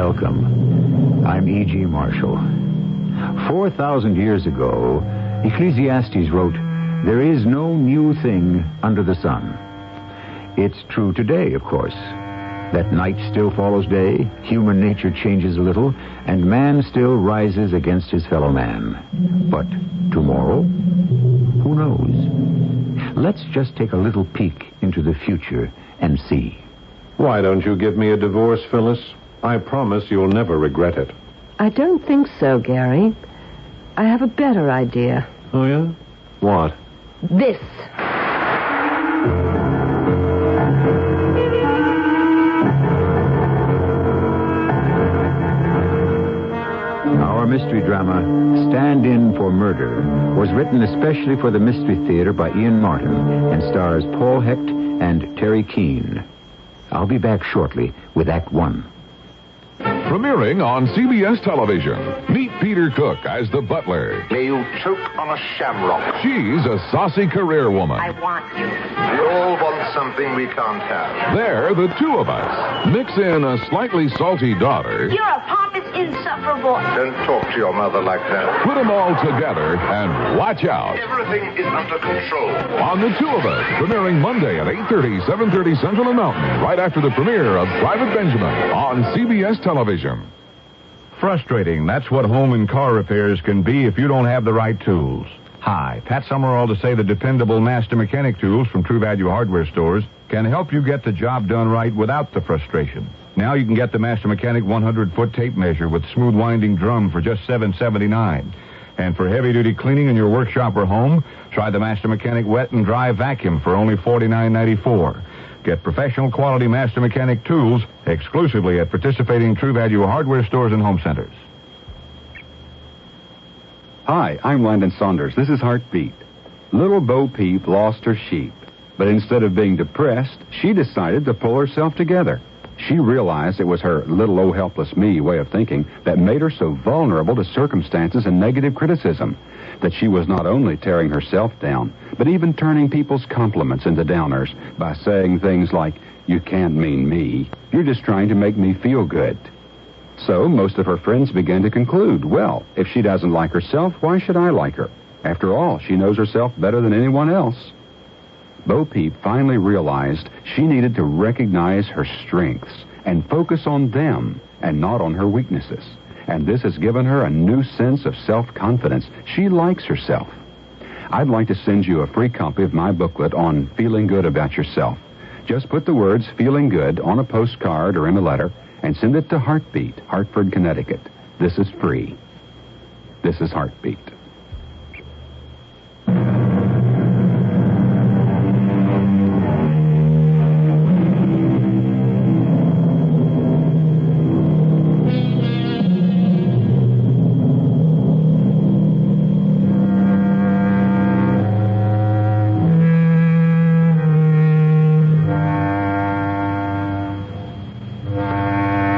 Welcome. I'm E.G. Marshall. 4,000 years ago, Ecclesiastes wrote, "There is no new thing under the sun." It's true today, of course. That night still follows day, human nature changes a little, and man still rises against his fellow man. But tomorrow? Who knows? Let's just take a little peek into the future and see. Why don't you give me a divorce, Phyllis? I promise you'll never regret it. I don't think so, Gary. I have a better idea. Oh, yeah? What? This. Our mystery drama, Stand In for Murder, was written especially for the Mystery Theater by Ian Martin and stars Paul Hecht and Terry Keane. I'll be back shortly with Act One. Premiering on CBS television. Meet Peter Cook as the butler. May you choke on a shamrock. She's a saucy career woman. I want you. We all want something we can't have. They're the two of us. Mix in a slightly salty daughter. You're a pompous, insufferable. Don't talk to your mother like that. Put them all together and watch out. Everything is under control. On The Two of Us, premiering Monday at 8:30, 7:30 Central and Mountain, right after the premiere of Private Benjamin on CBS television. Frustrating. That's what home and car repairs can be if you don't have the right tools. Hi, Pat Summerall to say the dependable Master Mechanic tools from True Value Hardware stores can help you get the job done right without the frustration. Now you can get the Master Mechanic 100-foot tape measure with smooth winding drum for just $7.79. And for heavy-duty cleaning in your workshop or home, try the Master Mechanic wet and dry vacuum for only $49.94. Get professional quality Master Mechanic tools exclusively at participating True Value Hardware stores and home centers. Hi, I'm Landon Saunders. This is Heartbeat. Little Bo Peep lost her sheep, but instead of being depressed, she decided to pull herself together. She realized it was her little oh helpless me way of thinking that made her so vulnerable to circumstances and negative criticism, that she was not only tearing herself down, but even turning people's compliments into downers by saying things like, "You can't mean me. You're just trying to make me feel good." So most of her friends began to conclude, well, if she doesn't like herself, why should I like her? After all, she knows herself better than anyone else. Bo Peep finally realized she needed to recognize her strengths and focus on them and not on her weaknesses. And this has given her a new sense of self-confidence. She likes herself. I'd like to send you a free copy of my booklet on feeling good about yourself. Just put the words "feeling good" on a postcard or in a letter and send it to Heartbeat, Hartford, Connecticut. This is free. This is Heartbeat.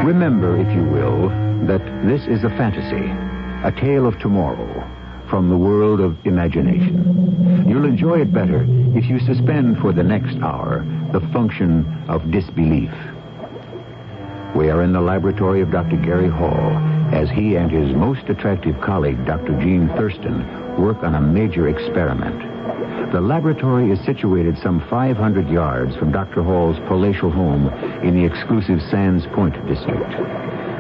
Remember, if you will, that this is a fantasy, a tale of tomorrow, from the world of imagination. You'll enjoy it better if you suspend for the next hour the function of disbelief. We are in the laboratory of Dr. Gary Hall as he and his most attractive colleague, Dr. Gene Thurston, work on a major experiment. The laboratory is situated some 500 yards from Dr. Hall's palatial home in the exclusive Sands Point district.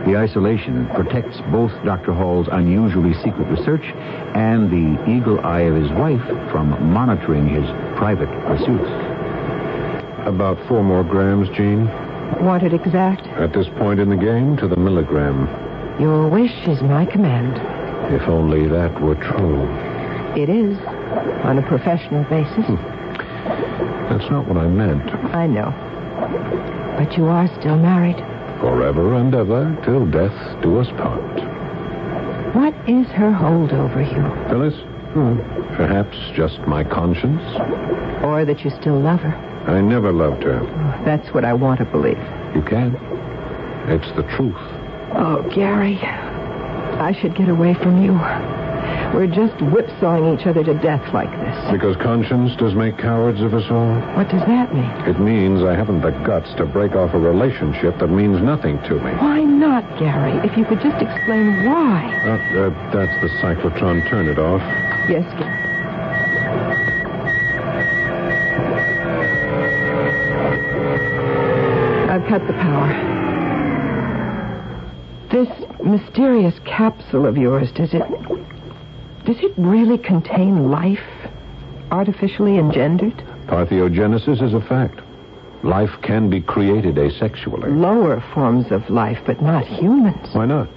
The isolation protects both Dr. Hall's unusually secret research and the eagle eye of his wife from monitoring his private pursuits. About 4 more grams, Gene. Want it exact? At this point in the game, to the milligram. Your wish is my command. If only that were true. It is, on a professional basis. That's not what I meant. I know. But you are still married. Forever and ever, till death do us part. What is her hold over you? Phyllis? Perhaps just my conscience. Or that you still love her? I never loved her. Oh, that's what I want to believe. You can. It's the truth. Oh, Gary, I should get away from you. we're just whipsawing each other to death like this. Because conscience does make cowards of us all? What does that mean? It means I haven't the guts to break off a relationship that means nothing to me. Why not, Gary? If you could just explain why. That's the cyclotron. Turn it off. Yes, Gary. I've cut the power. This mysterious capsule of yours, does it really contain life? Artificially engendered? Parthenogenesis is a fact. Life can be created asexually. Lower forms of life, but not humans. Why not?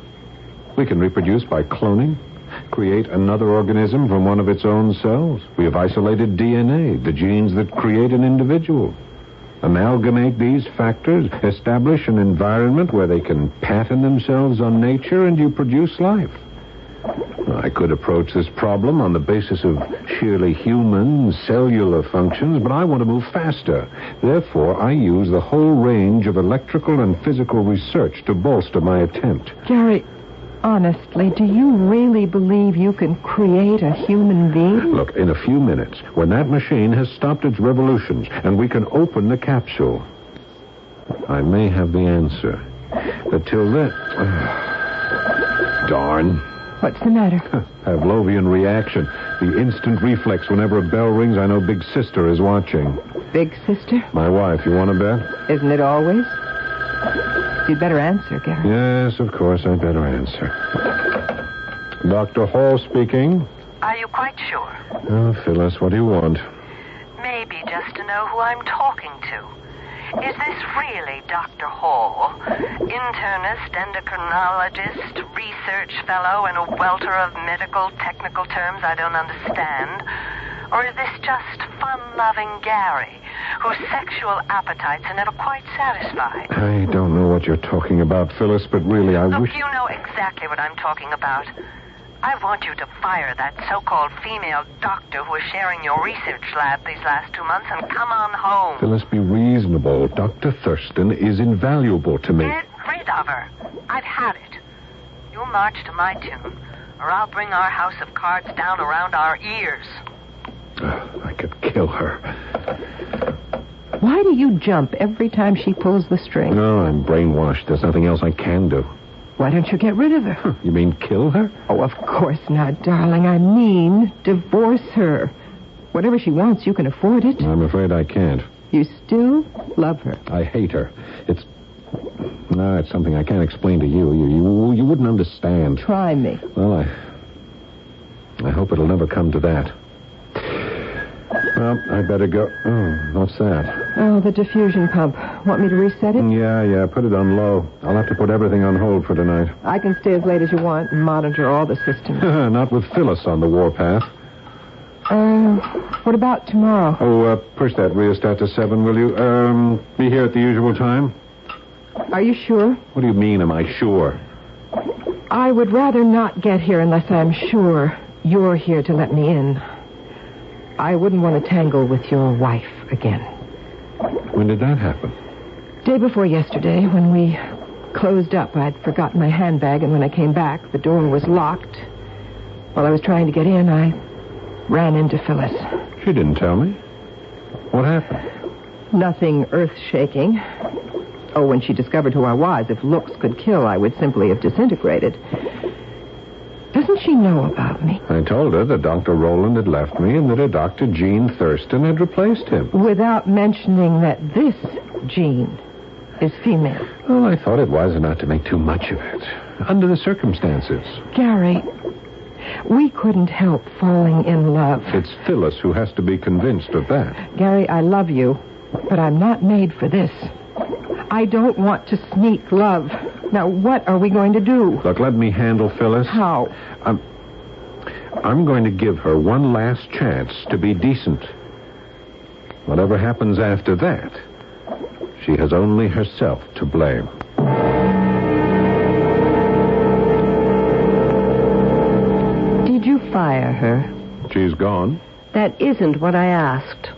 We can reproduce by cloning, create another organism from one of its own cells. We have isolated DNA, the genes that create an individual. Amalgamate these factors, establish an environment where they can pattern themselves on nature, and you produce life. I could approach this problem on the basis of sheerly human cellular functions, but I want to move faster. Therefore, I use the whole range of electrical and physical research to bolster my attempt. Gary, honestly, do you really believe you can create a human being? Look, in a few minutes, when that machine has stopped its revolutions and we can open the capsule, I may have the answer. But till then... darn. What's the matter? Pavlovian reaction. The instant reflex whenever a bell rings, I know Big Sister is watching. Big Sister? My wife, you want to bet? Isn't it always? You'd better answer, Gary. Yes, of course, I'd better answer. Dr. Hall speaking. Are you quite sure? Oh, Phyllis, what do you want? Maybe just to know who I'm talking to. Is this really Dr. Hall, internist, endocrinologist, research fellow, and a welter of medical technical terms I don't understand? Or is this just fun-loving Gary, whose sexual appetites are never quite satisfied? I don't know what you're talking about, Phyllis, but really I wish... Look, you know exactly what I'm talking about. I want you to fire that so-called female doctor who is sharing your research lab these last 2 months and come on home. Phyllis, be reasonable. Dr. Thurston is invaluable to me. Get rid of her. I've had it. You'll march to my tune, or I'll bring our house of cards down around our ears. I could kill her. Why do you jump every time she pulls the string? No, I'm brainwashed. There's nothing else I can do. Why don't you get rid of her? You mean kill her? Oh, of course not, darling. I mean divorce her. Whatever she wants, you can afford it. I'm afraid I can't. You still love her. I hate her. It's something I can't explain to you. You wouldn't understand. Try me. Well, I hope it'll never come to that. Well, I'd better go. Oh, what's that? Oh, the diffusion pump. Want me to reset it? Yeah. Put it on low. I'll have to put everything on hold for tonight. I can stay as late as you want and monitor all the systems. Not with Phyllis on the warpath. What about tomorrow? Oh, push that rheostat to 7, will you? Be here at the usual time? Are you sure? What do you mean, am I sure? I would rather not get here unless I'm sure you're here to let me in. I wouldn't want to tangle with your wife again. When did that happen? Day before yesterday, when we closed up. I'd forgotten my handbag, and when I came back, the door was locked. While I was trying to get in, I ran into Phyllis. She didn't tell me. What happened? Nothing earth-shaking. Oh, when she discovered who I was, if looks could kill, I would simply have disintegrated. Doesn't she know about me? I told her that Dr. Rowland had left me and that a Dr. Gene Thurston had replaced him. Without mentioning that this Gene is female. Well, I thought it was not to make too much of it. Under the circumstances. Gary, we couldn't help falling in love. It's Phyllis who has to be convinced of that. Gary, I love you, but I'm not made for this. I don't want to sneak love. Now, what are we going to do? Look, let me handle Phyllis. How? I'm going to give her one last chance to be decent. Whatever happens after that, she has only herself to blame. Did you fire her? She's gone. That isn't what I asked.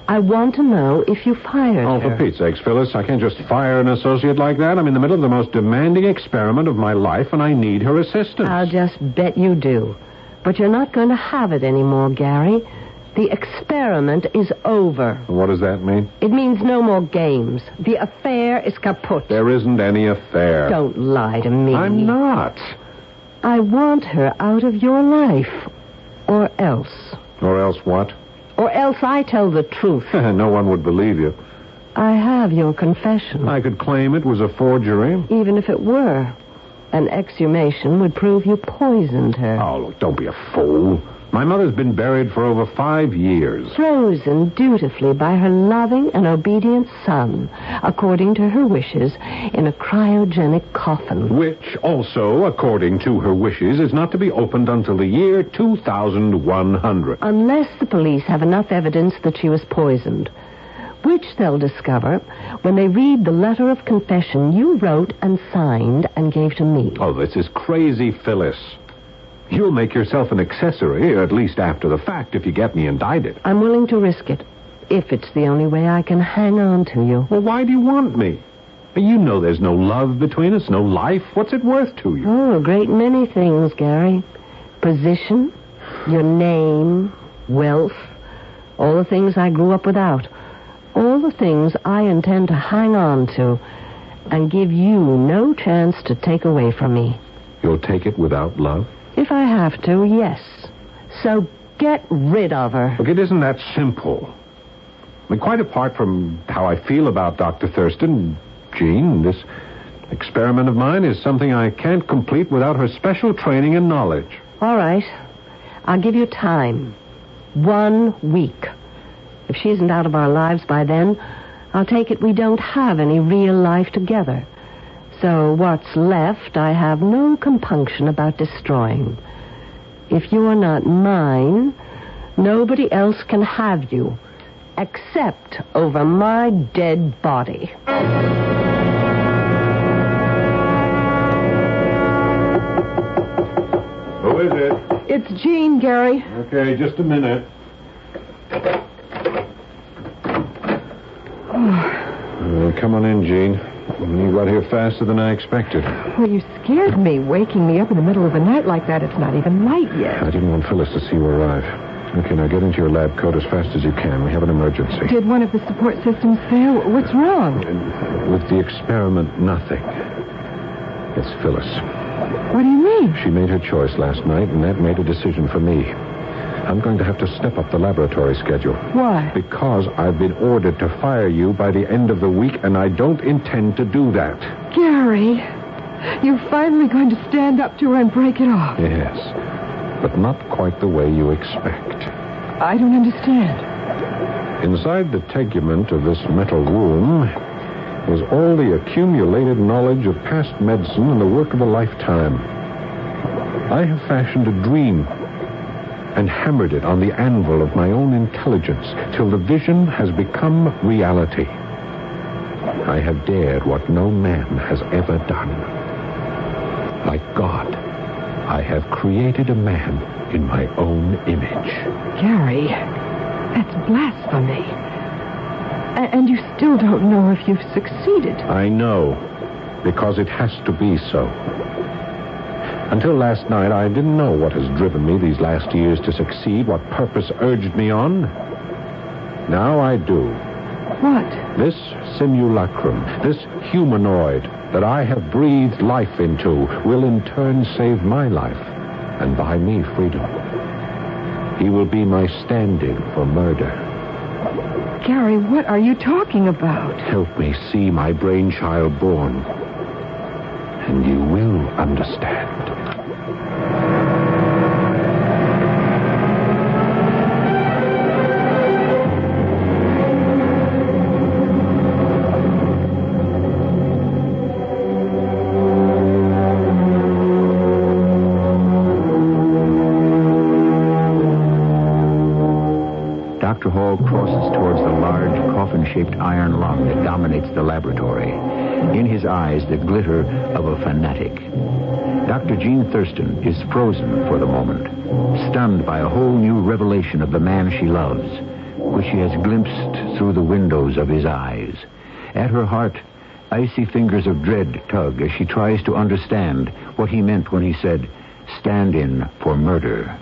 I want to know if you fired her. Oh, for Pete's sakes, Phyllis, I can't just fire an associate like that. I'm in the middle of the most demanding experiment of my life, and I need her assistance. I'll just bet you do. But you're not going to have it anymore, Gary. The experiment is over. What does that mean? It means no more games. The affair is kaput. There isn't any affair. Don't lie to me. I'm not. I want her out of your life. Or else. Or else what? Or else I tell the truth. No one would believe you. I have your confession. I could claim it was a forgery. Even if it were. An exhumation would prove you poisoned her. Oh, look, don't be a fool. My mother's been buried for over 5 years. Frozen dutifully by her loving and obedient son, according to her wishes, in a cryogenic coffin. Which also, according to her wishes, is not to be opened until the year 2100. Unless the police have enough evidence that she was poisoned. Which they'll discover when they read the letter of confession you wrote and signed and gave to me. Oh, this is crazy, Phyllis. You'll make yourself an accessory, at least after the fact, if you get me indicted. I'm willing to risk it, if it's the only way I can hang on to you. Well, why do you want me? You know there's no love between us, no life. What's it worth to you? Oh, a great many things, Gary. Position, your name, wealth, all the things I grew up without. All the things I intend to hang on to and give you no chance to take away from me. You'll take it without love? If I have to, yes. So get rid of her. Look, it isn't that simple. I mean, quite apart from how I feel about Dr. Thurston, Jean, this experiment of mine is something I can't complete without her special training and knowledge. All right. I'll give you time. 1 week. If she isn't out of our lives by then, I'll take it we don't have any real life together. So what's left, I have no compunction about destroying. If you're not mine, nobody else can have you, except over my dead body. Who is it? It's Jean, Gary. Okay, just a minute. Come on in, Jean. You got here faster than I expected. Well, you scared me, waking me up in the middle of the night like that. It's not even light yet. I didn't want Phyllis to see you arrive. Okay, now get into your lab coat as fast as you can. We have an emergency. Did one of the support systems fail? What's wrong? With the experiment, nothing. It's Phyllis. What do you mean? She made her choice last night, and that made a decision for me. I'm going to have to step up the laboratory schedule. Why? Because I've been ordered to fire you by the end of the week, and I don't intend to do that. Gary, you're finally going to stand up to her and break it off. Yes, but not quite the way you expect. I don't understand. Inside the tegument of this metal room is all the accumulated knowledge of past medicine and the work of a lifetime. I have fashioned a dream and hammered it on the anvil of my own intelligence till the vision has become reality. I have dared what no man has ever done. Like God, I have created a man in my own image. Gary, that's blasphemy. And you still don't know if you've succeeded. I know, because it has to be so. Until last night, I didn't know what has driven me these last years to succeed, what purpose urged me on. Now I do. What? This simulacrum, this humanoid that I have breathed life into, will in turn save my life and buy me freedom. He will be my stand-in for murder. Gary, what are you talking about? Help me see my brainchild born, and you will understand. Dr. Hall crosses towards the large, coffin-shaped iron lock that dominates the laboratory. In his eyes, the glitter of a fanatic. Dr. Jean Thurston is frozen for the moment, stunned by a whole new revelation of the man she loves, which she has glimpsed through the windows of his eyes. At her heart, icy fingers of dread tug as she tries to understand what he meant when he said, "Stand in for murder."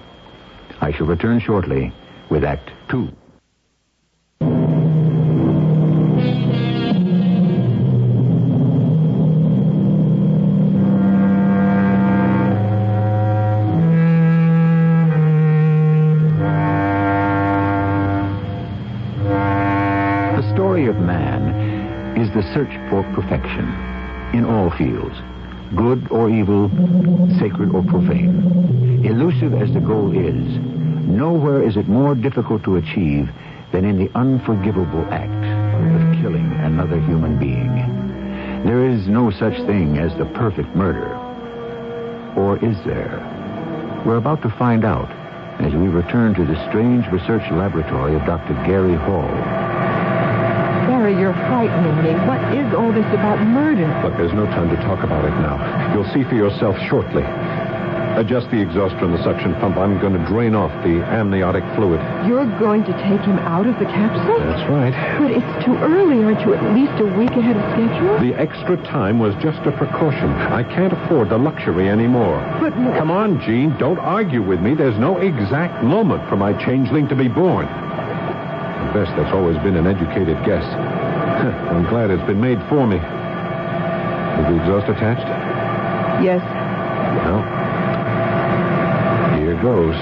I shall return shortly with Act 2. The story of man is the search for perfection in all fields, good or evil, sacred or profane. Elusive as the goal is, nowhere is it more difficult to achieve than in the unforgivable act of killing another human being. There is no such thing as the perfect murder. Or is there? We're about to find out as we return to the strange research laboratory of Dr. Gary Hall. Gary, you're frightening me. What is all this about murder? Look, there's no time to talk about it now. You'll see for yourself shortly. Adjust the exhauster and the suction pump. I'm going to drain off the amniotic fluid. You're going to take him out of the capsule? That's right. But it's too early. Aren't you at least a week ahead of schedule? The extra time was just a precaution. I can't afford the luxury anymore. But... Come on, Jean. Don't argue with me. There's no exact moment for my changeling to be born. At best, that's always been an educated guess. I'm glad it's been made for me. Is the exhaust attached? Yes. Well, here goes.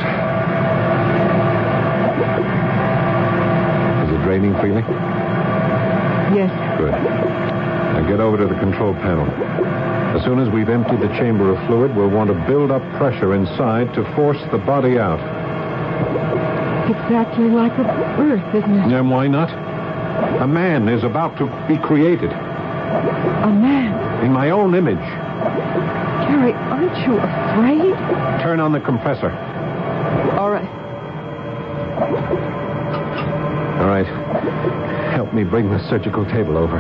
Is it draining freely? Yes. Good. Now get over to the control panel. As soon as we've emptied the chamber of fluid, we'll want to build up pressure inside to force the body out. Exactly like a birth, isn't it? And why not? A man is about to be created. A man? In my own image. Gary, aren't you afraid? Turn on the compressor. All right. All right. Help me bring the surgical table over.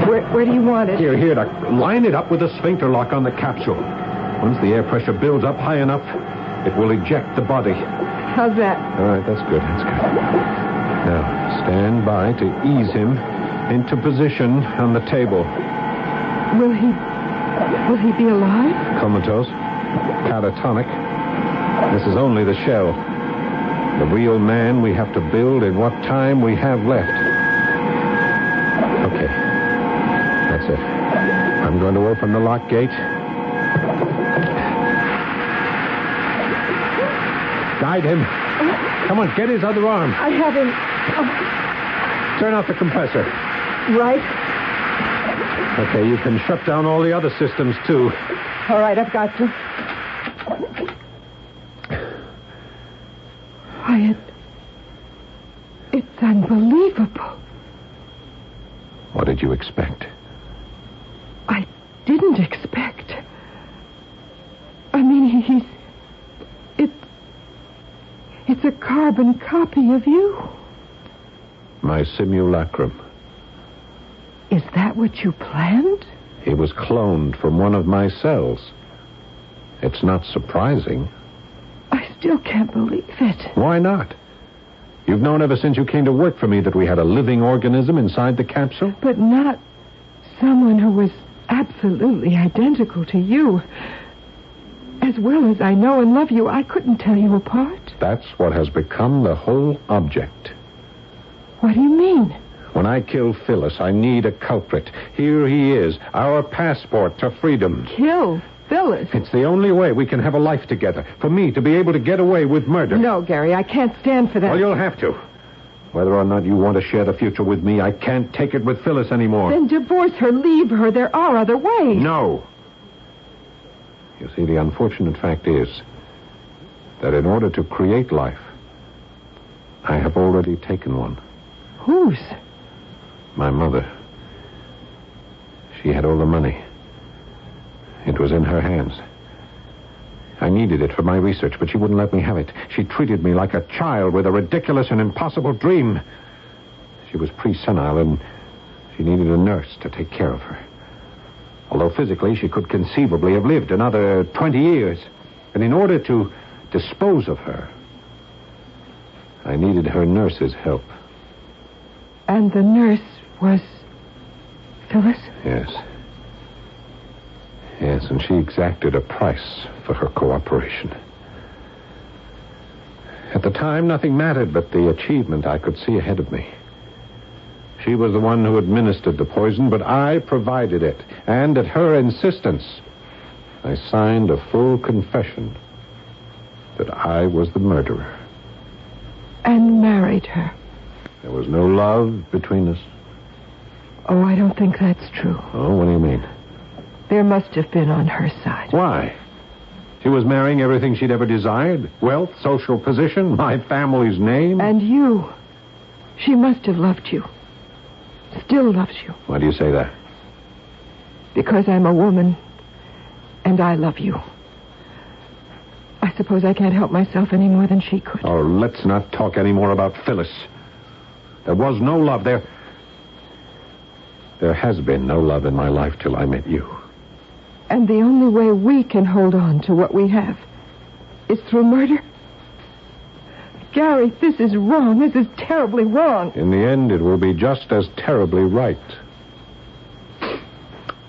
Where do you want it? Here, Doc. Line it up with the sphincter lock on the capsule. Once the air pressure builds up high enough, it will eject the body. How's that? All right, that's good. Now, stand by to ease him into position on the table. Will he be alive? Comatose. Catatonic. This is only the shell. The real man we have to build in what time we have left. Okay. That's it. I'm going to open the lock gate. Guide him. Come on, get his other arm. I haven't... Turn off the compressor. Right. Okay, you can shut down all the other systems, too. All right, I've got to. Wyatt, it's unbelievable. What did you expect? I didn't expect. I mean, It's a carbon copy of you. My simulacrum. Is that what you planned? He was cloned from one of my cells. It's not surprising. I still can't believe it. Why not? You've known ever since you came to work for me that we had a living organism inside the capsule? But not someone who was absolutely identical to you. As well as I know and love you, I couldn't tell you apart. That's what has become the whole object. What do you mean? When I kill Phyllis, I need a culprit. Here he is, our passport to freedom. Kill Phyllis? It's the only way we can have a life together. For me to be able to get away with murder. No, Gary, I can't stand for that. Well, you'll have to. Whether or not you want to share the future with me, I can't take it with Phyllis anymore. Then divorce her, leave her. There are other ways. No. You see, the unfortunate fact is that in order to create life, I have already taken one. Whose? My mother. She had all the money. It was in her hands. I needed it for my research, but she wouldn't let me have it. She treated me like a child with a ridiculous and impossible dream. She was pre-senile, and she needed a nurse to take care of her. Although physically she could conceivably have lived another 20 years. And in order to dispose of her, I needed her nurse's help. And the nurse was Phyllis? Yes. Yes, and she exacted a price for her cooperation. At the time, nothing mattered but the achievement I could see ahead of me. She was the one who administered the poison, but I provided it. And at her insistence, I signed a full confession that I was the murderer. And married her. There was no love between us. Oh, I don't think that's true. Oh, what do you mean? There must have been on her side. Why? She was marrying everything she'd ever desired. Wealth, social position, my family's name. And you. She must have loved you. Still loves you. Why do you say that? Because I'm a woman, and I love you. I suppose I can't help myself any more than she could. Oh, let's not talk any more about Phyllis. There was no love there. There has been no love in my life till I met you. And the only way we can hold on to what we have is through murder? Gary, this is wrong. This is terribly wrong. In the end, it will be just as terribly right.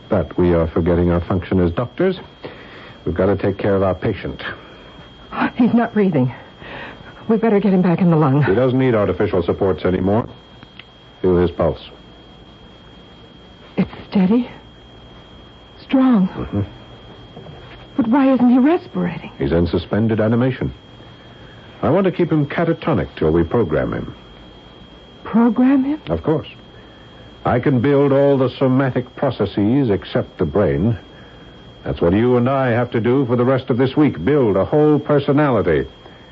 But we are forgetting our function as doctors. We've got to take care of our patient. He's not breathing. We'd better get him back in the lung. He doesn't need artificial supports anymore. Feel his pulse. It's steady. Strong. Mm-hmm. But why isn't he respirating? He's in suspended animation. I want to keep him catatonic till we program him. Program him? Of course. I can build all the somatic processes except the brain. That's what you and I have to do for the rest of this week. Build a whole personality.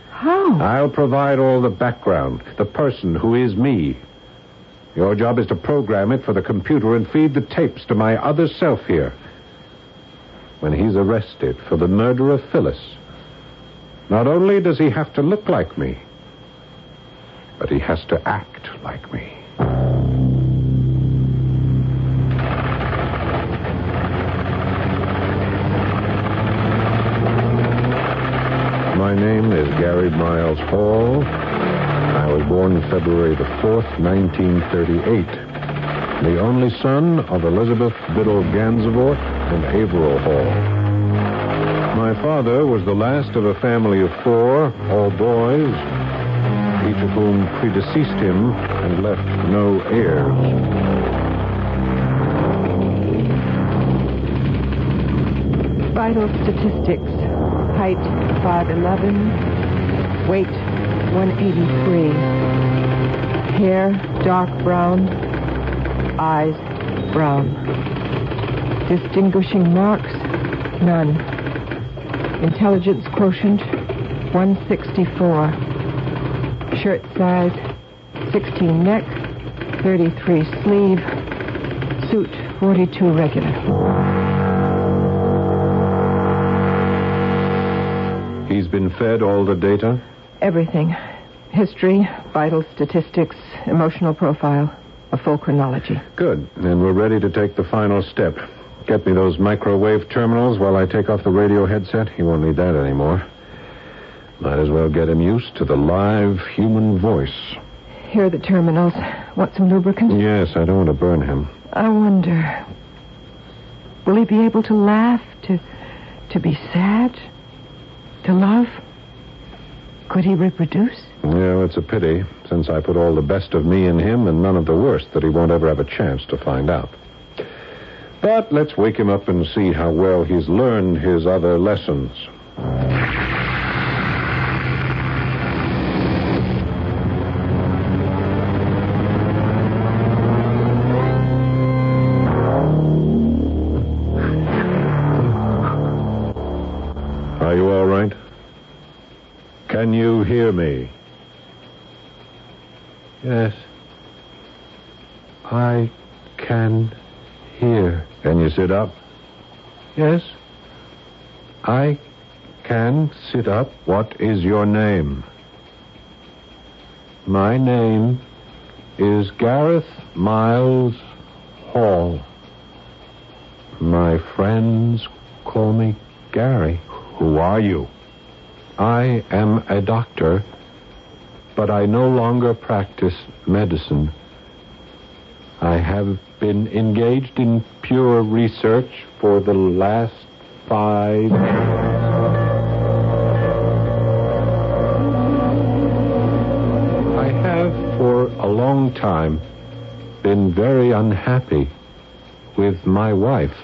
How? I'll provide all the background, the person who is me. Your job is to program it for the computer and feed the tapes to my other self here. When he's arrested for the murder of Phyllis, not only does he have to look like me, but he has to act like me. My name is Gary Miles Hall. I was born February the 4th, 1938. The only son of Elizabeth Biddle Gansevoort and Averill Hall. My father was the last of a family of 4, all boys, each of whom predeceased him and left no heirs. Vital statistics. Height 5'11", weight 183. Hair dark brown, eyes brown. Distinguishing marks, none. Intelligence quotient 164. Shirt size 16 neck, 33 sleeve. Suit 42 regular. He's been fed all the data? Everything. History, vital statistics, emotional profile, a full chronology. Good. And we're ready to take the final step. Get me those microwave terminals while I take off the radio headset. He won't need that anymore. Might as well get him used to the live human voice. Here are the terminals. Want some lubricant? Yes, I don't want to burn him. I wonder, will he be able to laugh, to be sad, to love? Could he reproduce? Yeah, it's a pity, since I put all the best of me in him and none of the worst that he won't ever have a chance to find out. But let's wake him up and see how well he's learned his other lessons. Are you all right? Can you hear me? Yes. I can hear. Can you sit up? Yes. I can sit up. What is your name? My name is Gareth Miles Hall. My friends call me Gary. Who are you? I am a doctor, but I no longer practice medicine. I have been engaged in pure research for the last 5 years. time been very unhappy with my wife.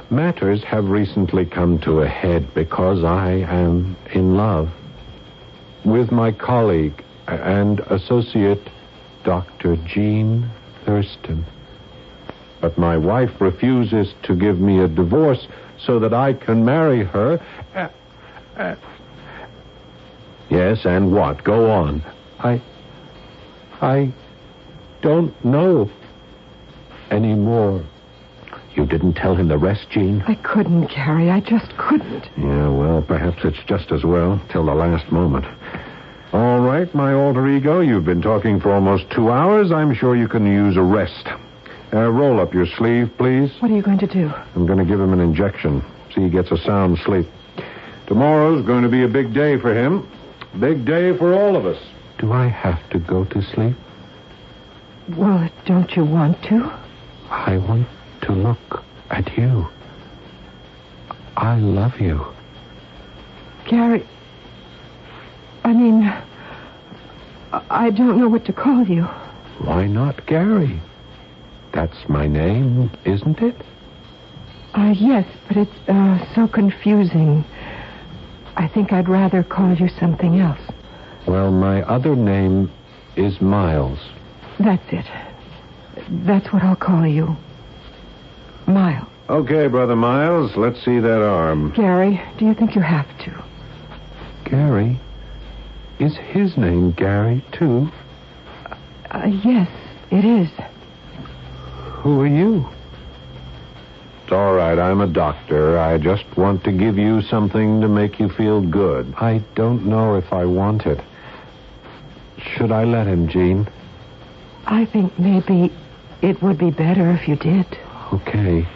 Matters have recently come to a head because I am in love with my colleague and associate, Dr. Jean Thurston. But my wife refuses to give me a divorce so that I can marry her. Yes, and what? Go on. I don't know anymore. You didn't tell him the rest, Jean? I couldn't, Gary. I just couldn't. Yeah, well, perhaps it's just as well, till the last moment. All right, my alter ego, you've been talking for almost 2 hours. I'm sure you can use a rest. Roll up your sleeve, please. What are you going to do? I'm going to give him an injection. See he gets a sound sleep. Tomorrow's going to be a big day for him. Big day for all of us. Do I have to go to sleep? Well, don't you want to? I want to look at you. I love you. Gary, I mean, I don't know what to call you. Why not Gary? That's my name, isn't it? Yes, but it's so confusing. I think I'd rather call you something else. Well, my other name is Miles. That's it. That's what I'll call you. Miles. Okay, Brother Miles, let's see that arm. Gary, do you think you have to? Gary? Is his name Gary, too? Yes, it is. Who are you? It's all right, I'm a doctor. I just want to give you something to make you feel good. I don't know if I want it. Should I let him, Jean? I think maybe it would be better if you did. Okay.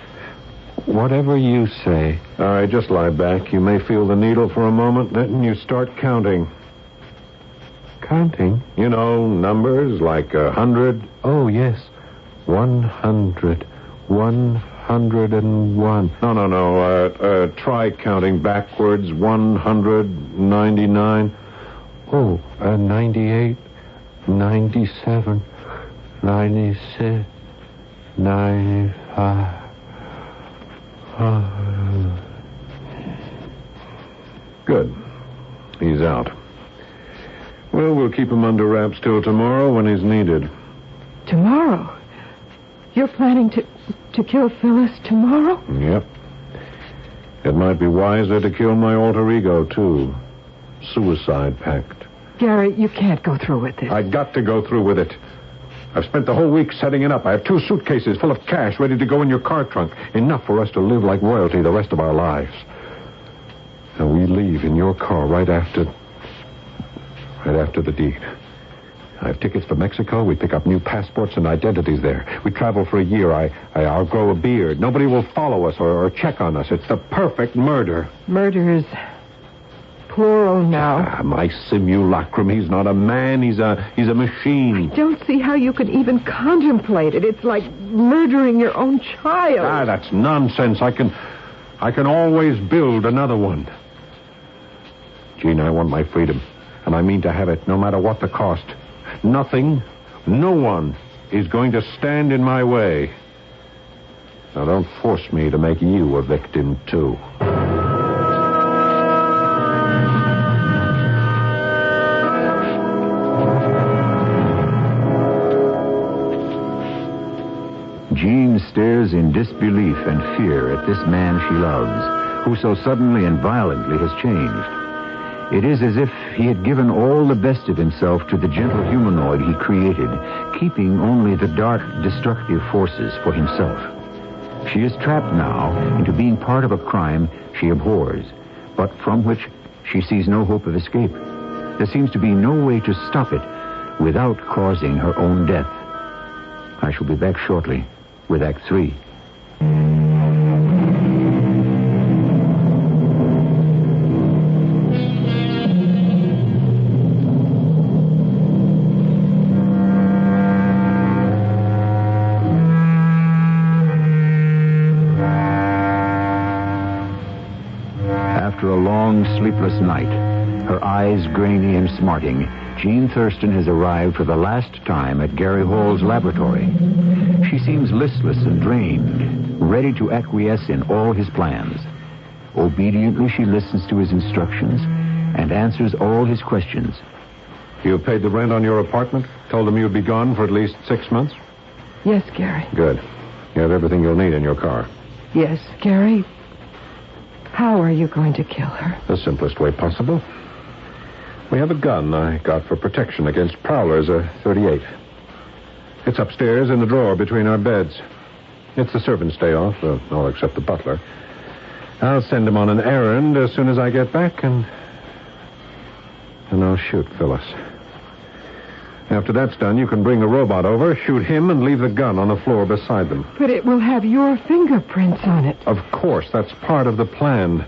Whatever you say. All right, just lie back. You may feel the needle for a moment, then you start counting. Counting? You know, numbers like 100. Oh, yes. 100. 101. No. Try counting backwards. 199. Oh, 98. 97. 96. 95. Good. He's out. Well, we'll keep him under wraps till tomorrow when he's needed. Tomorrow? You're planning to kill Phyllis tomorrow? Yep. It might be wiser to kill my alter ego, too. Suicide pact. Gary, you can't go through with this. I got to go through with it. I've spent the whole week setting it up. I have 2 suitcases full of cash ready to go in your car trunk. Enough for us to live like royalty the rest of our lives. And we leave in your car right after the deed. I have tickets for Mexico. We pick up new passports and identities there. We travel for a year. I'll grow a beard. Nobody will follow us or check on us. It's the perfect murder. Murder is plural now. My simulacrum. He's not a man. He's a machine. I don't see how you could even contemplate it. It's like murdering your own child. That's nonsense. I can always build another one. Gene, I want my freedom. And I mean to have it, no matter what the cost. Nothing, no one is going to stand in my way. Now, don't force me to make you a victim, too. Jean stares in disbelief and fear at this man she loves, who so suddenly and violently has changed. It is as if he had given all the best of himself to the gentle humanoid he created, keeping only the dark, destructive forces for himself. She is trapped now into being part of a crime she abhors, but from which she sees no hope of escape. There seems to be no way to stop it without causing her own death. I shall be back shortly with Act 3. After a long, sleepless night, her eyes grainy and smarting, Jean Thurston has arrived for the last time at Gary Hall's laboratory. She seems listless and drained, ready to acquiesce in all his plans. Obediently, she listens to his instructions and answers all his questions. You paid the rent on your apartment? Told them you'd be gone for at least 6 months? Yes, Gary. Good. You have everything you'll need in your car. Yes, Gary. How are you going to kill her? The simplest way possible. We have a gun I got for protection against prowlers, a .38. It's upstairs in the drawer between our beds. It's the servant's day off, all except the butler. I'll send him on an errand as soon as I get back, and I'll shoot Phyllis. After that's done, you can bring the robot over, shoot him, and leave the gun on the floor beside them. But it will have your fingerprints on it. Of course, that's part of the plan.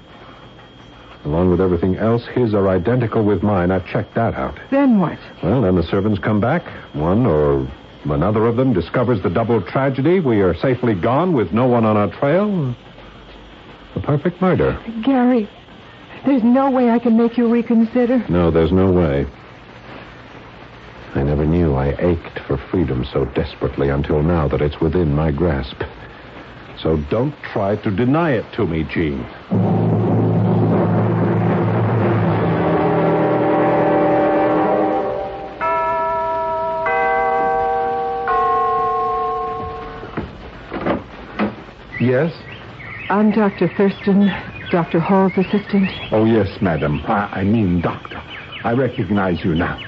Along with everything else, his are identical with mine. I've checked that out. Then what? Well, then the servants come back. One or another of them discovers the double tragedy. We are safely gone with no one on our trail. A perfect murder. Gary, there's no way I can make you reconsider. No, there's no way. I never knew I ached for freedom so desperately until now that it's within my grasp. So don't try to deny it to me, Jean. Yes? I'm Dr. Thurston, Dr. Hall's assistant. Oh, yes, madam. I mean, doctor. I recognize you now.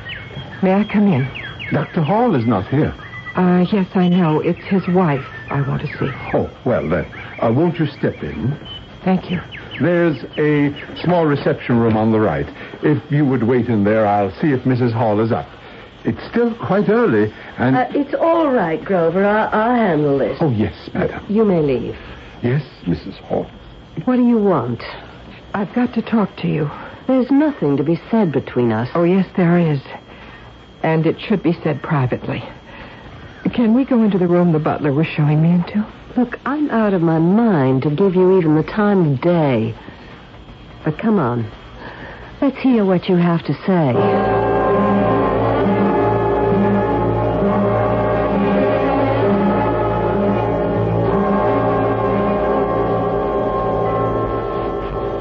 May I come in? Dr. Hall is not here. Yes, I know. It's his wife I want to see. Oh, well, then. Won't you step in? Thank you. There's a small reception room on the right. If you would wait in there, I'll see if Mrs. Hall is up. It's still quite early, and... It's all right, Grover. I'll handle this. Oh, yes, madam. You may leave. Yes, Mrs. Hall. What do you want? I've got to talk to you. There's nothing to be said between us. Oh, yes, there is. And it should be said privately. Can we go into the room the butler was showing me into? Look, I'm out of my mind to give you even the time of day. But come on. Let's hear what you have to say.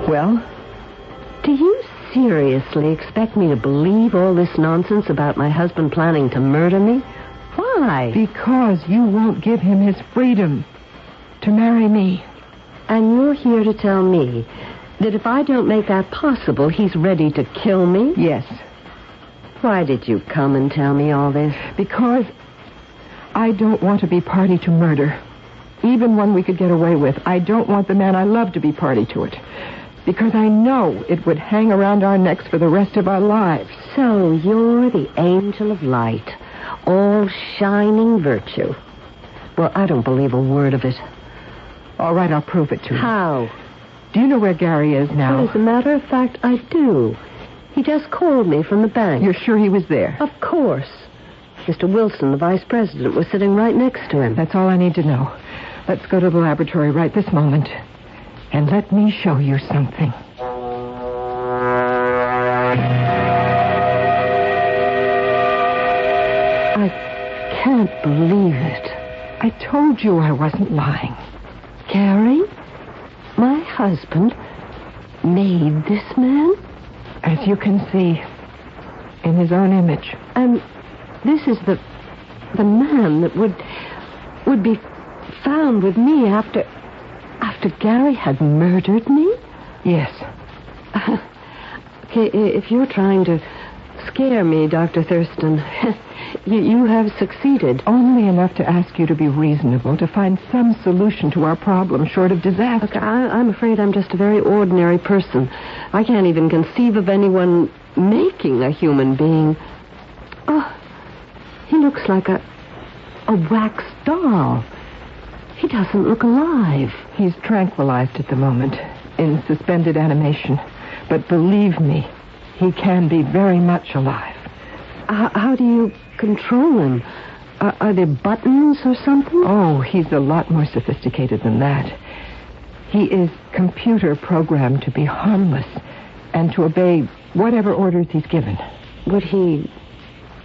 Well? Do you seriously expect me to believe all this nonsense about my husband planning to murder me? Why? Because you won't give him his freedom to marry me. And you're here to tell me that if I don't make that possible, he's ready to kill me? Yes. Why did you come and tell me all this? Because I don't want to be party to murder. Even one we could get away with. I don't want the man I love to be party to it. Because I know it would hang around our necks for the rest of our lives. So you're the angel of light, all shining virtue. Well, I don't believe a word of it. All right, I'll prove it to you. How? Do you know where Gary is now? Well, as a matter of fact, I do. He just called me from the bank. You're sure he was there? Of course. Mr. Wilson, the vice president, was sitting right next to him. That's all I need to know. Let's go to the laboratory right this moment. And let me show you something. I can't believe it. I told you I wasn't lying. Gary, my husband, made this man? As you can see, in his own image. And this is the man that would be found with me after Gary had murdered me? Yes. Okay, if you're trying to scare me, Dr. Thurston, you have succeeded. Only enough to ask you to be reasonable, to find some solution to our problem short of disaster. Look, I'm afraid I'm just a very ordinary person. I can't even conceive of anyone making a human being. Oh, he looks like a wax doll. He doesn't look alive. He's tranquilized at the moment, in suspended animation. But believe me, he can be very much alive. How do you control him? Are there buttons or something? Oh, he's a lot more sophisticated than that. He is computer programmed to be harmless and to obey whatever orders he's given. Would he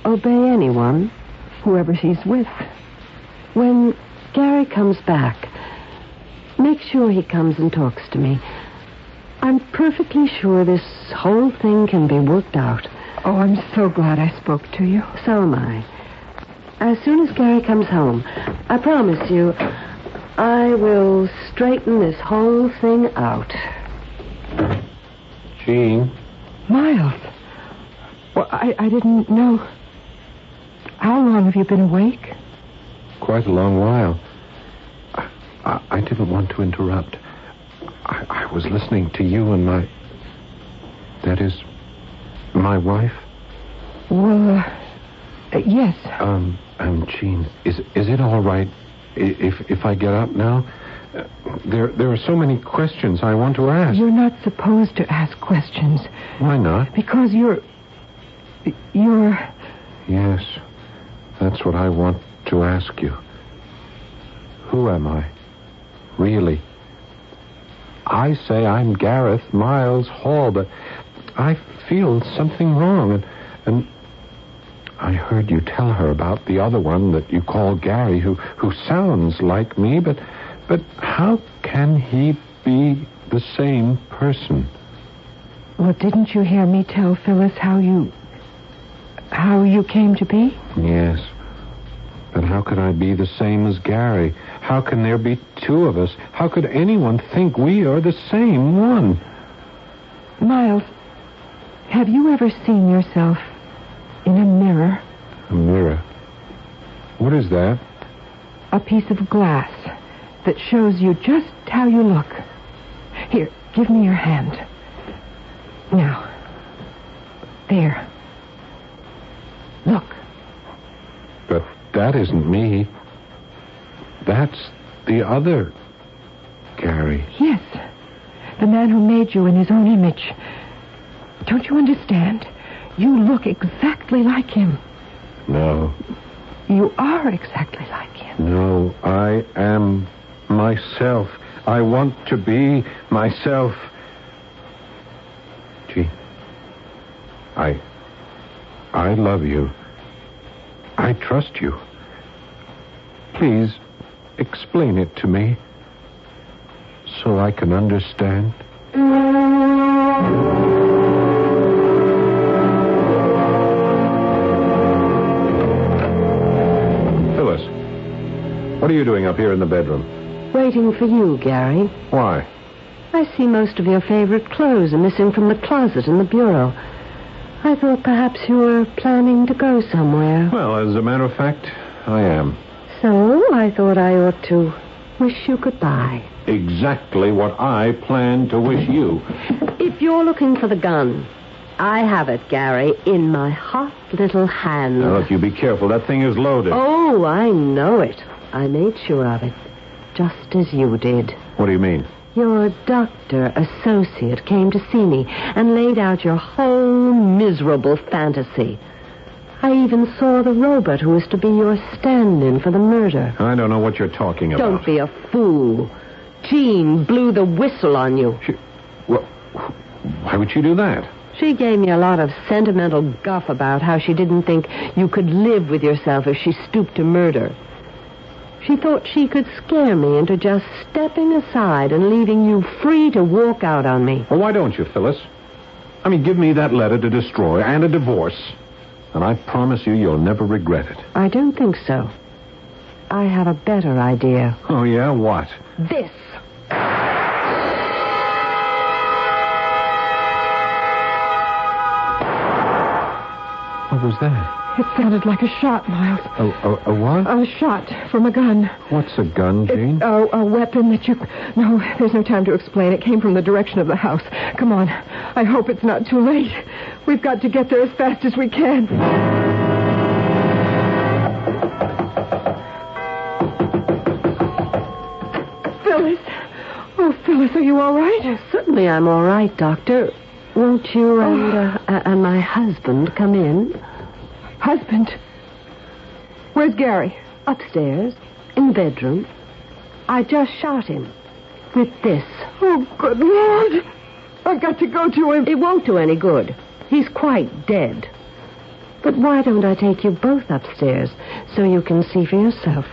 obey anyone, whoever she's with. When Gary comes back, make sure he comes and talks to me. I'm perfectly sure this whole thing can be worked out. Oh, I'm so glad I spoke to you. So am I. As soon as Gary comes home, I promise you, I will straighten this whole thing out. Jean? Miles. Well, I didn't know. How long have you been awake? Quite a long while. I didn't want to interrupt. I was listening to you and my... That is, my wife? Well, yes. Jean, is it all right if I get up now? There are so many questions I want to ask. You're not supposed to ask questions. Why not? Because you're... Yes, that's what I want to ask you. Who am I? Really? I say I'm Gareth Miles Hall, but I feel something wrong, and I heard you tell her about the other one that you call Gary, who sounds like me, but how can he be the same person? Well, didn't you hear me tell Phyllis how you came to be? Yes. But how could I be the same as Gary? How can there be two of us? How could anyone think we are the same one? Miles, have you ever seen yourself in a mirror? A mirror? What is that? A piece of glass that shows you just how you look. Here, give me your hand. Now. There. Look. But that isn't me. That's the other Gary. Yes. The man who made you in his own image. Don't you understand? You look exactly like him. No. You are exactly like him. No, I am myself. I want to be myself. Gee, I love you. I trust you. Please, explain it to me so I can understand. Phyllis, what are you doing up here in the bedroom? Waiting for you, Gary. Why? I see most of your favorite clothes are missing from the closet in the bureau. I thought perhaps you were planning to go somewhere. Well, as a matter of fact, I am. So I thought I ought to wish you goodbye. Exactly what I planned to wish you. If you're looking for the gun, I have it, Gary, in my hot little hand. Now, look, you be careful. That thing is loaded. Oh, I know it. I made sure of it, just as you did. What do you mean? Your doctor associate came to see me and laid out your whole miserable fantasy. I even saw the robot who was to be your stand-in for the murder. I don't know what you're talking about. Don't be a fool. Jean blew the whistle on you. Well, why would she do that? She gave me a lot of sentimental guff about how she didn't think you could live with yourself if she stooped to murder. She thought she could scare me into just stepping aside and leaving you free to walk out on me. Well, why don't you, Phyllis? I mean, give me that letter to destroy and a divorce, and I promise you'll never regret it. I don't think so. I have a better idea. Oh, yeah? What? This. What was that? It sounded like a shot, Miles. A what? A shot from a gun. What's a gun, Jean? A weapon that you... No, there's no time to explain. It came from the direction of the house. Come on. I hope it's not too late. We've got to get there as fast as we can. Phyllis. Oh, Phyllis, are you all right? Certainly I'm all right, Doctor. Won't you and my husband come in? Husband? Where's Gary? Upstairs, in the bedroom. I just shot him. With this. Oh, good Lord. I've got to go to him. It won't do any good. He's quite dead. But why don't I take you both upstairs so you can see for yourself?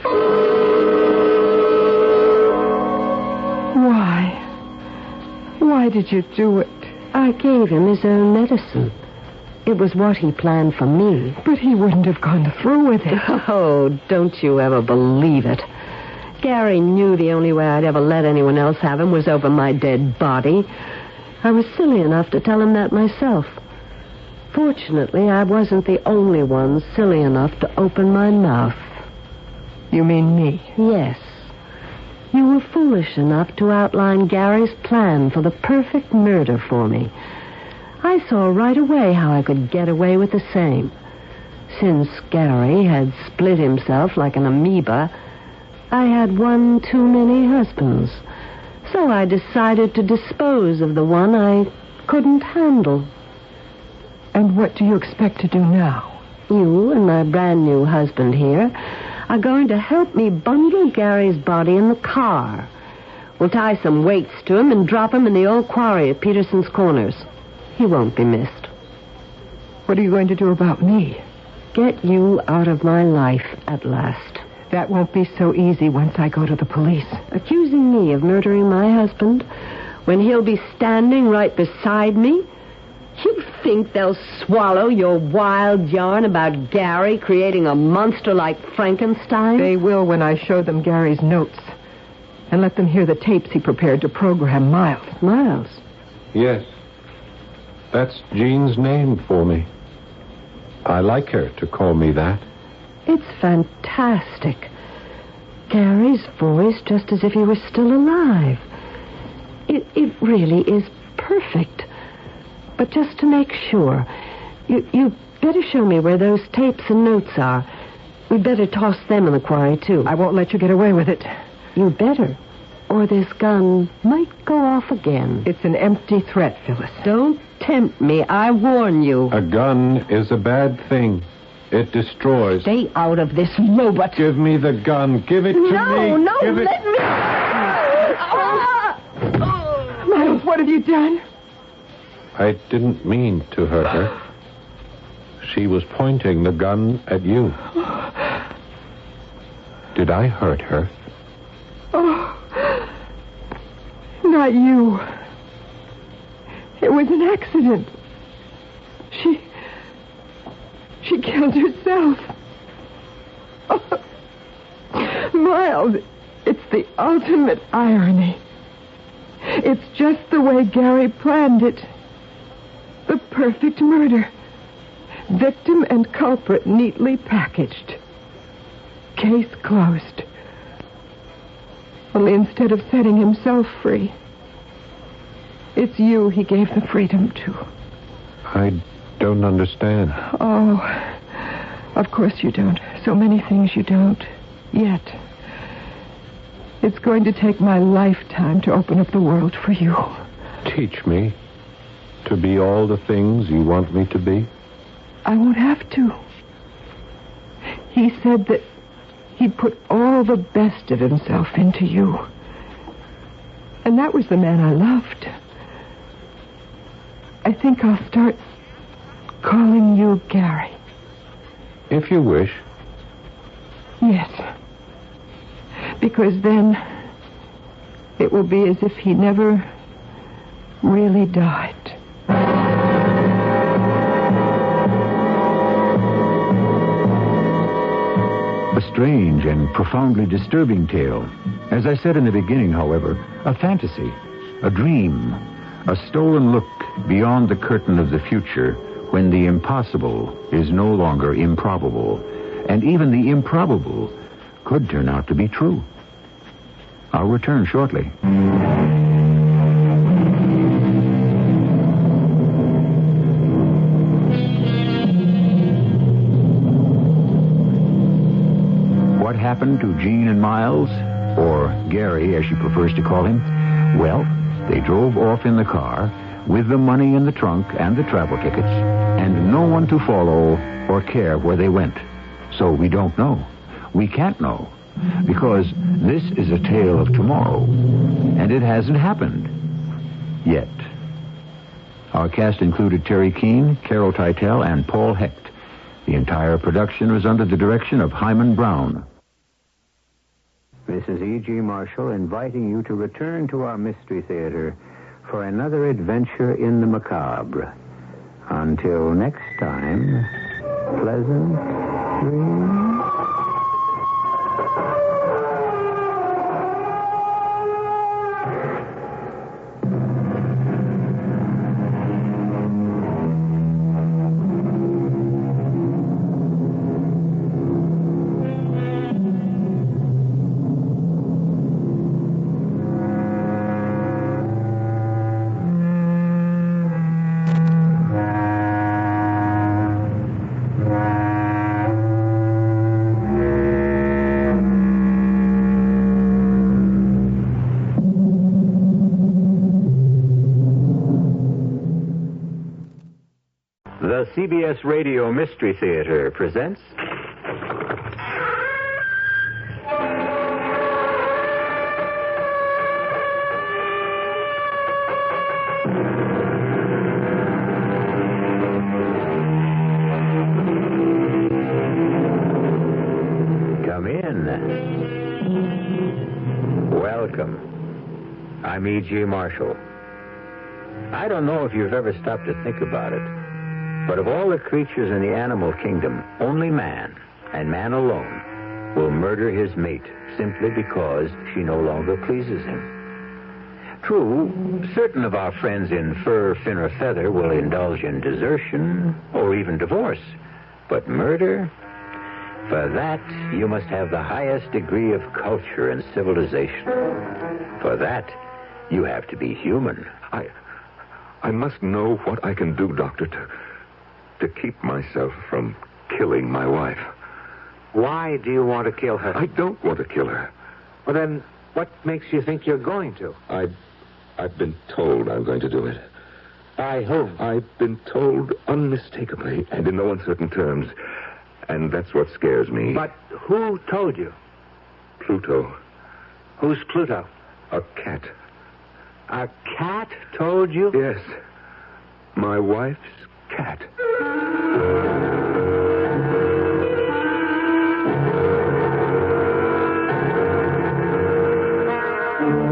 Why? Why did you do it? I gave him his own medicine. It was what he planned for me. But he wouldn't have gone through with it. Oh, don't you ever believe it. Gary knew the only way I'd ever let anyone else have him was over my dead body. I was silly enough to tell him that myself. Fortunately, I wasn't the only one silly enough to open my mouth. You mean me? Yes. You were foolish enough to outline Gary's plan for the perfect murder for me. I saw right away how I could get away with the same. Since Gary had split himself like an amoeba, I had one too many husbands. So I decided to dispose of the one I couldn't handle. And what do you expect to do now? You and my brand new husband here are going to help me bundle Gary's body in the car. We'll tie some weights to him and drop him in the old quarry at Peterson's Corners. He won't be missed. What are you going to do about me? Get you out of my life at last. That won't be so easy once I go to the police. Accusing me of murdering my husband when he'll be standing right beside me? You think they'll swallow your wild yarn about Gary creating a monster like Frankenstein? They will when I show them Gary's notes and let them hear the tapes he prepared to program Miles. Miles? Yes. That's Jean's name for me. I like her to call me that. It's fantastic. Gary's voice just as if he was still alive. It really is perfect. But just to make sure, you better show me where those tapes and notes are. We'd better toss them in the quarry, too. I won't let you get away with it. You better. Or this gun might go off again. It's an empty threat, Phyllis. Don't tempt me. I warn you. A gun is a bad thing. It destroys. Stay out of this, robot. Give me the gun. Give it to me. No, Give it... let me. Miles, what have you done? I didn't mean to hurt her. She was pointing the gun at you. Did I hurt her? Oh, not you. It was an accident. She killed herself. Oh, Miles, it's the ultimate irony. It's just the way Gary planned it. The perfect murder. Victim and culprit neatly packaged. Case closed. Only instead of setting himself free, it's you he gave the freedom to. I don't understand. Oh, of course you don't. So many things you don't. Yet. It's going to take my lifetime to open up the world for you. Teach me to be all the things you want me to be? I won't have to. He said that he'd put all the best of himself into you. And that was the man I loved. I think I'll start calling you Gary. If you wish. Yes. Because then it will be as if he never really died. A strange and profoundly disturbing tale. As I said in the beginning, however, a fantasy, a dream, a stolen look beyond the curtain of the future when the impossible is no longer improbable, and even the improbable could turn out to be true. I'll return shortly. What happened to Jean and Miles, or Gary as she prefers to call him? Well, they drove off in the car with the money in the trunk and the travel tickets, and no one to follow or care where they went. So we don't know. We can't know, because this is a tale of tomorrow, and it hasn't happened yet. Our cast included Terry Keane, Carol Teitel, and Paul Hecht. The entire production was under the direction of Hyman Brown. This is E.G. Marshall inviting you to return to our Mystery Theater for another adventure in the macabre. Until next time, pleasant dreams. The CBS Radio Mystery Theater presents... Come in. Welcome. I'm E.G. Marshall. I don't know if you've ever stopped to think about it, but of all the creatures in the animal kingdom, only man, and man alone, will murder his mate simply because she no longer pleases him. True, certain of our friends in fur, fin, or feather will indulge in desertion or even divorce. But murder? For that, you must have the highest degree of culture and civilization. For that, you have to be human. I must know what I can do, Doctor, to keep myself from killing my wife. Why do you want to kill her? I don't want to kill her. Well, then, what makes you think you're going to? I've been told I'm going to do it. By whom? I've been told unmistakably and in no uncertain terms. And that's what scares me. But who told you? Pluto. Who's Pluto? A cat. A cat told you? Yes. My wife's cat.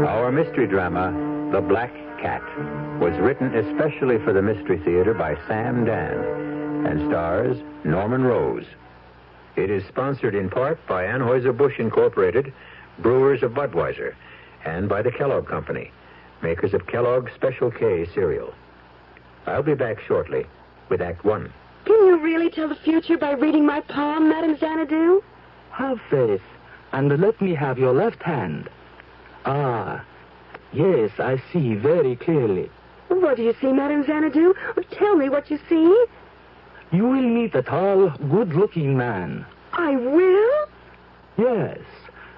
Our mystery drama, The Black Cat, was written especially for the Mystery Theater by Sam Dan and stars Norman Rose. It is sponsored in part by Anheuser-Busch Incorporated, brewers of Budweiser, and by the Kellogg Company, makers of Kellogg's Special K cereal. I'll be back shortly with Act One. Can you really tell the future by reading my palm, Madame Xanadu? Have faith, and let me have your left hand. Ah, yes, I see very clearly. What do you see, Madame Xanadu? Tell me what you see. You will meet a tall, good-looking man. I will? Yes,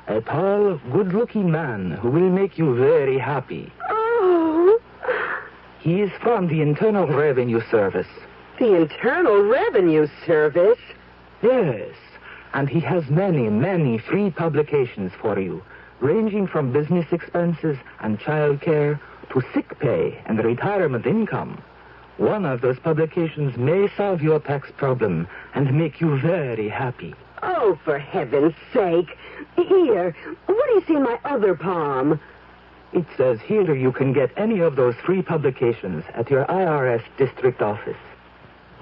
a tall, good-looking man who will make you very happy. Oh. He is from the Internal Revenue Service. The Internal Revenue Service? Yes, and he has many, many free publications for you, ranging from business expenses and child care to sick pay and retirement income. One of those publications may solve your tax problem and make you very happy. Oh, for heaven's sake. Here, what do you see in my other palm? It says here you can get any of those free publications at your IRS district office.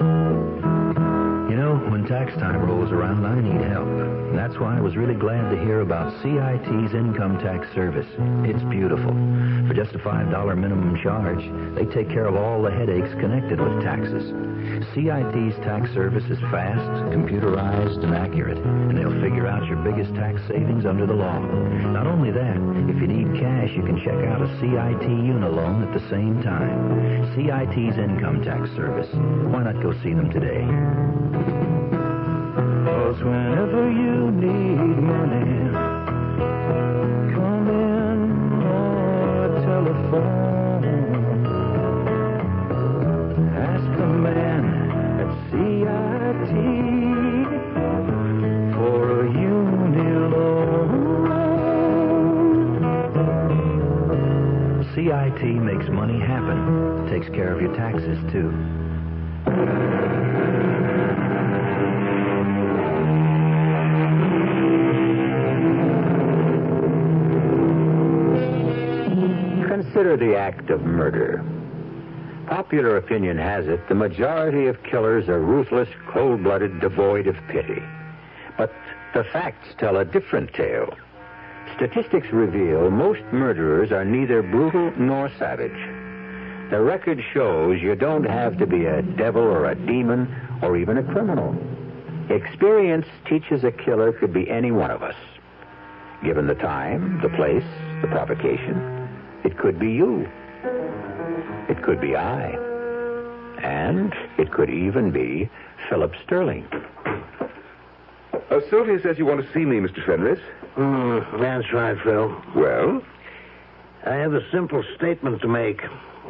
You know, when tax time rolls around, I need help. And that's why I was really glad to hear about CIT's income tax service. It's beautiful. For just a $5 minimum charge, they take care of all the headaches connected with taxes. CIT's tax service is fast, computerized, and accurate, and they'll figure out your biggest tax savings under the law. Not only that, if you need cash, you can check out a CIT Unilone at the same time. CIT's income tax service. Why not go see them today? 'Cause whenever you need money, come in or telephone. Ask the man at CIT for a Unilone. CIT makes money happen. Takes care of your taxes, too. Consider the act of murder. Popular opinion has it the majority of killers are ruthless, cold-blooded, devoid of pity. But the facts tell a different tale. Statistics reveal most murderers are neither brutal nor savage. The record shows you don't have to be a devil or a demon or even a criminal. Experience teaches a killer could be any one of us. Given the time, the place, the provocation, it could be you. It could be I. And it could even be Philip Sterling. Sylvia says you want to see me, Mr. Fenris. That's right, Phil. Well? I have a simple statement to make.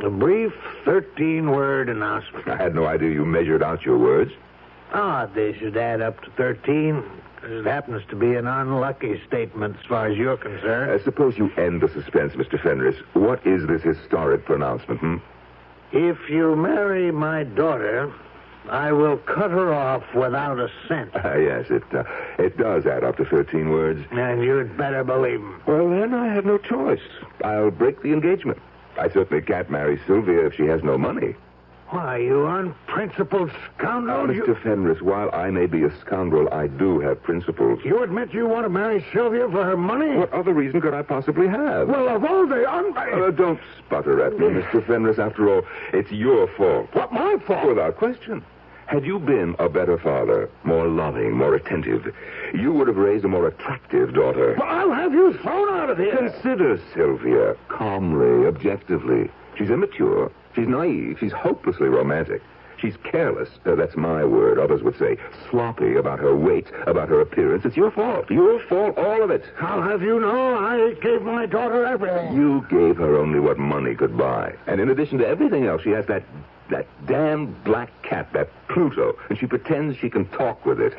A brief 13-word announcement. I had no idea you measured out your words. They should add up to 13. It happens to be an unlucky statement as far as you're concerned. Suppose you end the suspense, Mr. Fenris. What is this historic pronouncement, If you marry my daughter, I will cut her off without a cent. Yes, it does add up to 13 words. And you'd better believe him. Well, then I have no choice. I'll break the engagement. I certainly can't marry Sylvia if she has no money. Why, you unprincipled scoundrel. Mr. Fenris, while I may be a scoundrel, I do have principles. You admit you want to marry Sylvia for her money? What other reason could I possibly have? Well, of all the don't sputter at me, Mr. Fenris. After all, it's your fault. What, my fault? Without question. Had you been a better father, more loving, more attentive, you would have raised a more attractive daughter. Well, I'll have you thrown out of here. Consider Sylvia calmly, objectively. She's immature. She's naive. She's hopelessly romantic. She's careless. That's my word. Others would say sloppy about her weight, about her appearance. It's your fault. Your fault, all of it. I'll have you know I gave my daughter everything. You gave her only what money could buy. And in addition to everything else, she has that damned black cat, that Pluto, and she pretends she can talk with it.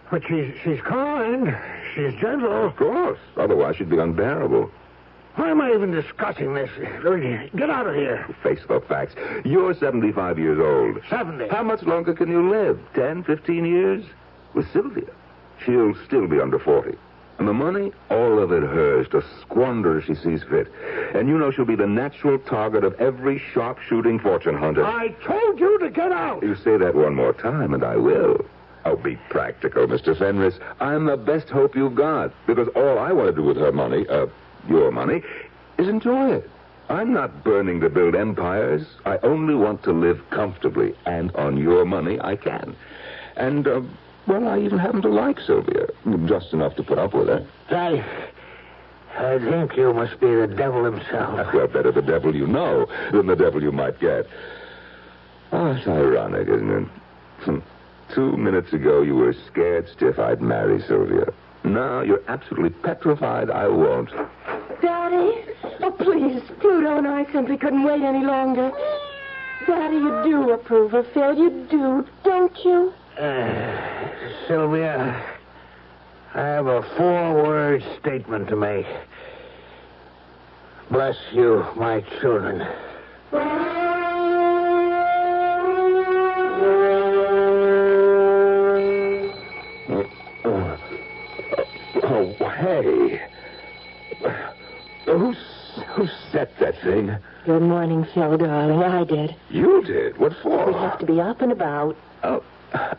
But she's kind. She's gentle. Of course. Otherwise, she'd be unbearable. Why am I even discussing this? Get out of here. Face the facts. You're 75 years old. 70. How much longer can you live? 10, 15 years? With Sylvia, she'll still be under 40. And the money, all of it hers, to squander as she sees fit. And you know she'll be the natural target of every sharp-shooting fortune hunter. I told you to get out. You say that one more time, and I will. Oh, be practical, Mr. Fenris. I'm the best hope you've got. Because all I want to do with her money, your money, is enjoy it. I'm not burning to build empires. I only want to live comfortably. And on your money, I can. And, I even happen to like Sylvia. Just enough to put up with her. I think you must be the devil himself. Well, better the devil you know than the devil you might get. Oh, it's ironic, isn't it? 2 minutes ago, you were scared stiff I'd marry Sylvia. Now you're absolutely petrified I won't. Daddy? Oh, please. Pluto and I simply couldn't wait any longer. Daddy, you do approve of Phil. You do, don't you? Sylvia, I have a 4-word statement to make. Bless you, my children. Hey. Who set that thing? Good morning, Phil, darling. I did. You did? What for? We have to be up and about. Oh,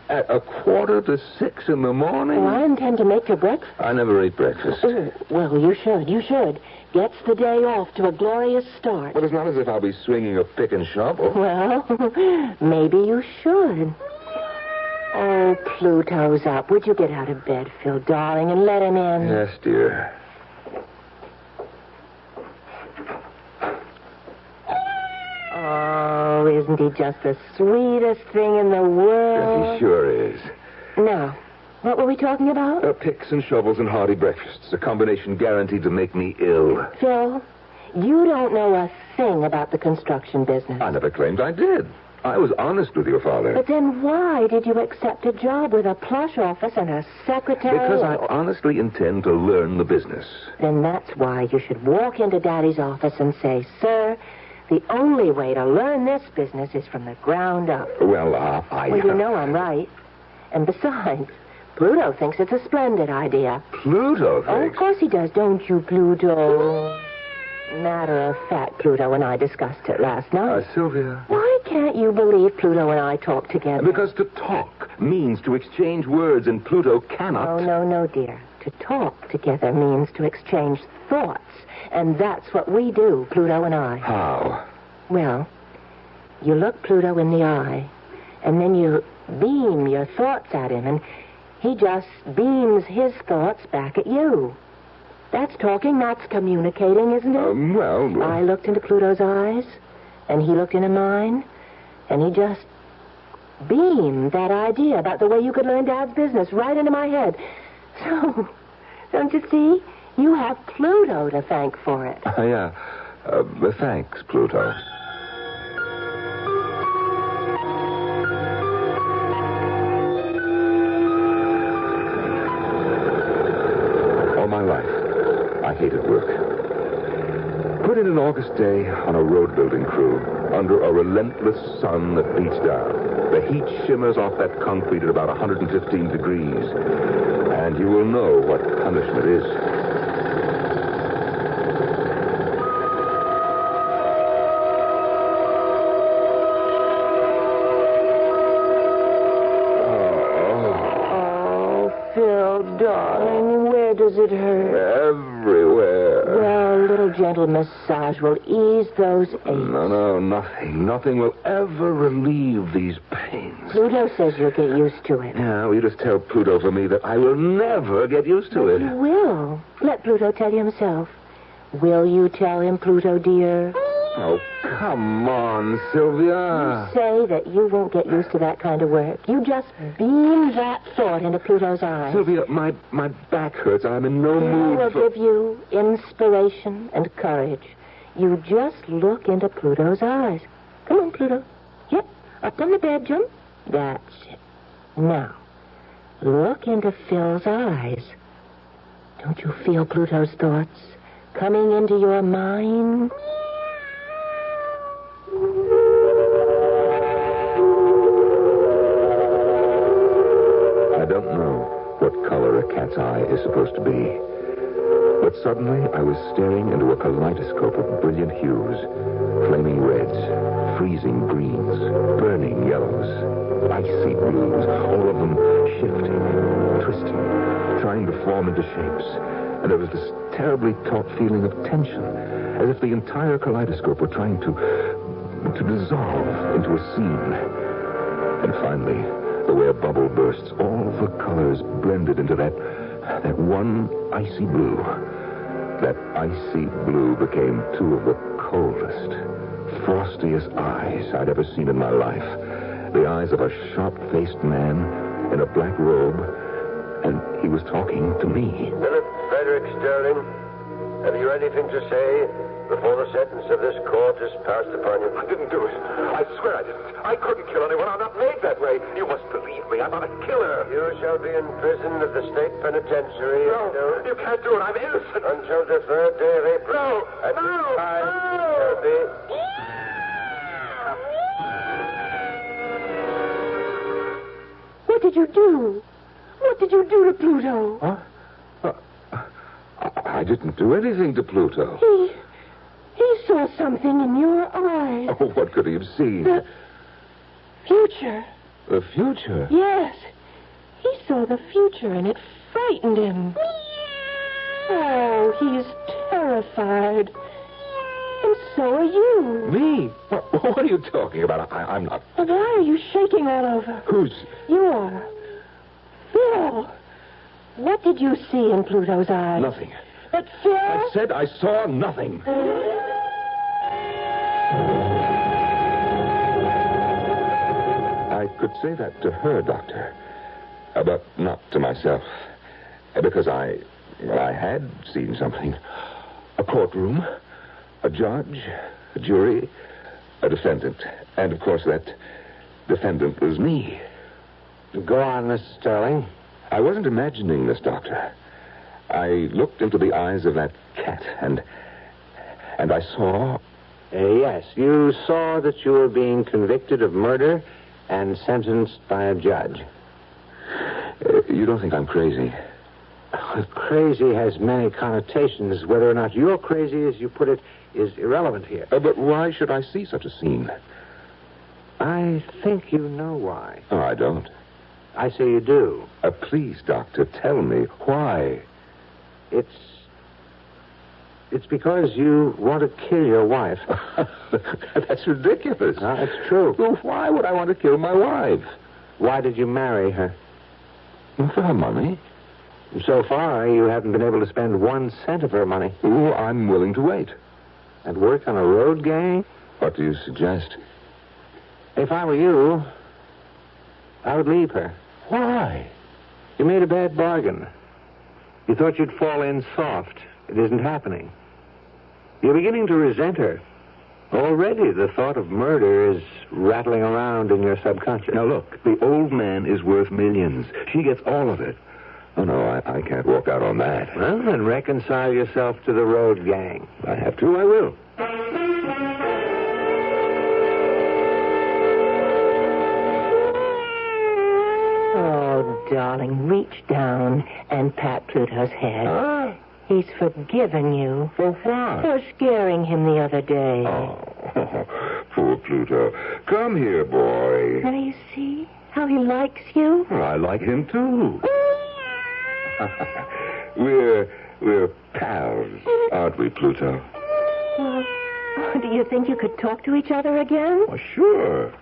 at 5:45 in the morning? Well, I intend to make your breakfast. I never ate breakfast. Well, you should. You should. Gets the day off to a glorious start. Well, it's not as if I'll be swinging a pick and shovel. Well, maybe you should. Oh, Pluto's up. Would you get out of bed, Phil, darling, and let him in? Yes, dear. Oh, isn't he just the sweetest thing in the world? Yes, he sure is. Now, what were we talking about? Picks and shovels and hearty breakfasts. A combination guaranteed to make me ill. Phil, you don't know a thing about the construction business. I never claimed I did. I was honest with your father. But then why did you accept a job with a plush office and a secretary? Because I honestly intend to learn the business. Then that's why you should walk into Daddy's office and say, Sir, the only way to learn this business is from the ground up. Well, Well, you know I'm right. And besides, Pluto thinks it's a splendid idea. Pluto thinks? Oh, of course he does, don't you, Pluto? Matter of fact, Pluto and I discussed it last night. Sylvia. Why can't you believe Pluto and I talk together? Because to talk means to exchange words, and Pluto cannot. No, dear. To talk together means to exchange thoughts. And that's what we do, Pluto and I. How? Well, you look Pluto in the eye, and then you beam your thoughts at him, and he just beams his thoughts back at you. That's talking, that's communicating, isn't it? Well... I looked into Pluto's eyes, and he looked into mine, and he just beamed that idea about the way you could learn Dad's business right into my head. So, don't you see? You have Pluto to thank for it. Yeah. Thanks, Pluto. All my life, I hated work. Put in an August day on a road-building crew under a relentless sun that beats down. The heat shimmers off that concrete at about 115 degrees, and you will know what punishment is. Darling, where does it hurt? Everywhere. Well, a little gentle massage will ease those aches. No, nothing. Nothing will ever relieve these pains. Pluto says you'll get used to it. Yeah, well, you just tell Pluto for me that I will never get used to it. You will. Let Pluto tell you himself. Will you tell him, Pluto, dear? Oh, come on, Sylvia. You say that you won't get used to that kind of work. You just beam that thought into Pluto's eyes. Sylvia, my back hurts. I'm in no mood for... I will give you inspiration and courage. You just look into Pluto's eyes. Come on, Pluto. Yep, up on the bed, jump. That's it. Now, look into Phil's eyes. Don't you feel Pluto's thoughts coming into your mind? I don't know what color a cat's eye is supposed to be. But suddenly I was staring into a kaleidoscope of brilliant hues. Flaming reds, freezing greens, burning yellows, icy blues, all of them shifting, twisting, trying to form into shapes. And there was this terribly taut feeling of tension, as if the entire kaleidoscope were trying to dissolve into a scene. And finally, the way a bubble bursts, all the colors blended into that one icy blue. That icy blue became two of the coldest, frostiest eyes I'd ever seen in my life. The eyes of a sharp-faced man in a black robe, and he was talking to me. Philip Frederick Sterling, have you anything to say before the sentence of this court is passed upon you? I didn't do it. I swear I didn't. I couldn't kill anyone. I'm not made that way. You must believe me. I'm not a killer. You shall be in prison at the state penitentiary. No, you can't do it. I'm innocent. Until the 3rd day of April. No, at no, this time no. shall be... What did you do? What did you do to Pluto? Huh? I didn't do anything to Pluto. He saw something in your eyes. Oh, what could he have seen? The future. The future? Yes. He saw the future, and it frightened him. Oh, he's terrified. And so are you. Me? What are you talking about? I'm not... Why are you shaking all over? Who's... You are. Phil. What did you see in Pluto's eyes? Nothing. But Phil... I said I saw nothing. I could say that to her, Doctor. But not to myself. Because I had seen something. A courtroom, a judge, a jury, a defendant. And, of course, that defendant was me. Go on, Mr. Sterling. I wasn't imagining this, Doctor. I looked into the eyes of that cat, and I saw... Yes, you saw that you were being convicted of murder and sentenced by a judge. You don't think I'm crazy? Crazy has many connotations. Whether or not you're crazy, as you put it, is irrelevant here. But why should I see such a scene? I think you know why. Oh, I don't. I say you do. Please, Doctor, tell me. Why? It's because you want to kill your wife. That's ridiculous. No, it's true. Well, why would I want to kill my wife? Why did you marry her? For her money. So far, you haven't been able to spend 1 cent of her money. Oh, I'm willing to wait. And work on a road gang? What do you suggest? If I were you, I would leave her. Why? You made a bad bargain. You thought you'd fall in soft. It isn't happening. You're beginning to resent her. Already the thought of murder is rattling around in your subconscious. Now, look, the old man is worth millions. She gets all of it. Oh, no, I can't walk out on that. Well, then reconcile yourself to the road gang. I have to, I will. Oh, darling, reach down and pat Pluto's head. Ah. He's forgiven you. For what? For scaring him the other day. Oh, poor Pluto. Come here, boy. Now you see how he likes you? Well, I like him, too. We're pals, aren't we, Pluto? Well, do you think you could talk to each other again? Oh, sure.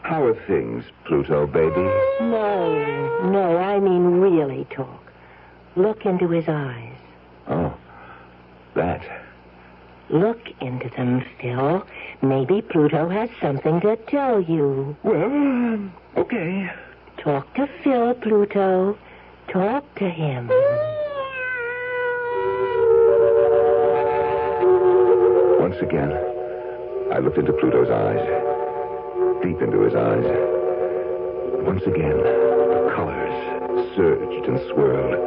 How are things, Pluto, baby? No, I mean really talk. Look into his eyes. Oh, that. Look into them, Phil. Maybe Pluto has something to tell you. Well, okay. Talk to Phil, Pluto. Talk to him. Once again, I looked into Pluto's eyes. Deep into his eyes. Once again, the colors surged and swirled.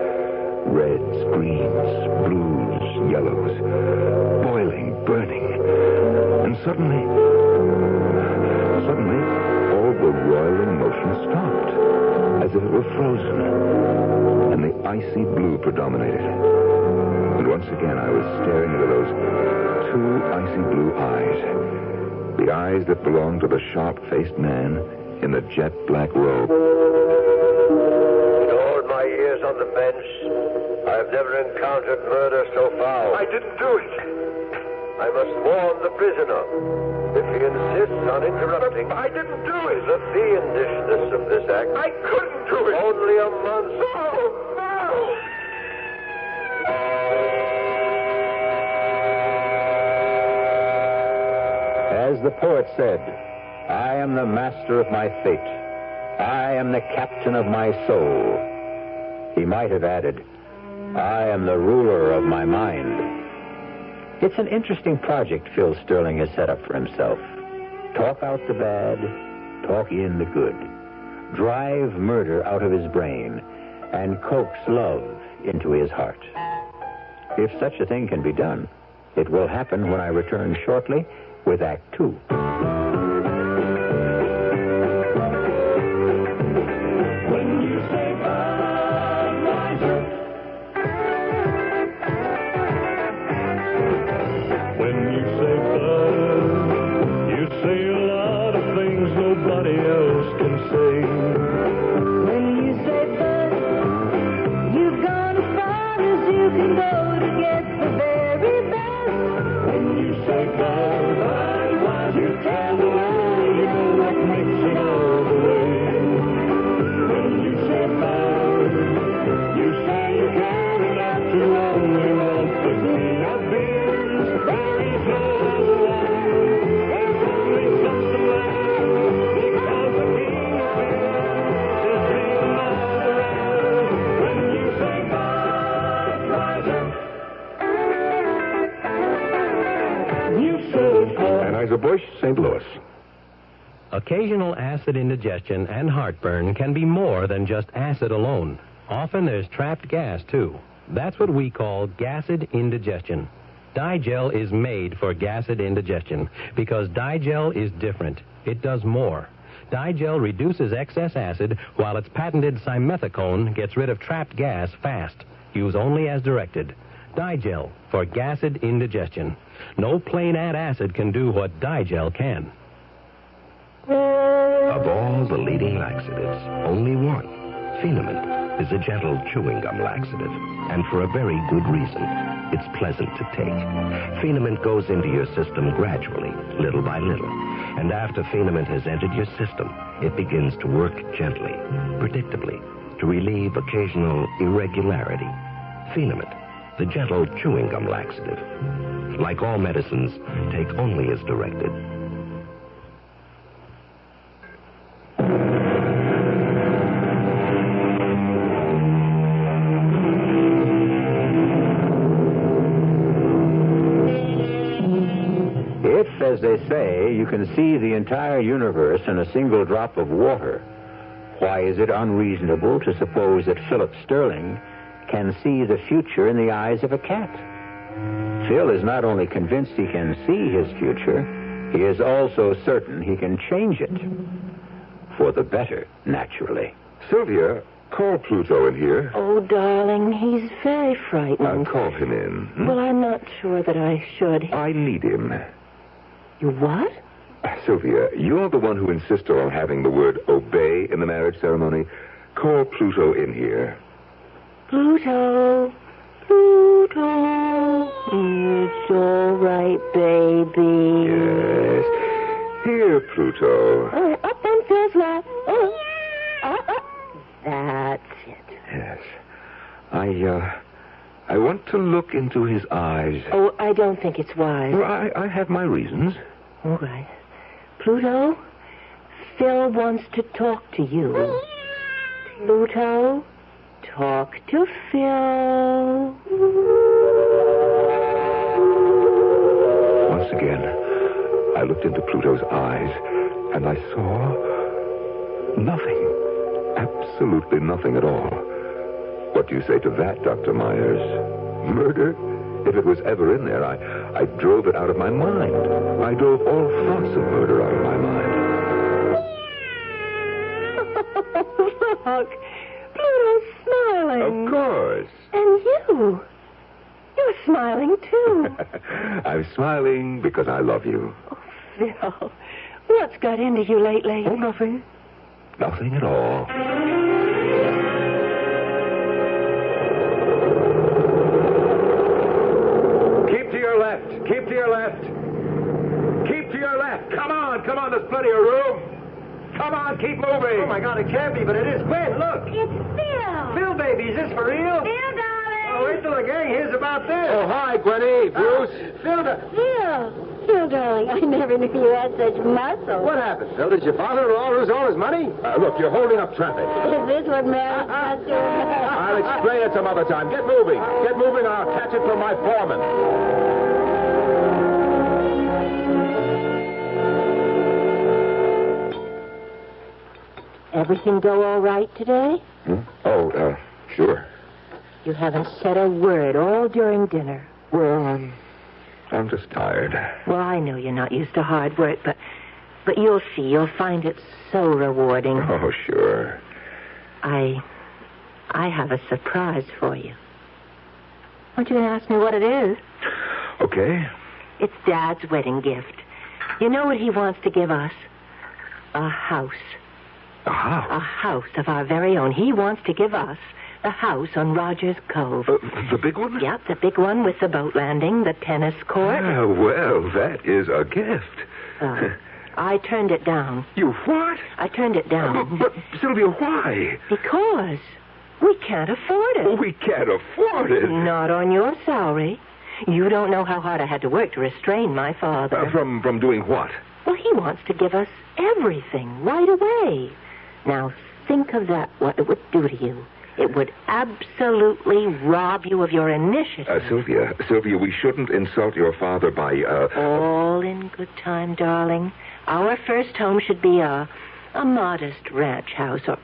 Reds, greens, blues, yellows. Boiling, burning. And suddenly, all the roiling motion stopped. As if it were frozen. And the icy blue predominated. And once again, I was staring into those 2 icy blue eyes. The eyes that belonged to the sharp-faced man in the jet black robe. In all my years on the bench, I've never encountered murder so foul. I didn't do it. I must warn the prisoner. If he insists on interrupting, I didn't do it. The fiendishness of this act. I couldn't do it. Only a month. No. As the poet said, I am the master of my fate. I am the captain of my soul. He might have added, I am the ruler of my mind. It's an interesting project Phil Sterling has set up for himself. Talk out the bad, talk in the good. Drive murder out of his brain and coax love into his heart. If such a thing can be done, it will happen when I return shortly with Act 2. Anheuser-Busch, St. Louis. Occasional acid indigestion and heartburn can be more than just acid alone. Often there's trapped gas, too. That's what we call gassed indigestion. Digel is made for gassed indigestion because Digel is different. It does more. Digel reduces excess acid while its patented simethicone gets rid of trapped gas fast. Use only as directed. Digel for gassed indigestion. No plain antacid can do what Digel can. Of all the leading laxatives, only one, Phenamine, is a gentle chewing gum laxative, and for a very good reason. It's pleasant to take. Phenamine goes into your system gradually, little by little, and after Phenamine has entered your system, it begins to work gently, predictably, to relieve occasional irregularity. Phenamine, the gentle chewing gum laxative. Like all medicines, take only as directed. If, as they say, you can see the entire universe in a single drop of water, why is it unreasonable to suppose that Philip Sterling can see the future in the eyes of a cat? Phil is not only convinced he can see his future, he is also certain he can change it. For the better, naturally. Sylvia, call Pluto in here. Oh, darling, he's very frightened. Call him in. Well, I'm not sure that I should. I need him. You what? Sylvia, you're the one who insisted on having the word obey in the marriage ceremony. Call Pluto in here. Pluto. Pluto. It's all right, baby. Yes. Here, Pluto. Up on Phil's lap. That's it. Yes. I want to look into his eyes. Oh, I don't think it's wise. Well, I have my reasons. All right. Pluto, Phil wants to talk to you. Pluto, talk to Phil. Once again, I looked into Pluto's eyes, and I saw nothing. Absolutely nothing at all. What do you say to that, Dr. Myers? Murder? If it was ever in there, I drove it out of my mind. I drove all thoughts of murder out of my mind. Look, Pluto's smiling. Of course. And you're smiling, too. I'm smiling because I love you. Oh, Phil, what's got into you lately? Oh, nothing. Nothing at all. Keep to your left. Keep to your left. Come on, there's plenty of room. Come on, keep moving. Oh, my God, it can't be, but it is. Gwen, look. It's Phil. Phil, baby, is this for real? Phil, darling. Oh, wait till the gang hears about this. Oh, hi, Gwenny. Bruce. Phil, darling, I never knew you had such muscle. What happened, Phil? Did your father-in-law lose all his money? Look, you're holding up traffic. Is this what marriage has to I'll explain it some other time. Get moving. Get moving, or I'll catch it from my foreman. Everything go all right today? Oh, sure. You haven't said a word all during dinner. Well, I'm just tired. Well, I know you're not used to hard work, but you'll see. You'll find it so rewarding. Oh, sure. I have a surprise for you. Aren't you going to ask me what it is? Okay. It's Dad's wedding gift. You know what he wants to give us? A house. A house? A house of our very own. He wants to give us the house on Rogers Cove. The big one? Yep, the big one with the boat landing, the tennis court. Well, that is a gift. I turned it down. You what? I turned it down. But Sylvia, why? Because we can't afford it. We can't afford it. Not on your salary. You don't know how hard I had to work to restrain my father. From doing what? Well, he wants to give us everything right away. Now, think of that, what it would do to you. It would absolutely rob you of your initiative. Sylvia, we shouldn't insult your father by, All in good time, darling. Our first home should be a modest ranch house, or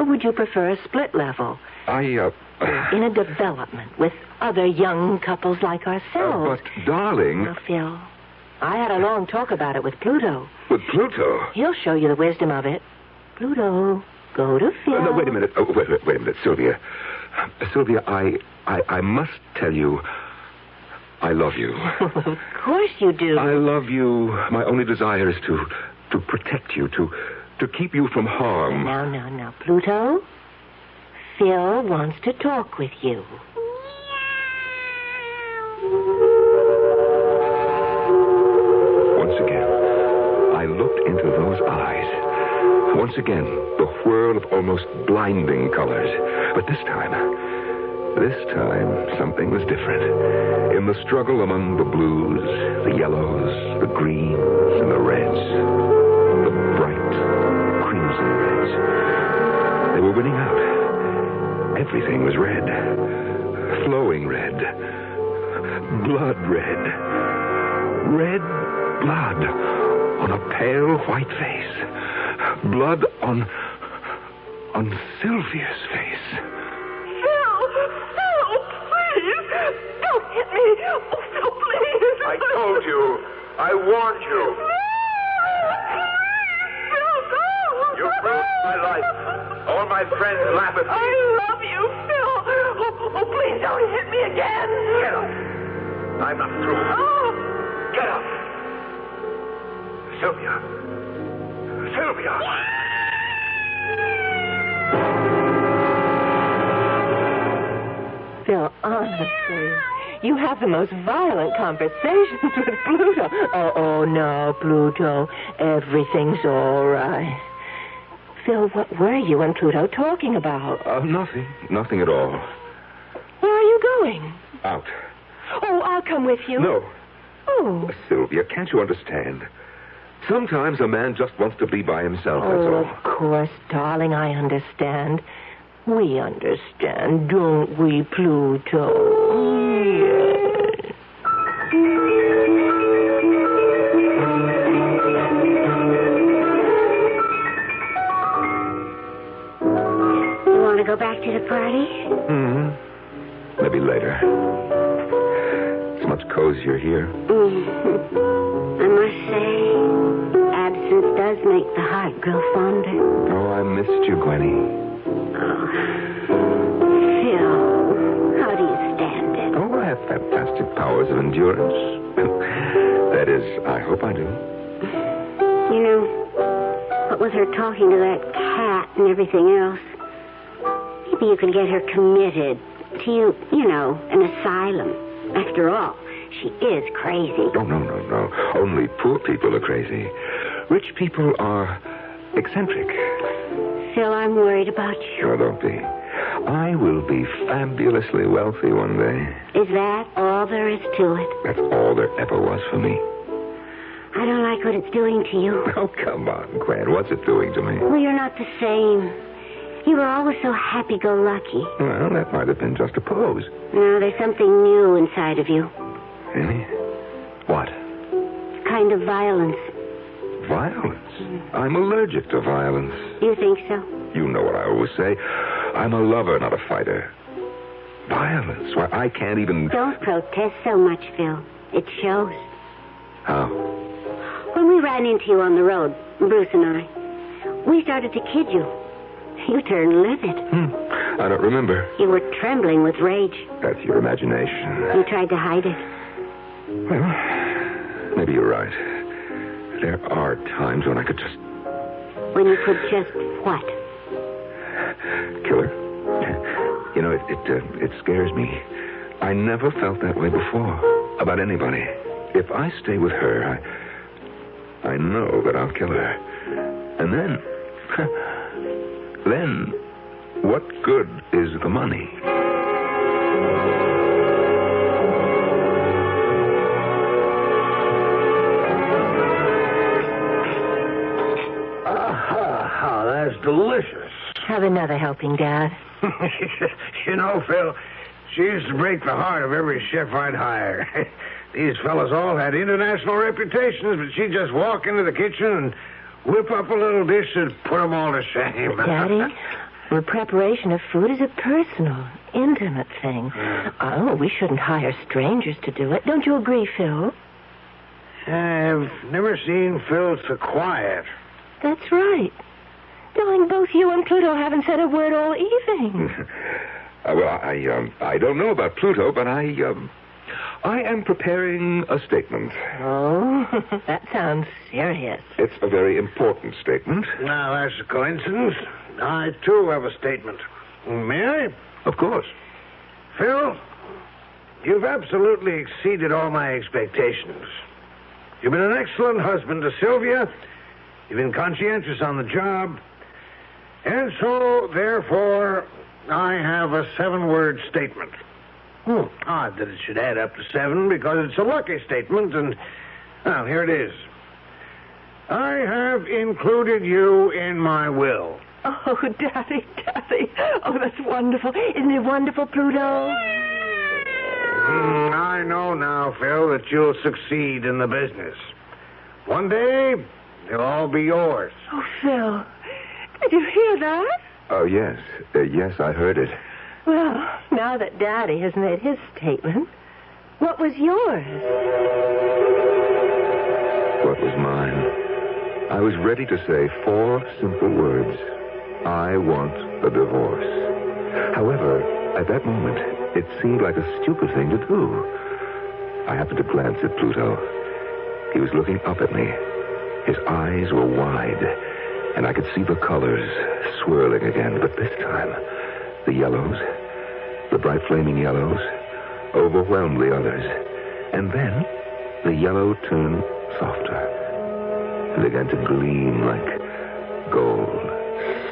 would you prefer a split level? In a development with other young couples like ourselves. But, darling... Now, Phil, I had a long talk about it with Pluto. With Pluto? He'll show you the wisdom of it. Pluto, go to Phil. No, wait a minute. Wait a minute, Sylvia. Sylvia, I must tell you, I love you. Of course you do. I love you. My only desire is to protect you, to keep you from harm. Now, Pluto. Phil wants to talk with you. Once again, I looked into those eyes. Once again, the whirl of almost blinding colors. But this time, something was different. In the struggle among the blues, the yellows, the greens, and the reds, the bright crimson reds, they were winning out. Everything was red. Flowing red. Blood red. Red blood on a pale white face. Blood on Sylvia's face. Phil, please. Don't hit me. Oh, Phil, please. I told you. I warned you. Phil, no. You ruined my life. All my friends laugh at me. I love you, Phil. Oh, please don't hit me again. Get up. I'm not through. Oh. Get up. Sylvia. Phil, honestly, you have the most violent conversations with Pluto. Oh, no, Pluto. Everything's all right. Phil, what were you and Pluto talking about? Nothing. Nothing at all. Where are you going? Out. Oh, I'll come with you. No. Oh. Sylvia, can't you understand? Sometimes a man just wants to be by himself, that's Oh, all. of course, darling, I understand. We understand, don't we, Pluto? Yes. You want to go back to the party? Maybe later. It's much cozier here. I must say, absence does make the heart grow fonder. Oh, I missed you, Gwenny. Oh, Phil, how do you stand it? Oh, I have fantastic powers of endurance. That is, I hope I do. You know, what with her talking to that cat and everything else, maybe you can get her committed to, an asylum. After all, she is crazy. Oh, no. Only poor people are crazy. Rich people are eccentric. Phil, I'm worried about you. Sure, don't be. I will be fabulously wealthy one day. Is that all there is to it? That's all there ever was for me. I don't like what it's doing to you. Oh, come on, Gwen. What's it doing to me? Well, you're not the same. You were always so happy-go-lucky. Well, that might have been just a pose. No, there's something new inside of you. Really? What? Kind of violence. Violence? I'm allergic to violence. You think so? You know what I always say. I'm a lover, not a fighter. Violence? Why, I can't even... Don't protest so much, Phil. It shows. How? When we ran into you on the road, Bruce and I, we started to kid you. You turned livid. I don't remember. You were trembling with rage. That's your imagination. You tried to hide it. Well, maybe you're right. There are times when I could just... When you could just what? Kill her. You know, it scares me. I never felt that way before. About anybody. If I stay with her, I know that I'll kill her. And then... Then, what good is the money? That's delicious. Have another helping, Dad. You know, Phil, she used to break the heart of every chef I'd hire. These fellas all had international reputations, but she'd just walk into the kitchen and whip up a little dish and put them all to shame. Daddy, the preparation of food is a personal, intimate thing. Oh, we shouldn't hire strangers to do it. Don't you agree, Phil? I've never seen Phil so quiet. That's right. Darling, both you and Pluto haven't said a word all evening. I don't know about Pluto, but I am preparing a statement. Oh, that sounds serious. It's a very important statement. Now, that's a coincidence. I, too, have a statement. May I? Of course. Phil, you've absolutely exceeded all my expectations. You've been an excellent husband to Sylvia. You've been conscientious on the job. And so, therefore, I have a 7-word statement. Odd that it should add up to 7 because it's a lucky statement, and, well, here it is. I have included you in my will. Oh, Daddy. Oh, that's wonderful. Isn't it wonderful, Pluto? I know now, Phil, that you'll succeed in the business. One day, they'll all be yours. Oh, Phil, did you hear that? Oh, yes. Yes, I heard it. Well, now that Daddy has made his statement, what was yours? What was mine? I was ready to say 4 simple words. I want a divorce. However, at that moment, it seemed like a stupid thing to do. I happened to glance at Pluto. He was looking up at me. His eyes were wide, and I could see the colors swirling again. But this time, the yellows, the bright flaming yellows, overwhelmed the others. And then, the yellow turned softer and began to gleam like gold.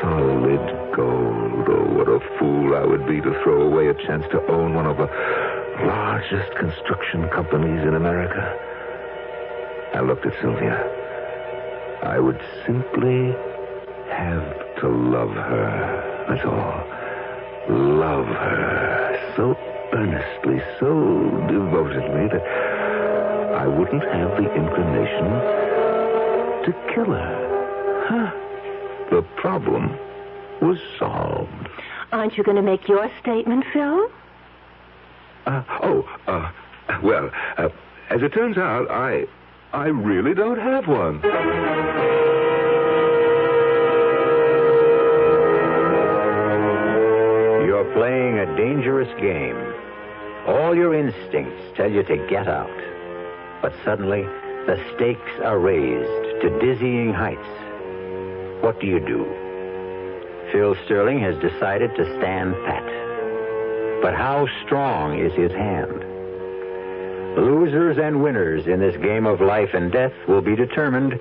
Solid gold. Oh, what a fool I would be to throw away a chance to own one of the largest construction companies in America. I looked at Sylvia. I would simply have to love her. That's all. Love her so earnestly, so devotedly that I wouldn't have the inclination to kill her. Huh? The problem was solved. Aren't you going to make your statement, Phil? Well, as it turns out, I really don't have one. You're playing a dangerous game. All your instincts tell you to get out. But suddenly, the stakes are raised to dizzying heights. What do you do? Phil Sterling has decided to stand pat. But how strong is his hand? Losers and winners in this game of life and death will be determined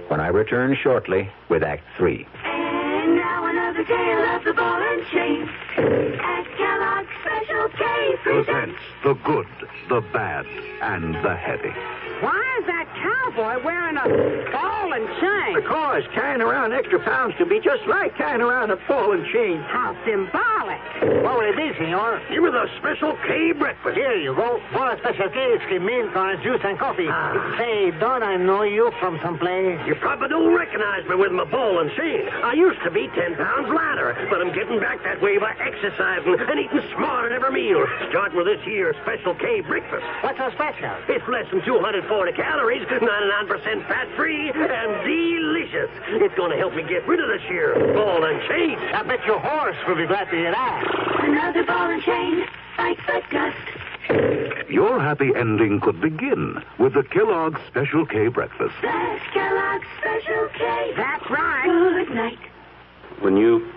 when I return shortly with Act 3. And now another tale of the ball and chain. At Kellogg's Special K presents the good, the bad, and the heavy. Why is that cowboy wearing a ball and chain? Because carrying around extra pounds can be just like carrying around a ball and chain. How symbolic. What will it be, senor? Give me the Special K breakfast. Here you go. For a Special K, it's milk, orange juice, and coffee. Say, don't I know you from someplace? You probably don't recognize me with my ball and chain. I used to be 10 pounds lighter, but I'm getting back that way by exercising and eating smarter every meal. Starting with this here Special K breakfast. What's so special? It's less than 240 calories, 99% fat-free, and delicious. It's going to help me get rid of this here ball and chain. I bet your horse will be glad to hear that. Another ball and chain. Fight but dust. Your happy ending could begin with the Kellogg's Special K breakfast. That's Kellogg's Special K. That's right. Good night. When you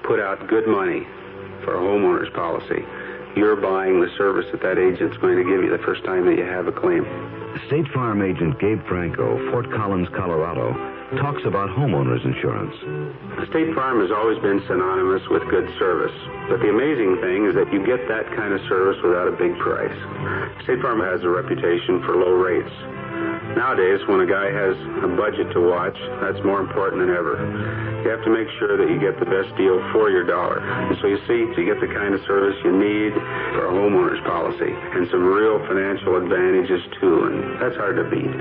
put out good money for a homeowner's policy, you're buying the service that agent's going to give you the first time that you have a claim. State Farm agent Gabe Franco, Fort Collins, Colorado, talks about homeowners insurance. State Farm has always been synonymous with good service. But the amazing thing is that you get that kind of service without a big price. State Farm has a reputation for low rates. Nowadays, when a guy has a budget to watch, that's more important than ever. You have to make sure that you get the best deal for your dollar. And so you see, you get the kind of service you need for a homeowner's policy. And some real financial advantages, too, and that's hard to beat.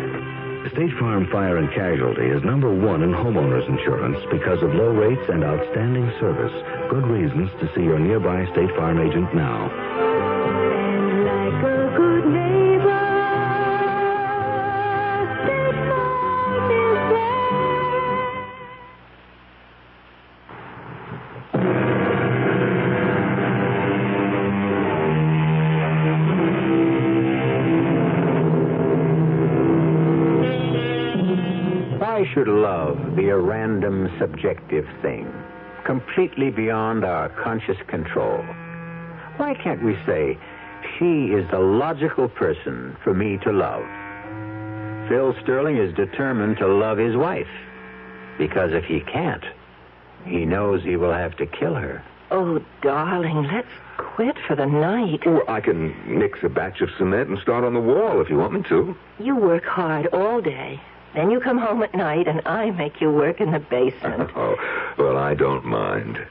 State Farm Fire and Casualty is number 1 in homeowners insurance because of low rates and outstanding service. Good reasons to see your nearby State Farm agent now. And like a good neighbor, State Farm is there. should love be a random, subjective thing, completely beyond our conscious control? Why can't we say, she is the logical person for me to love? Phil Sterling is determined to love his wife, because if he can't, he knows he will have to kill her. Oh, darling, let's quit for the night. Well, I can mix a batch of cement and start on the wall if you want me to. You work hard all day. Then you come home at night, and I make you work in the basement. Oh, well, I don't mind.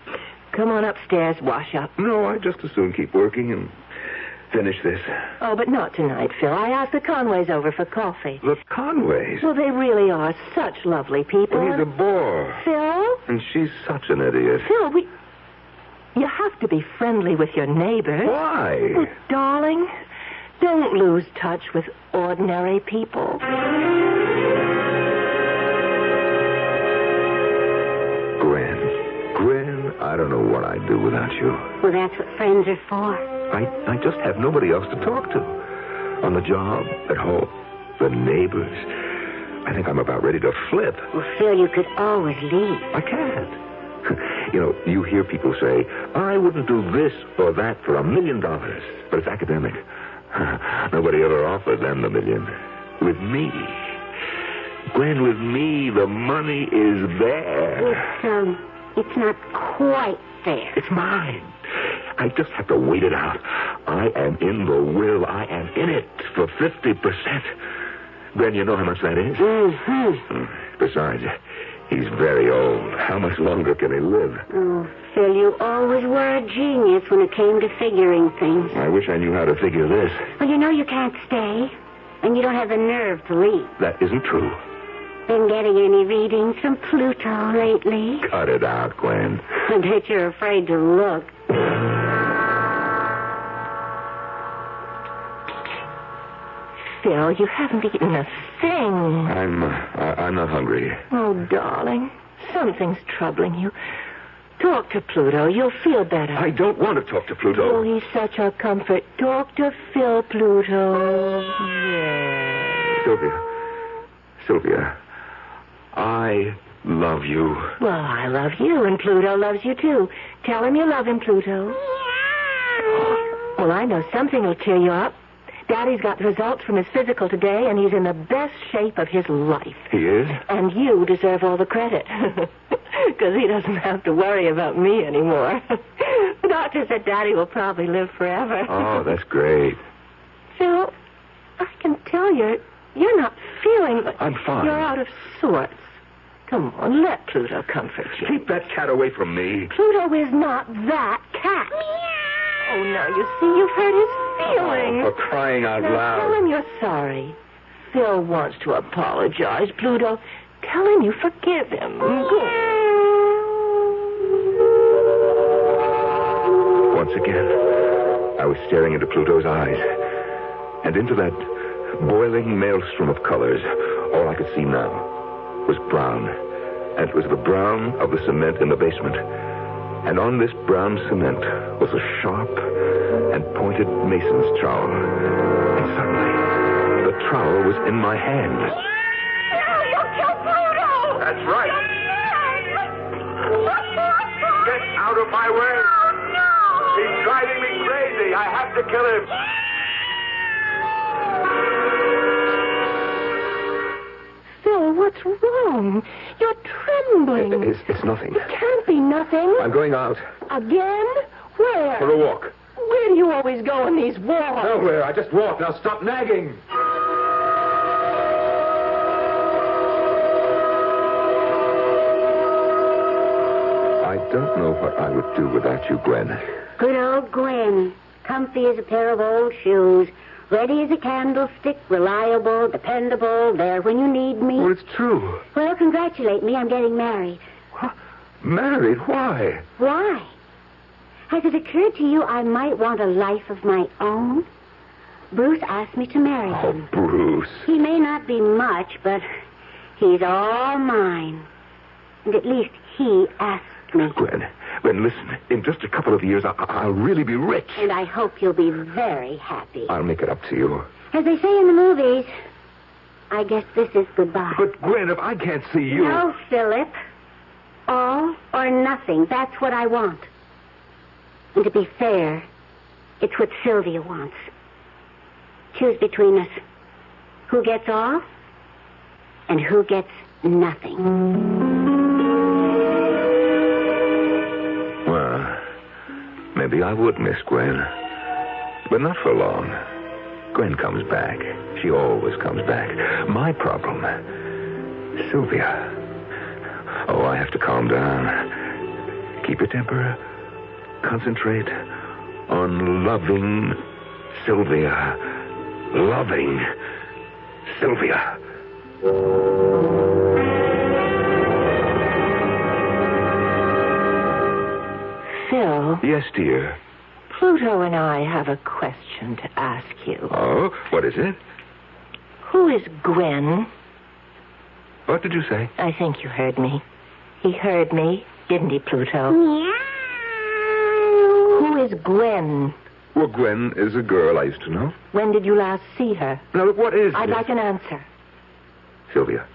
Come on upstairs, wash up. No, I'd just as soon keep working and finish this. Oh, but not tonight, Phil. I asked the Conways over for coffee. The Conways? Well, they really are such lovely people. Well, he's a bore. Phil? And she's such an idiot. Phil, you have to be friendly with your neighbors. Why? Oh, darling, don't lose touch with ordinary people. Gwen, I don't know what I'd do without you. Well, that's what friends are for. I just have nobody else to talk to. On the job, at home, the neighbors. I think I'm about ready to flip. Well, Phil, you could always leave. I can't. You know, you hear people say, I wouldn't do this or that for $1 million. But it's academic. Nobody ever offered them the million. With me. Gwen, with me, the money is there. It's not quite fair. It's mine. I just have to wait it out. I am in the will. I am in it for 50%. Gwen, you know how much that is? Mm-hmm. Besides, he's very old. How much longer can he live? Oh, Phil, you always were a genius when it came to figuring things. I wish I knew how to figure this. Well, you know you can't stay, and you don't have the nerve to leave. That isn't true. Been getting any readings from Pluto lately? Cut it out, Gwen. I bet you're afraid to look. Phil, you haven't eaten a thing. I'm not hungry. Oh, darling, something's troubling you. Talk to Pluto. You'll feel better. I don't want to talk to Pluto. Oh, he's such a comfort. Talk to Phil, Pluto. Yeah. Sylvia, I love you. Well, I love you, and Pluto loves you, too. Tell him you love him, Pluto. Well, I know something will cheer you up. Daddy's got the results from his physical today, and he's in the best shape of his life. He is? And you deserve all the credit. Because he doesn't have to worry about me anymore. The doctor said Daddy will probably live forever. Oh, that's great. Phil, I can tell you're not feeling... I'm fine. You're out of sorts. Come on, let Pluto comfort you. Keep that cat away from me. Pluto is not that cat. Oh, now, you see, you've hurt his feelings. Oh, for crying out loud. Tell him you're sorry. Phil wants to apologize, Pluto. Tell him you forgive him. Go. Once again, I was staring into Pluto's eyes. And into that boiling maelstrom of colors, all I could see now was brown. And it was the brown of the cement in the basement. And on this brown cement was a sharp and pointed mason's trowel. And suddenly, the trowel was in my hand. No, you'll kill Pluto! That's right. Get out of my way! Oh, no! He's driving me crazy. I have to kill him. Phil, what's wrong? You're trembling. It's nothing. It can't be nothing. I'm going out. Again? Where? For a walk. Where do you always go in these walks? Nowhere. I just walk. Now stop nagging. I don't know what I would do without you, Gwen. Good old Gwen. Comfy as a pair of old shoes. Ready as a candlestick. Reliable, dependable. There when you need me. Oh, it's true. Well, congratulate me. I'm getting married. What? Married? Why? Why? Has it occurred to you I might want a life of my own? Bruce asked me to marry him. Oh, Bruce. He may not be much, but he's all mine. And at least he asked me. Gwen, listen. In just a couple of years, I'll really be rich. And I hope you'll be very happy. I'll make it up to you. As they say in the movies, I guess this is goodbye. But, Gwen, if I can't see you... No, Philip. All or nothing. That's what I want. And to be fair, it's what Sylvia wants. Choose between us. Who gets all and who gets nothing. Well, maybe I would miss Gwen. But not for long. Gwen comes back. She always comes back. My problem, Sylvia. Oh, I have to calm down. Keep your temper. Concentrate on loving Sylvia. Loving Sylvia. Phil. Yes, dear. Pluto and I have a question to ask you. Oh, what is it? Who is Gwen? What did you say? I think you heard me. He heard me, didn't he, Pluto? Meow. Who is Gwen? Well, Gwen is a girl I used to know. When did you last see her? Now, look, what is I'd this? like an answer. Sylvia,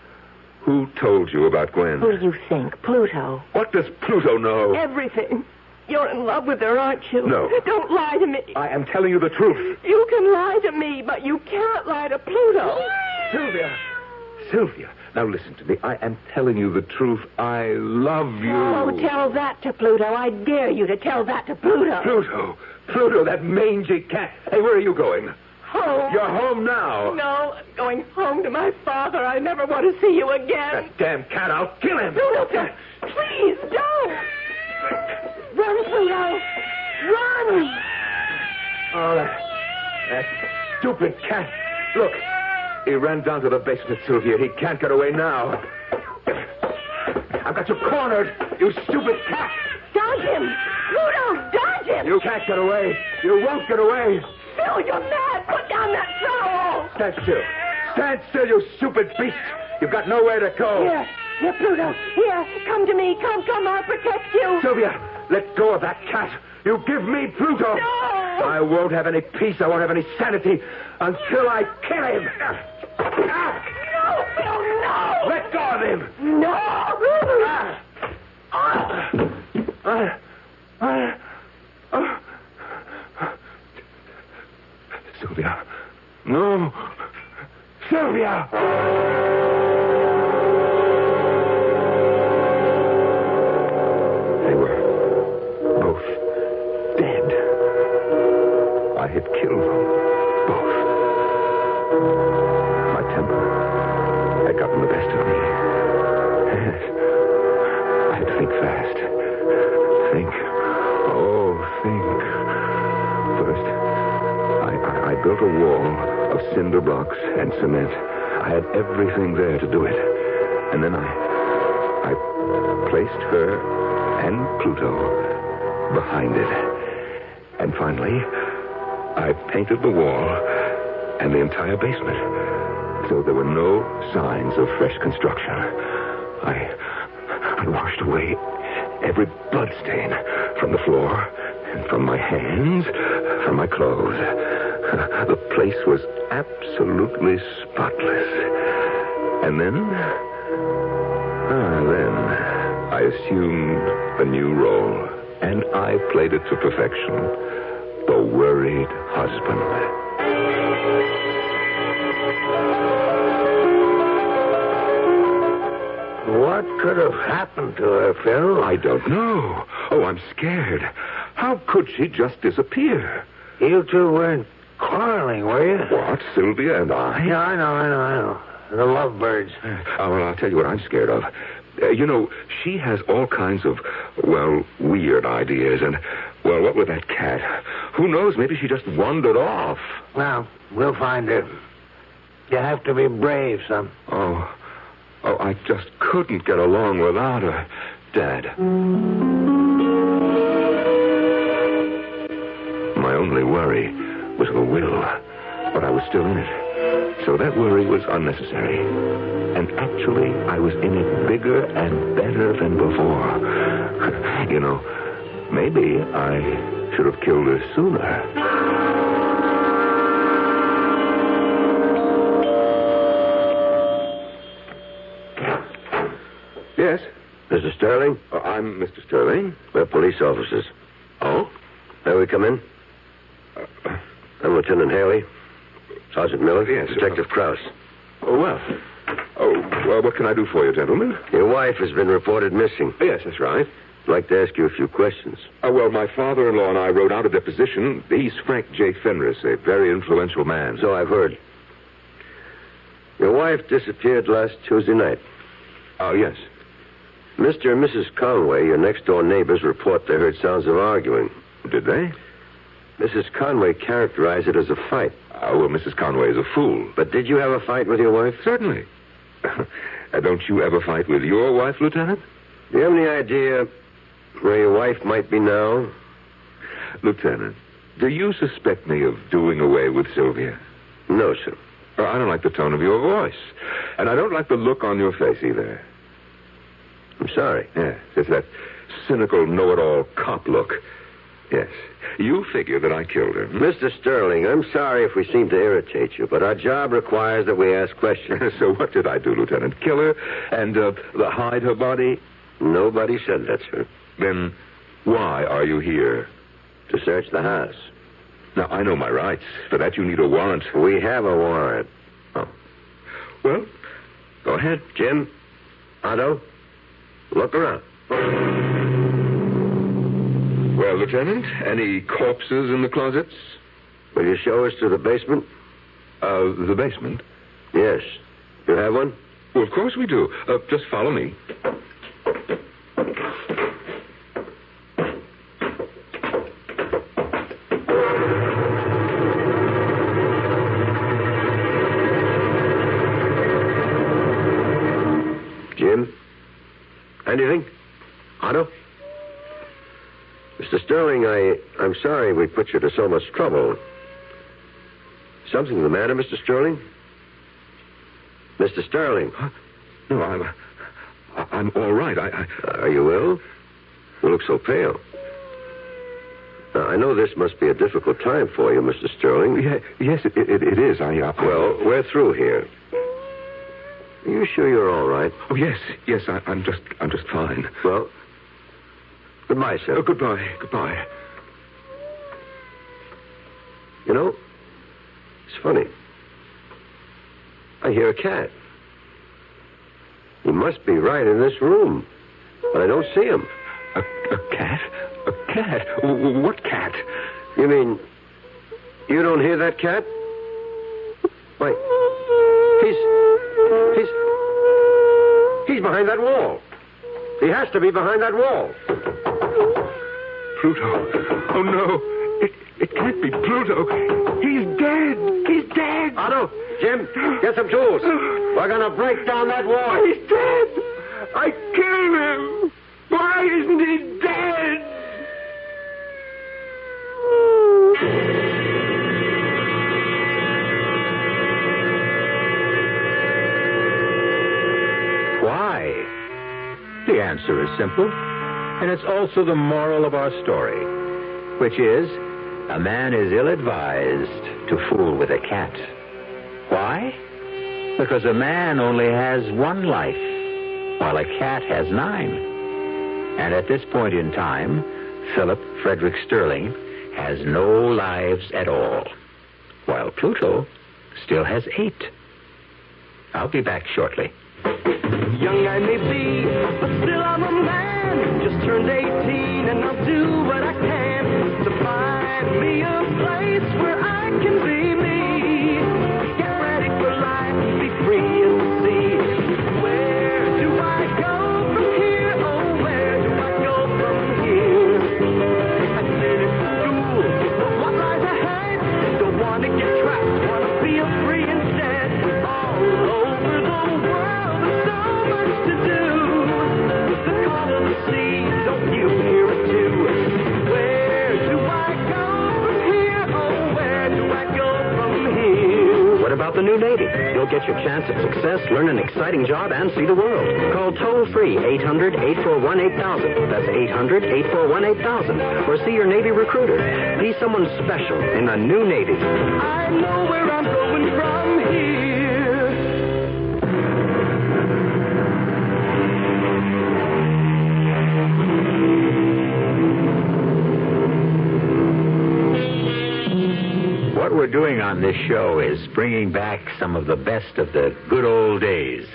who told you about Gwen? Who do you think? Pluto. What does Pluto know? Everything. You're in love with her, aren't you? No. Don't lie to me. I am telling you the truth. You can lie to me, but you can't lie to Pluto. Sylvia, now listen to me. I am telling you the truth. I love you. Oh, tell that to Pluto. I dare you to tell that to Pluto. Pluto, that mangy cat. Hey, where are you going? Home. You're home now. No, I'm going home to my father. I never want to see you again. That damn cat, I'll kill him. No, please, don't. Run, Pluto. Run. Oh, that stupid cat. Look, he ran down to the basement, Sylvia. He can't get away now. I've got you cornered, you stupid cat. Dodge him. Pluto, dodge him. You can't get away. You won't get away. Phil, you're mad. Put down that trowel. Stand still. Stand still, you stupid beast. You've got nowhere to go. Here, Pluto. Here, come to me. Come, I'll protect you. Sylvia, let go of that cat. You give me Pluto. No. I won't have any peace. I won't have any sanity until I kill him. No, Phil, no. Let go of him. No. Sylvia. No. Sylvia! They were both dead. I had killed them. Both. My temper had gotten the best of me. Yes. I had to think fast. Think. First, I built a wall of cinder blocks and cement. I had everything there to do it. And then I placed her and Pluto behind it. And finally, I painted the wall and the entire basement. So there were no signs of fresh construction. I washed away every blood stain from the floor, and from my hands, from my clothes. The place was absolutely spotless. And then I assumed a new role, and I played it to perfection. The worried husband. What could have happened to her, Phil? I don't know. Oh, I'm scared. How could she just disappear? You two weren't quarreling, were you? What, Sylvia and I? Yeah, I know. The lovebirds. Oh, well, I'll tell you what I'm scared of. She has all kinds of, weird ideas. And, what with that cat? Who knows? Maybe she just wandered off. Well, we'll find her. You have to be brave, son. Oh, I just couldn't get along without her, Dad. My only worry was the will, but I was still in it. So that worry was unnecessary. And actually, I was in it bigger and better than before. Maybe I should have killed her sooner. Yes? Mr. Sterling? I'm Mr. Sterling. We're police officers. Oh? May we come in? I'm Lieutenant Haley. Sergeant Miller. Yes. Detective Krause. Oh, well. What can I do for you, gentlemen? Your wife has been reported missing. Yes, that's right. I'd like to ask you a few questions. Well, my father-in-law and I wrote out a deposition. He's Frank J. Fenris, a very influential man. So I've heard. Your wife disappeared last Tuesday night. Oh, yes. Mr. and Mrs. Conway, your next-door neighbors, report they heard sounds of arguing. Did they? Mrs. Conway characterized it as a fight. Well, Mrs. Conway is a fool. But did you have a fight with your wife? Certainly. Don't you ever fight with your wife, Lieutenant? Do you have any idea where your wife might be now? Lieutenant, do you suspect me of doing away with Sylvia? No, sir. I don't like the tone of your voice. And I don't like the look on your face either. I'm sorry. Yes, it's that cynical, know-it-all cop look. Yes. You figure that I killed her. Mr. Sterling, I'm sorry if we seem to irritate you, but our job requires that we ask questions. So what did I do, Lieutenant? Kill her and hide her body? Nobody said that, sir. Then why are you here? To search the house. Now, I know my rights. For that, you need a warrant. We have a warrant. Oh. Well, go ahead. Jim, Otto, look around. Well, Lieutenant, any corpses in the closets? Will you show us to the basement? The basement? Yes. You have one? Well, of course we do. Just follow me. Jim? Anything? Otto? Mr. Sterling, I'm sorry we put you to so much trouble. Something the matter, Mr. Sterling? Mr. Sterling? Huh? No, I'm all right. Are you ill? You look so pale. Now, I know this must be a difficult time for you, Mr. Sterling. Yes, it is. Well, we're through here. Are you sure you're all right? Oh, yes. I'm just fine. Well, goodbye, sir. Oh, goodbye. You know, it's funny. I hear a cat. He must be right in this room, but I don't see him. A cat? A cat? What cat? You mean you don't hear that cat? Wait. He's behind that wall. He has to be behind that wall. Pluto. Oh, no. It can't be Pluto. He's dead. Otto, Jim, get some tools. We're going to break down that wall. He's dead. I killed him. Why isn't he dead? Why? The answer is simple, and it's also the moral of our story, which is, a man is ill-advised to fool with a cat. Why? Because a man only has one life, while a cat has 9. And at this point in time, Philip Frederick Sterling has no lives at all, while Pluto still has 8. I'll be back shortly. Young I may be, but still I'm a man. Just turned 18 and I'll do what I can to find me a place where I can be me. Get ready for life, be free and see. Where do I go from here? Oh, where do I go from here? I finished school, but what lies ahead? Don't want to get trapped, want to feel free instead. All over the world, there's so much to do. The call of the sea, don't you hear it too? Where do I go from here? Oh, where do I go from here? What about the new Navy? You'll get your chance at success, learn an exciting job, and see the world. Call toll-free 800-841-8000. That's 800-841-8000. Or see your Navy recruiter. Be someone special in the new Navy. I know where I'm going from here. on this show is bringing back some of the best of the good old days.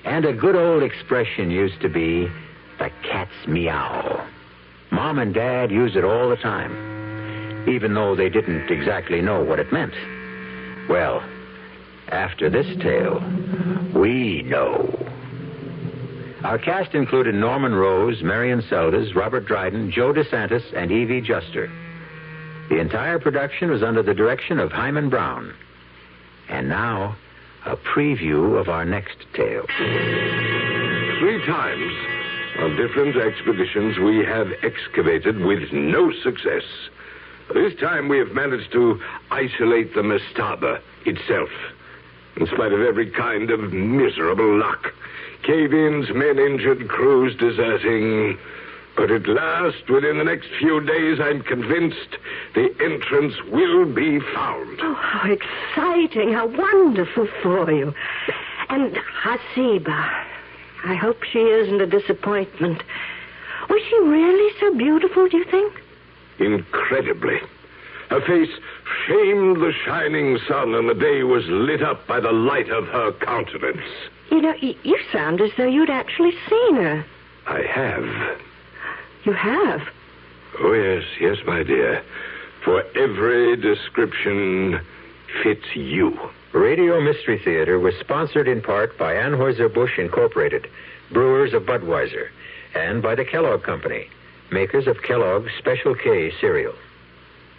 And a good old expression used to be the cat's meow. Mom and Dad used it all the time, even though they didn't exactly know what it meant. Well, after this tale, we know. Our cast included Norman Rose, Marion Seldes, Robert Dryden, Joe DeSantis, and Evie Juster. The entire production was under the direction of Hyman Brown. And now, a preview of our next tale. 3 times on different expeditions we have excavated with no success. This time we have managed to isolate the mastaba itself, in spite of every kind of miserable luck. Cave-ins, men injured, crews deserting. But at last, within the next few days, I'm convinced the entrance will be found. Oh, how exciting, how wonderful for you. And Hasiba, I hope she isn't a disappointment. Was she really so beautiful, do you think? Incredibly. Her face shamed the shining sun, and the day was lit up by the light of her countenance. You know, you sound as though you'd actually seen her. I have. You have? Oh, yes, my dear. For every description fits you. Radio Mystery Theater was sponsored in part by Anheuser-Busch Incorporated, brewers of Budweiser, and by the Kellogg Company, makers of Kellogg's Special K cereal.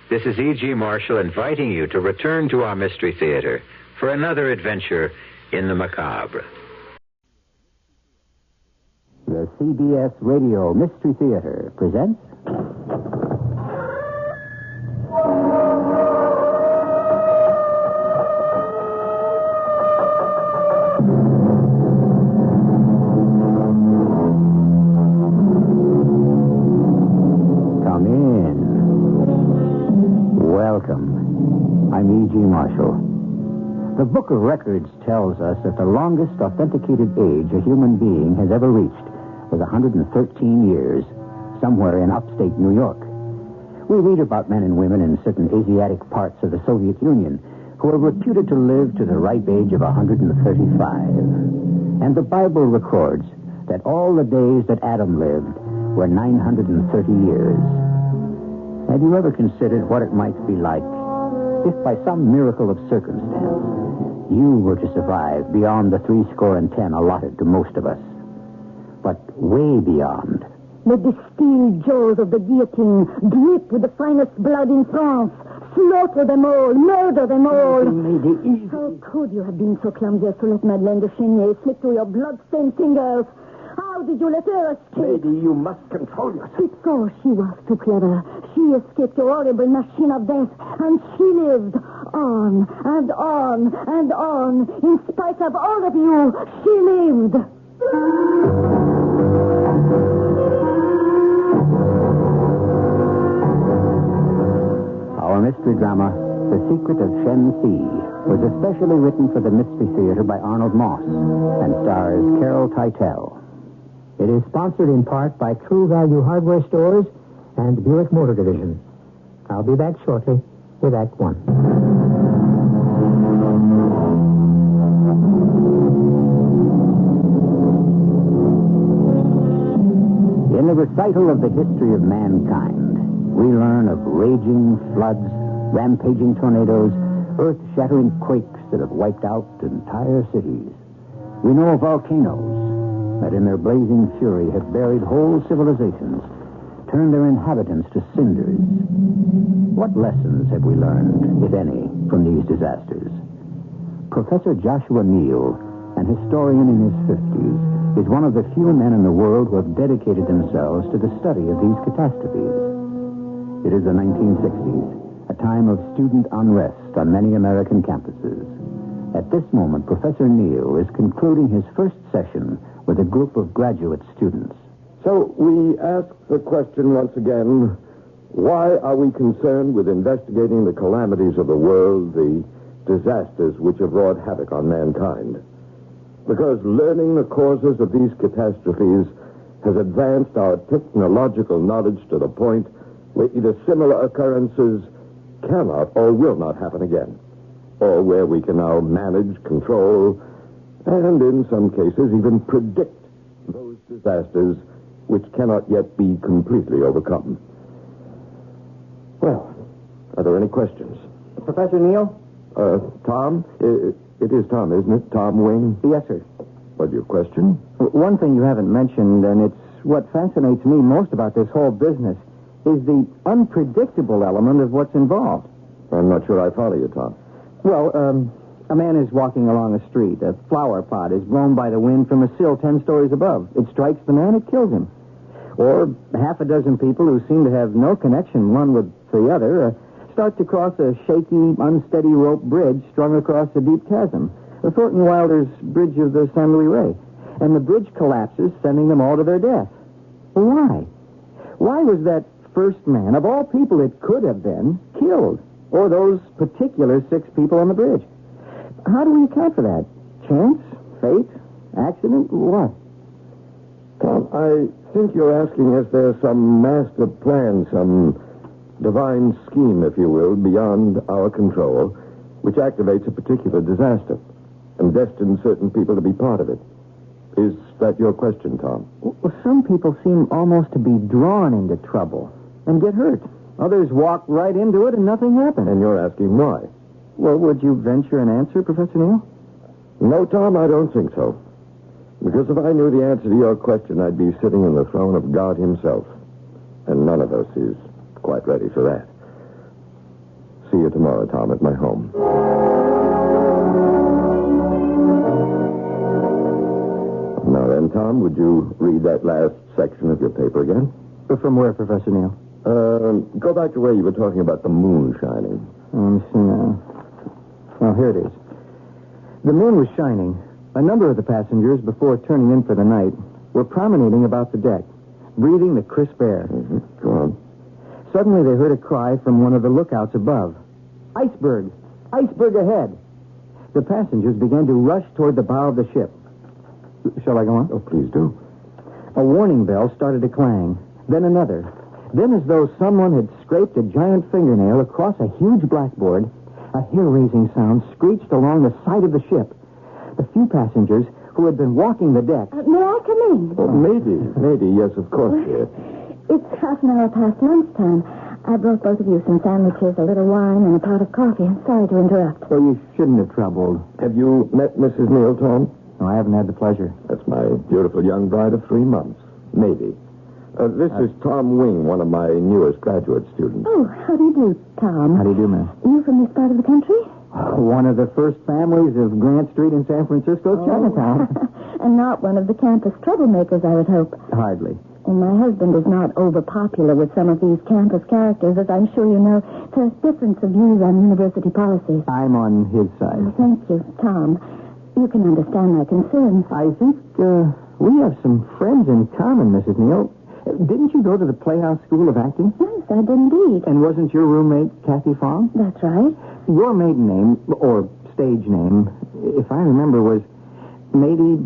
This is E.G. Marshall inviting you to return to our Mystery Theater for another adventure in the macabre. The CBS Radio Mystery Theater presents... Come in. Welcome. I'm E.G. Marshall. The Book of Records tells us that the longest authenticated age a human being has ever reached was 113 years, somewhere in upstate New York. We read about men and women in certain Asiatic parts of the Soviet Union who are reputed to live to the ripe age of 135. And the Bible records that all the days that Adam lived were 930 years. Have you ever considered what it might be like if by some miracle of circumstance you were to survive beyond the 70 allotted to most of us? But way beyond. Let the steel jaws of the guillotine drip with the finest blood in France. Slaughter them all, murder them all. Lady, how could you have been so clumsy as to let Madeleine de Chenier slip through your blood-stained fingers? How did you let her escape? Lady, you must control yourself. Because she was too clever. She escaped your horrible machine of death, and she lived on and on and on. In spite of all of you, she lived. Our mystery drama, The Secret of Shen Si, was especially written for the Mystery Theater by Arnold Moss and stars Carol Teitel. It is sponsored in part by True Value Hardware Stores and Buick Motor Division. I'll be back shortly with Act One. In the recital of the history of mankind, we learn of raging floods, rampaging tornadoes, earth-shattering quakes that have wiped out entire cities. We know of volcanoes that in their blazing fury have buried whole civilizations, turned their inhabitants to cinders. What lessons have we learned, if any, from these disasters? Professor Joshua Neal, an historian in his 50s, is one of the few men in the world who have dedicated themselves to the study of these catastrophes. It is the 1960s, a time of student unrest on many American campuses. At this moment, Professor Neal is concluding his first session with a group of graduate students. So we ask the question once again, why are we concerned with investigating the calamities of the world, the disasters which have wrought havoc on mankind? Because learning the causes of these catastrophes has advanced our technological knowledge to the point where either similar occurrences cannot or will not happen again. or where we can now manage, control, and in some cases even predict those disasters which cannot yet be completely overcome. Well, are there any questions? Professor Neal? Tom? It is Tom, isn't it? Tom Wing? Yes, sir. What's your question? One thing you haven't mentioned, and it's what fascinates me most about this whole business, is the unpredictable element of what's involved. I'm not sure I follow you, Tom. Well, a man is walking along a street. A flower pot is blown by the wind from a sill 10 stories above. It strikes the man, it kills him. Or half a dozen people who seem to have no connection one with the other start to cross a shaky, unsteady rope bridge strung across a deep chasm, Thornton Wilder's Bridge of the San Luis Rey. And the bridge collapses, sending them all to their death. Well, why? Why was that first man, of all people it could have been, killed? Or those particular 6 people on the bridge? How do we account for that? Chance? Fate? Accident? What? Tom, I think you're asking if there's some master plan, some divine scheme, if you will, beyond our control, which activates a particular disaster and destines certain people to be part of it. Is that your question, Tom? Well, some people seem almost to be drawn into trouble and get hurt. Others walk right into it and nothing happens. And you're asking why? Well, would you venture an answer, Professor Neal? No, Tom, I don't think so. Because if I knew the answer to your question, I'd be sitting on the throne of God himself. And none of us is quite ready for that. See you tomorrow, Tom, at my home. Now then, Tom, would you read that last section of your paper again? From where, Professor Neal? Go back to where you were talking about the moon shining. Let me see now. Oh, here it is. The moon was shining. A number of the passengers, before turning in for the night, were promenading about the deck, breathing the crisp air. Mm-hmm. Go on. Suddenly they heard a cry from one of the lookouts above. Iceberg! Iceberg ahead! The passengers began to rush toward the bow of the ship. Shall I go on? Oh, please do. A warning bell started to clang. Then another. Then, as though someone had scraped a giant fingernail across a huge blackboard, a hair-raising sound screeched along the side of the ship. The few passengers who had been walking the deck... May I come in? Oh, maybe, yes, of course, dear. It's half an hour past lunchtime. I brought both of you some sandwiches, a little wine, and a pot of coffee. I'm sorry to interrupt. Well, you shouldn't have troubled. Have you met Mrs. Neal, Tom? No, I haven't had the pleasure. That's my beautiful young bride of 3 months. Maybe. This is Tom Wing, one of my newest graduate students. Oh, how do you do, Tom? How do you do, ma'am? You from this part of the country? One of the first families of Grant Street in San Francisco, Chinatown. And not one of the campus troublemakers, I would hope. Hardly. And my husband is not overpopular with some of these campus characters, as I'm sure you know. There's difference of views on university policies. I'm on his side. Oh, thank you, Tom. You can understand my concerns. I think we have some friends in common, Mrs. Neal. Didn't you go to the Playhouse School of Acting? Yes, I did indeed. And wasn't your roommate Kathy Fong? That's right. Your maiden name, or stage name, if I remember, was Mady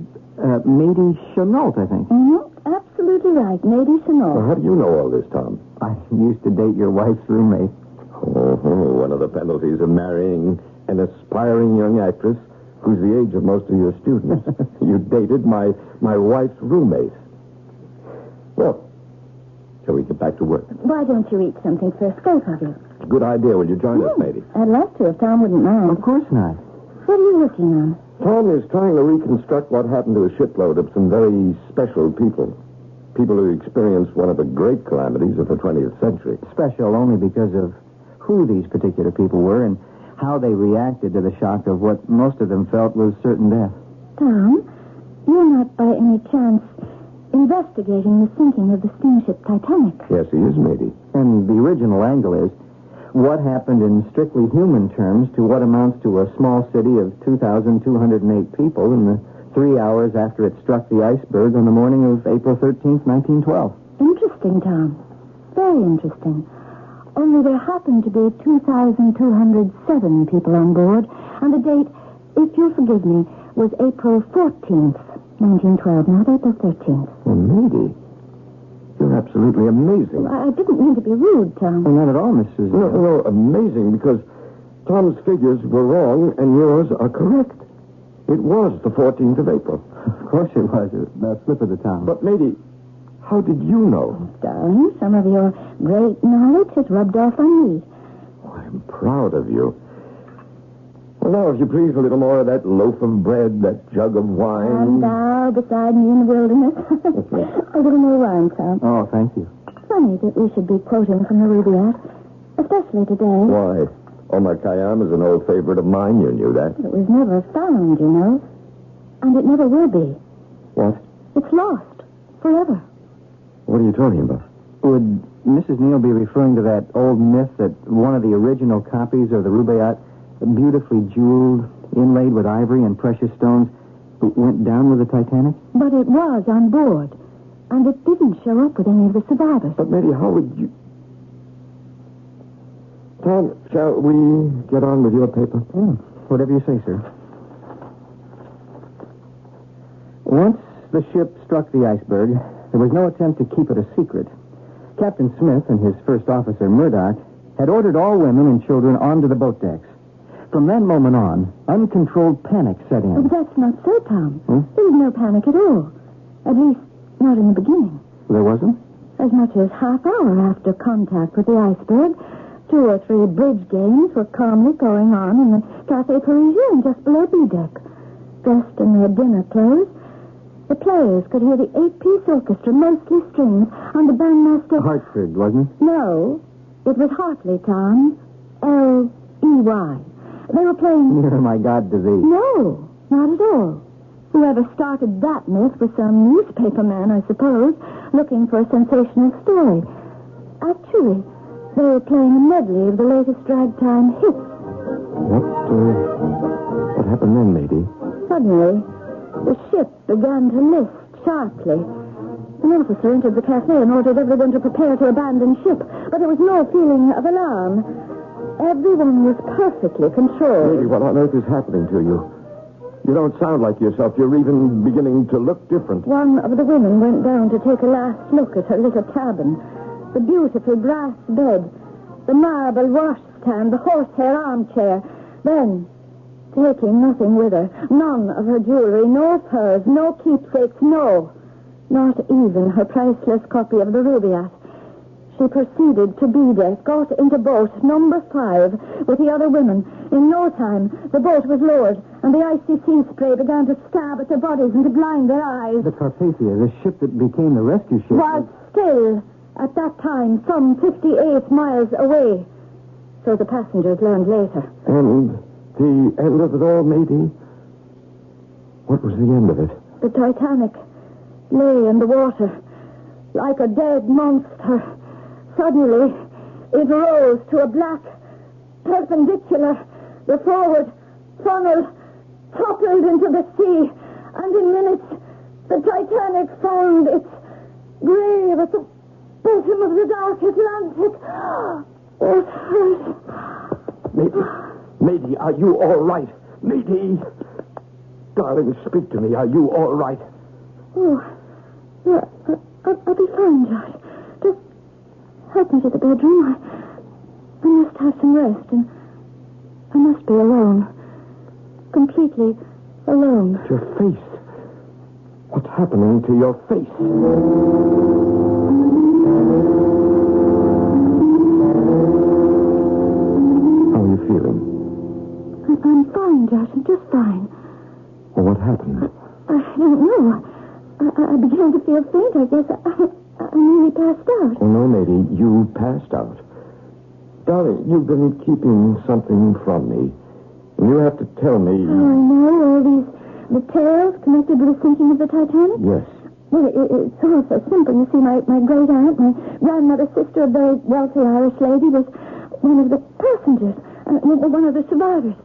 Chenault, I think. Mm-hmm. Absolutely right. Mady Chenault. Well, how do you know all this, Tom? I used to date your wife's roommate. Oh, one of the penalties of marrying an aspiring young actress who's the age of most of your students. You dated my wife's roommate. Well, shall we get back to work? Why don't you eat something first? Both of you. Good idea. Will you join us, matey? I'd love to if Tom wouldn't mind. Of course not. What are you working on? Tom is trying to reconstruct what happened to a shipload of some very special people. People who experienced one of the great calamities of the 20th century. Special only because of who these particular people were and how they reacted to the shock of what most of them felt was certain death. Tom, you're not by any chance investigating the sinking of the steamship Titanic. Yes, he is, matey. And the original angle is what happened in strictly human terms to what amounts to a small city of 2,208 people in the 3 hours after it struck the iceberg on the morning of April 13th, 1912. Interesting, Tom. Very interesting. Only there happened to be 2,207 people on board, and the date, if you'll forgive me, was April 14th, 1912, not April 13th. Well, matey, you're absolutely amazing. Well, I didn't mean to be rude, Tom. Well, not at all, Mrs. No, amazing, because, Tom's figures were wrong and yours are correct. It was the 14th of April. Of course it was. A slip of the tongue. But, matey, how did you know? Darling, some of your great knowledge has rubbed off on me. I'm proud of you. Well, now, if you please, a little more of that loaf of bread, that jug of wine. And thou beside me in the wilderness. A little more wine, Tom. Oh, thank you. Funny that we should be quoting from the Rubaiyat, especially today. Why? Omar Khayyam is an old favorite of mine. You knew that. It was never found, you know. And it never will be. What? It's lost. Forever. What are you talking about? Would Mrs. Neal be referring to that old myth that one of the original copies of the Rubaiyat, beautifully jeweled, inlaid with ivory and precious stones, went down with the Titanic? But it was on board. And it didn't show up with any of the survivors. But, Matey, how would you... Tom, shall we get on with your paper? Whatever you say, sir. Once the ship struck the iceberg, there was no attempt to keep it a secret. Captain Smith and his first officer, Murdoch, had ordered all women and children onto the boat decks. From that moment on, uncontrolled panic set in. But that's not so, Tom. There was no panic at all. At least, not in the beginning. There wasn't? As much as half hour after contact with the iceberg, 2 or 3 bridge games were calmly going on in the Café Parisien just below B-deck. Dressed in their dinner clothes, the players could hear the 8-piece orchestra, mostly strings, and the bandmaster... Hartford, wasn't it? No, it was Hartley, Tom. L-E-Y. They were playing... Oh, my God, disease. No, not at all. Whoever started that myth was some newspaper man, I suppose, looking for a sensational story. Actually, they were playing a medley of the latest ragtime hits. What happened then, matey? Suddenly, the ship began to list sharply. An officer entered the cafe and ordered everyone to prepare to abandon ship, but there was no feeling of alarm. Everyone was perfectly controlled. Matey, what on earth is happening to you? You don't sound like yourself. You're even beginning to look different. One of the women went down to take a last look at her little cabin. The beautiful brass bed, the marble washstand, the horsehair armchair. Then, taking nothing with her, none of her jewelry, no furs, no keepsakes, no, not even her priceless copy of the Rubaiyat. She proceeded to B-deck, got into boat number 5 with the other women. In no time, the boat was lowered, and the icy sea spray began to stab at their bodies and to blind their eyes. The Carpathia, the ship that became the rescue ship... was still, at that time, some 58 miles away. So the passengers learned later. And the end of it all, matey? What was the end of it? The Titanic lay in the water like a dead monster. Suddenly, it rose to a black perpendicular. The forward funnel toppled into the sea, and in minutes, the Titanic found its grave at the bottom of the dark Atlantic. Matey, are you all right? Matey! Darling, speak to me. Are you all right? Oh, yeah, I'll be fine, Josh. Just help me to the bedroom. I must have some rest, and I must be alone. Completely alone. Your face. What's happening to your face? How are you feeling? I'm fine, Josh. I'm just fine. Well, what happened? I don't know. I began to feel faint. I guess I nearly passed out. Oh, no, matey. You passed out. Darling, you've been keeping something from me. And you have to tell me... Oh, I know. All these details connected with the sinking of the Titanic? Yes. Well, it's all so simple. You see, my great aunt, my grandmother's sister, a very wealthy Irish lady, was one of the passengers, one of the survivors.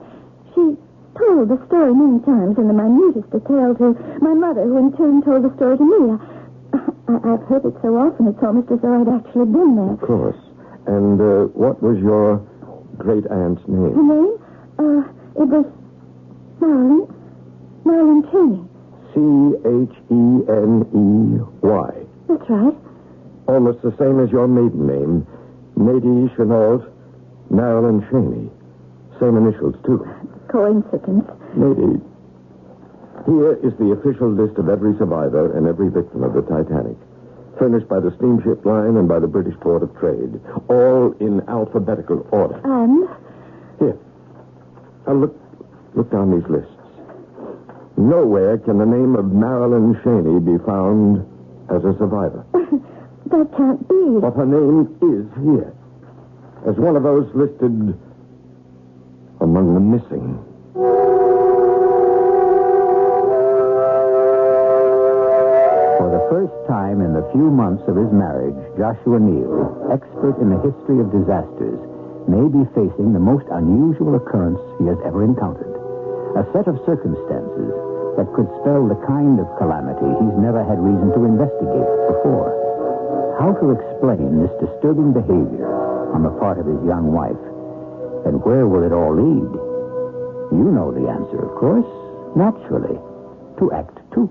She told the story many times in the minutest detail to my mother, who in turn told the story to me. I've heard it so often, it's almost as though I'd actually been there. Of course. And what was your great aunt's name? Her name? It was Marilyn Cheney. C-H-E-N-E-Y. That's right. Almost the same as your maiden name. Matey Chenault Marilyn Cheney. Same initials, too. Coincidence. Maybe. Here is the official list of every survivor and every victim of the Titanic, furnished by the steamship line and by the British Board of Trade, all in alphabetical order. And? Here. Now look down these lists. Nowhere can the name of Marilyn Cheney be found as a survivor. That can't be. But her name is here, as one of those listed among the missing. For the first time in the few months of his marriage, Joshua Neal, expert in the history of disasters, may be facing the most unusual occurrence he has ever encountered. A set of circumstances that could spell the kind of calamity he's never had reason to investigate before. How to explain this disturbing behavior on the part of his young wife? And where will it all lead? You know the answer, of course. Naturally, to Act 2.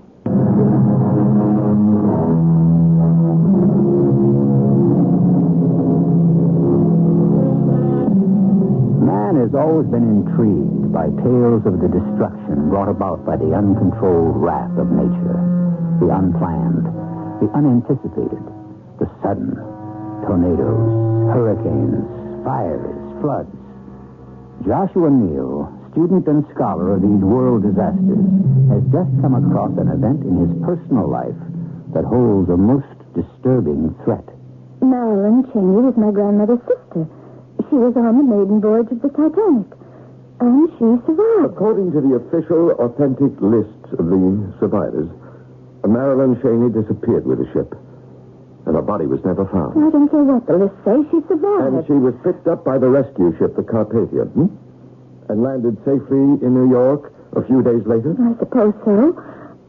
Man has always been intrigued by tales of the destruction brought about by the uncontrolled wrath of nature. The unplanned, the unanticipated, the sudden. Tornadoes, hurricanes, fires, floods. Joshua Neal, student and scholar of these world disasters, has just come across an event in his personal life that holds a most disturbing threat. Marilyn Cheney was my grandmother's sister. She was on the maiden voyage of the Titanic. And she survived. According to the official, authentic lists of the survivors, Marilyn Cheney disappeared with the ship. And her body was never found. I don't care what the lists say. She survived. And she was picked up by the rescue ship, the Carpathia, and landed safely in New York a few days later? I suppose so.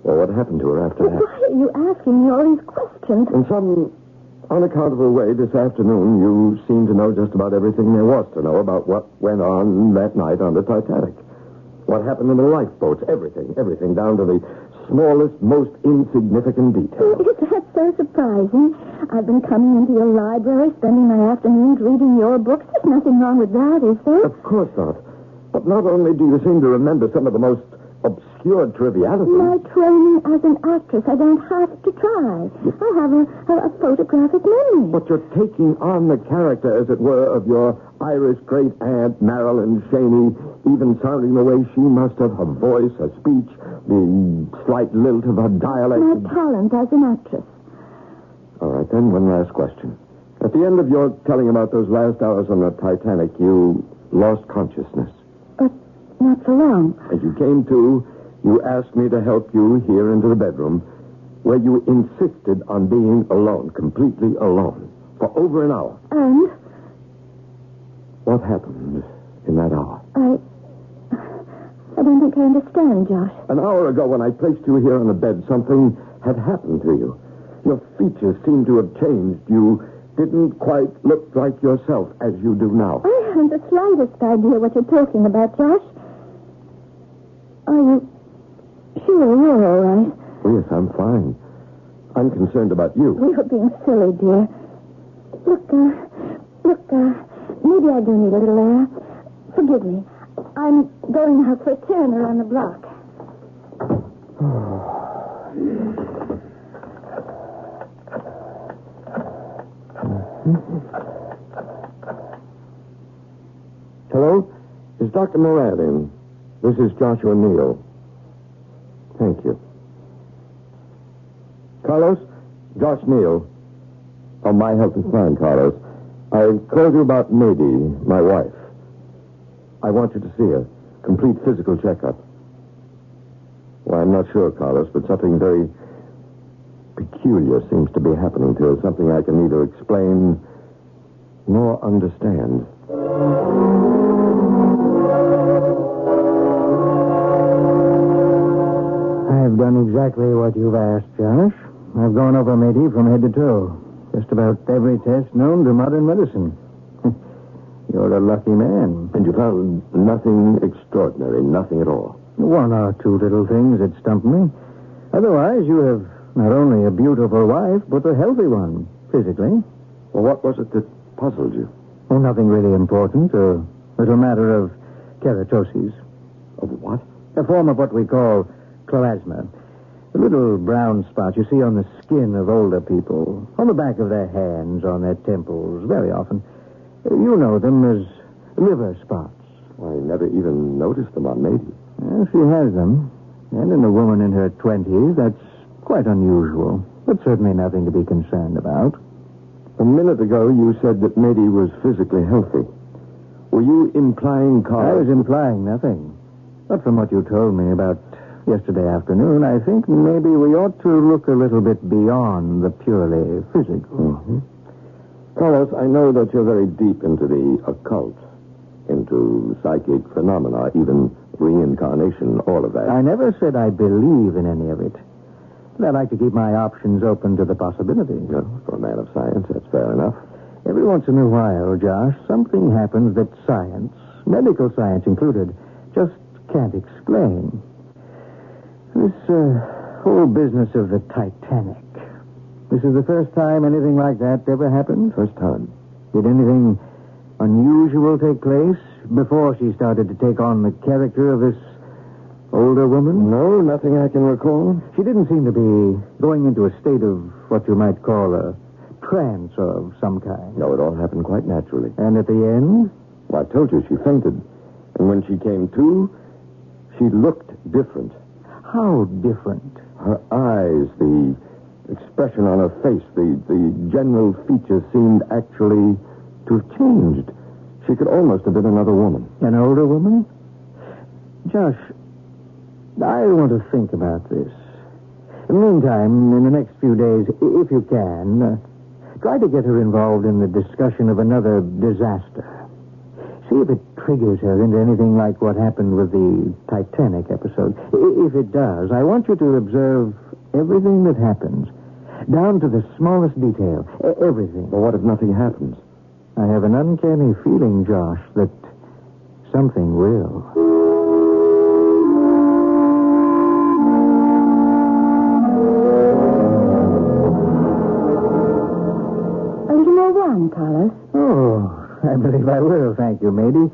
Well, what happened to her after that? Why are you asking me all these questions? In some unaccountable way, this afternoon, you seem to know just about everything there was to know about what went on that night on the Titanic. What happened in the lifeboats, everything, down to the smallest, most insignificant detail. Is that so surprising? I've been coming into your library, spending my afternoons reading your books. There's nothing wrong with that, is there? Of course not. But not only do you seem to remember some of the most obscure trivialities. My training as an actress, I don't have to try. I have a photographic memory. But you're taking on the character, as it were, of your Irish great-aunt, Marilyn Cheney, even sounding the way she must have, her voice, her speech, the slight lilt of her dialect. My talent as an actress. All right, then, one last question. At the end of your telling about those last hours on the Titanic, you lost consciousness. But not for long. As you came to, you asked me to help you here into the bedroom, where you insisted on being alone, completely alone, for over an hour. And? What happened in that hour? I don't think I understand, Josh. An hour ago, when I placed you here on the bed, something had happened to you. Your features seemed to have changed. You didn't quite look like yourself as you do now. I haven't the slightest idea what you're talking about, Josh. Are you sure you're all right? Oh, yes, I'm fine. I'm concerned about you. You're being silly, dear. Look, maybe I do need a little air. Forgive me. I'm going out for a turn around the block. Hello? Is Dr. Moran in? This is Joshua Neal. Thank you. Carlos? Josh Neal. Oh, my health is fine, Carlos. I called you about Mady, my wife. I want you to see her. Complete physical checkup. Well, I'm not sure, Carlos, but something very peculiar seems to be happening to her. Something I can neither explain nor understand. I've done exactly what you've asked, Josh. I've gone over Mady from head to toe. Just about every test known to modern medicine. You're a lucky man. And you found nothing extraordinary, nothing at all? One or two little things that stumped me. Otherwise, you have not only a beautiful wife, but a healthy one, physically. Well, what was it that puzzled you? Oh, nothing really important. A little matter of keratosis. Of what? A form of what we call chloasma. The little brown spots you see on the skin of older people, on the back of their hands, on their temples, very often. You know them as liver spots. I never even noticed them on Mady. Well, she has them. And in a woman in her 20s, that's quite unusual. But certainly nothing to be concerned about. A minute ago, you said that Mady was physically healthy. Were you implying, Carl? I was implying nothing. But from what you told me about yesterday afternoon, I think maybe we ought to look a little bit beyond the purely physical. Mm-hmm. Carlos, I know that you're very deep into the occult, into psychic phenomena, even reincarnation, all of that. I never said I believe in any of it. But I like to keep my options open to the possibility. No, for a man of science, that's fair enough. Every once in a while, Josh, something happens that science, medical science included, just can't explain. This whole business of the Titanic. This is the first time anything like that ever happened? First time. Did anything unusual take place before she started to take on the character of this older woman? No, nothing I can recall. She didn't seem to be going into a state of what you might call a trance of some kind. No, it all happened quite naturally. And at the end? Well, I told you she fainted. And when she came to, she looked different. How different? Her eyes, the expression on her face, the general features seemed actually to have changed. She could almost have been another woman. An older woman? Josh, I want to think about this. In the meantime, in the next few days, if you can, try to get her involved in the discussion of another disaster. See if it triggers her into anything like what happened with the Titanic episode. If it does, I want you to observe everything that happens, down to the smallest detail, everything. Well, what if nothing happens? I have an uncanny feeling, Josh, that something will. A little more wine, Carlos. Oh, I believe I will, thank you, Mady.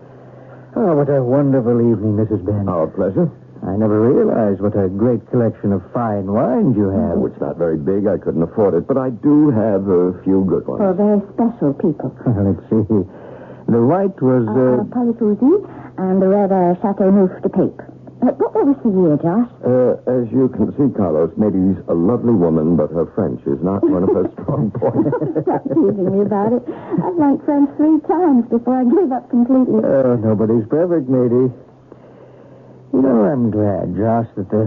Oh, what a wonderful evening this has been. Our pleasure. I never realized what a great collection of fine wines you have. Oh, it's not very big. I couldn't afford it, but I do have a few good ones. For very special people. Let's see. The white was... Palifouzi, and the red Chateauneuf de Pape. What was the year, Josh? As you can see, Carlos, Mady's a lovely woman, but her French is not one of her strong points. Stop teasing me about it. I've learned French 3 times before I gave up completely. Oh, nobody's perfect, Mady. You know, I'm glad, Josh, that the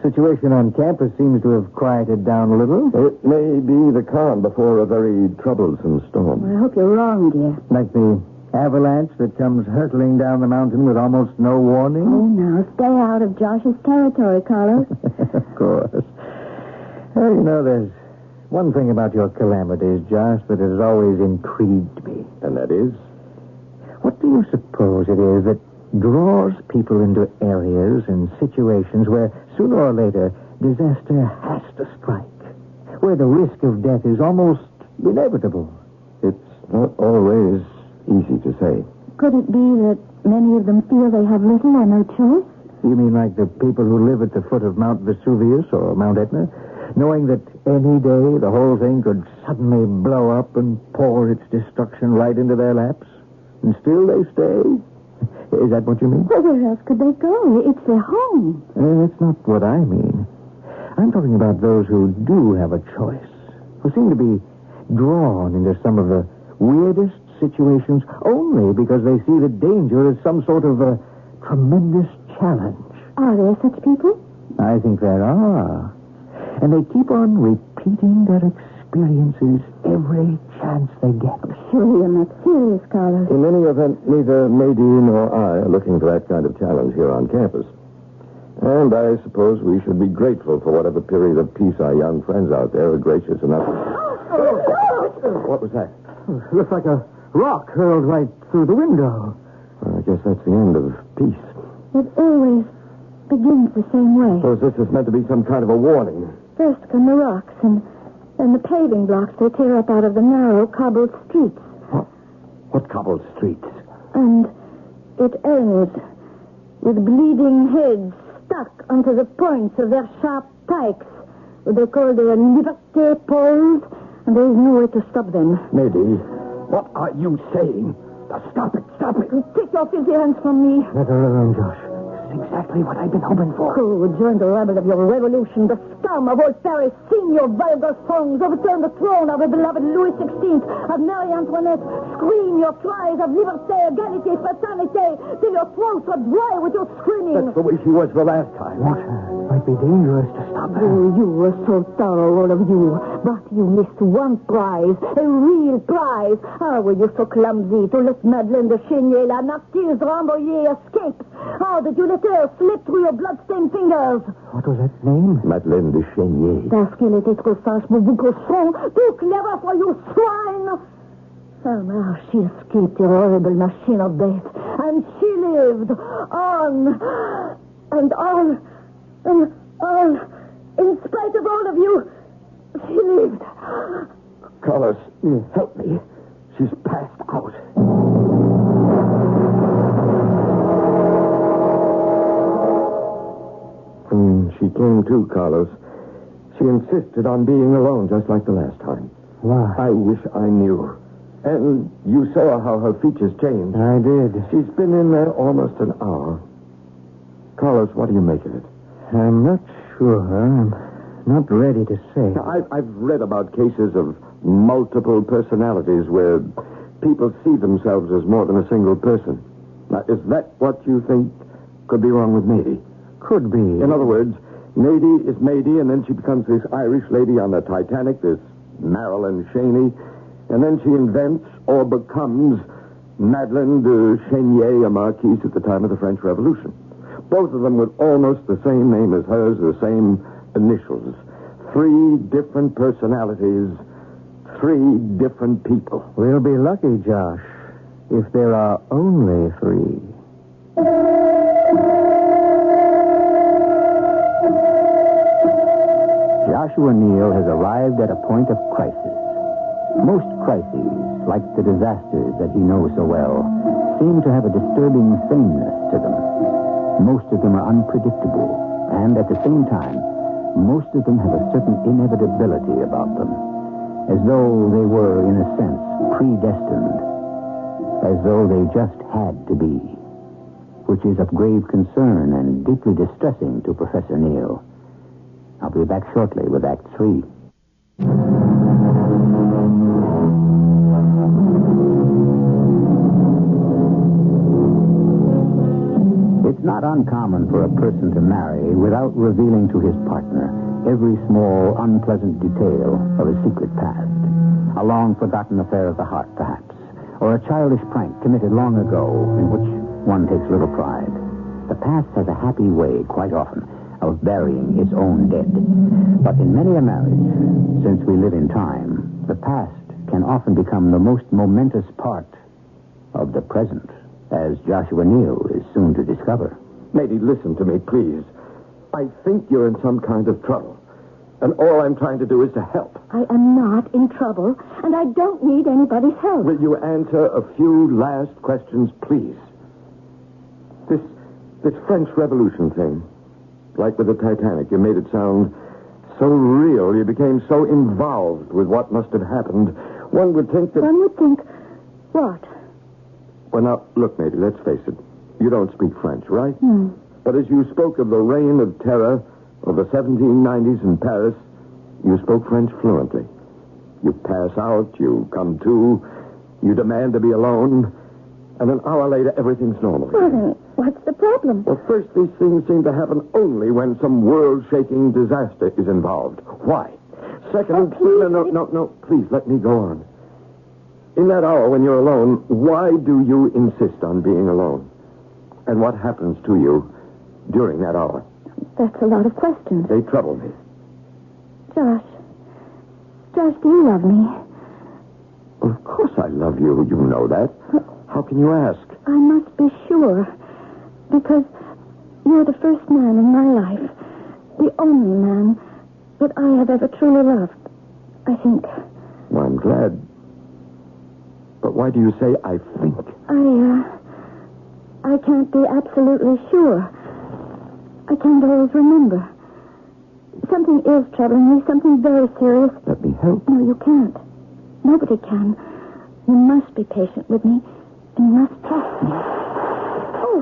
situation on campus seems to have quieted down a little. It may be the calm before a very troublesome storm. Well, I hope you're wrong, dear. Like the avalanche that comes hurtling down the mountain with almost no warning? Oh, now, stay out of Josh's territory, Carlos. Of course. Well, you know, there's one thing about your calamities, Josh, that has always intrigued me. And that is? What do you suppose it is that draws people into areas and situations where, sooner or later, disaster has to strike? Where the risk of death is almost inevitable? It's not always easy to say. Could it be that many of them feel they have little or no choice? You mean like the people who live at the foot of Mount Vesuvius or Mount Etna, knowing that any day the whole thing could suddenly blow up and pour its destruction right into their laps? And still they stay? Is that what you mean? Well, where else could they go? It's their home. That's not what I mean. I'm talking about those who do have a choice, who seem to be drawn into some of the weirdest situations only because they see the danger as some sort of a tremendous challenge. Are there such people? I think there are. And they keep on repeating their experiences every chance they get. Surely you're not serious, Carlos. In any event, neither Mady nor I are looking for that kind of challenge here on campus. And I suppose we should be grateful for whatever period of peace our young friends out there are gracious enough. What was that? Looks like a rock hurled right through the window. Well, I guess that's the end of peace. It always begins the same way. Suppose this is meant to be some kind of a warning. First come the rocks, and then the paving blocks they tear up out of the narrow cobbled streets. What cobbled streets? And it ends with bleeding heads stuck onto the points of their sharp pikes, what they call their liberté poles, and there is no way to stop them. Lady, what are you saying? Stop it, stop it. Take your filthy hands from me. Let her alone, Josh. Exactly what I've been hoping for. Oh, join the rabble of your revolution, the scum of old Paris. Sing your vulgar songs. Overturn the throne of the beloved Louis XVI, of Marie Antoinette. Scream your cries of liberté, égalité, fraternité, till your throats are dry with your screaming. That's the way she was the last time. What? Might be dangerous to stop her. Oh, you were so thorough, all of you. But you missed one prize, a real prize. How were you so clumsy to let Madeleine de Chénier, la martyre Rambouillet, escape? How did you let her slip through your blood-stained fingers? What was that name? Madeleine de Chénier. Parce qu'elle était trop sage pour vous, cochon. Too clever for you, swine. Oh, now she escaped your horrible machine of death. And she lived on. And all, in spite of all of you, she lived. Carlos, help me. She's passed out. When she came to, Carlos, she insisted on being alone just like the last time. Why? I wish I knew. And you saw how her features changed. I did. She's been in there almost an hour. Carlos, what do you make of it? I'm not sure. I'm not ready to say. I've read about cases of multiple personalities where people see themselves as more than a single person. Now, is that what you think could be wrong with Mady? Could be. In other words, Mady is Mady, and then she becomes this Irish lady on the Titanic, this Marilyn Cheney, and then she invents or becomes Madeleine de Chénier, a marquise at the time of the French Revolution. Both of them with almost the same name as hers, the same initials. 3 different personalities, 3 different people. We'll be lucky, Josh, if there are only 3. Joshua Neal has arrived at a point of crisis. Most crises, like the disasters that he knows so well, seem to have a disturbing sameness to them. Most of them are unpredictable, and at the same time, most of them have a certain inevitability about them, as though they were, in a sense, predestined, as though they just had to be, which is of grave concern and deeply distressing to Professor Neal. I'll be back shortly with Act 3. It's not uncommon for a person to marry without revealing to his partner every small, unpleasant detail of a secret past. A long-forgotten affair of the heart, perhaps, or a childish prank committed long ago in which one takes little pride. The past has a happy way, quite often, of burying its own dead. But in many a marriage, since we live in time, the past can often become the most momentous part of the present, as Joshua Neal is soon to discover. Mady, listen to me, please. I think you're in some kind of trouble. And all I'm trying to do is to help. I am not in trouble, and I don't need anybody's help. Will you answer a few last questions, please? This French Revolution thing, like with the Titanic, you made it sound so real. You became so involved with what must have happened. One would think that... One would think... What? Well, now, look, Mady, let's face it. You don't speak French, right? Hmm. But as you spoke of the reign of terror of the 1790s in Paris, you spoke French fluently. You pass out, you come to, you demand to be alone, and an hour later, everything's normal. Well, then, what's the problem? Well, first, these things seem to happen only when some world-shaking disaster is involved. Why? Second, no, please, let me go on. In that hour when you're alone, why do you insist on being alone? And what happens to you during that hour? That's a lot of questions. They trouble me. Josh, do you love me? Well, of course I love you. You know that. How can you ask? I must be sure. Because you're the first man in my life. The only man that I have ever truly loved, I think. Well, I'm glad. But why do you say I think? I can't be absolutely sure. I can't always remember. Something is troubling me, something very serious. Let me help. No, you can't. Nobody can. You must be patient with me, and you must trust me. Oh,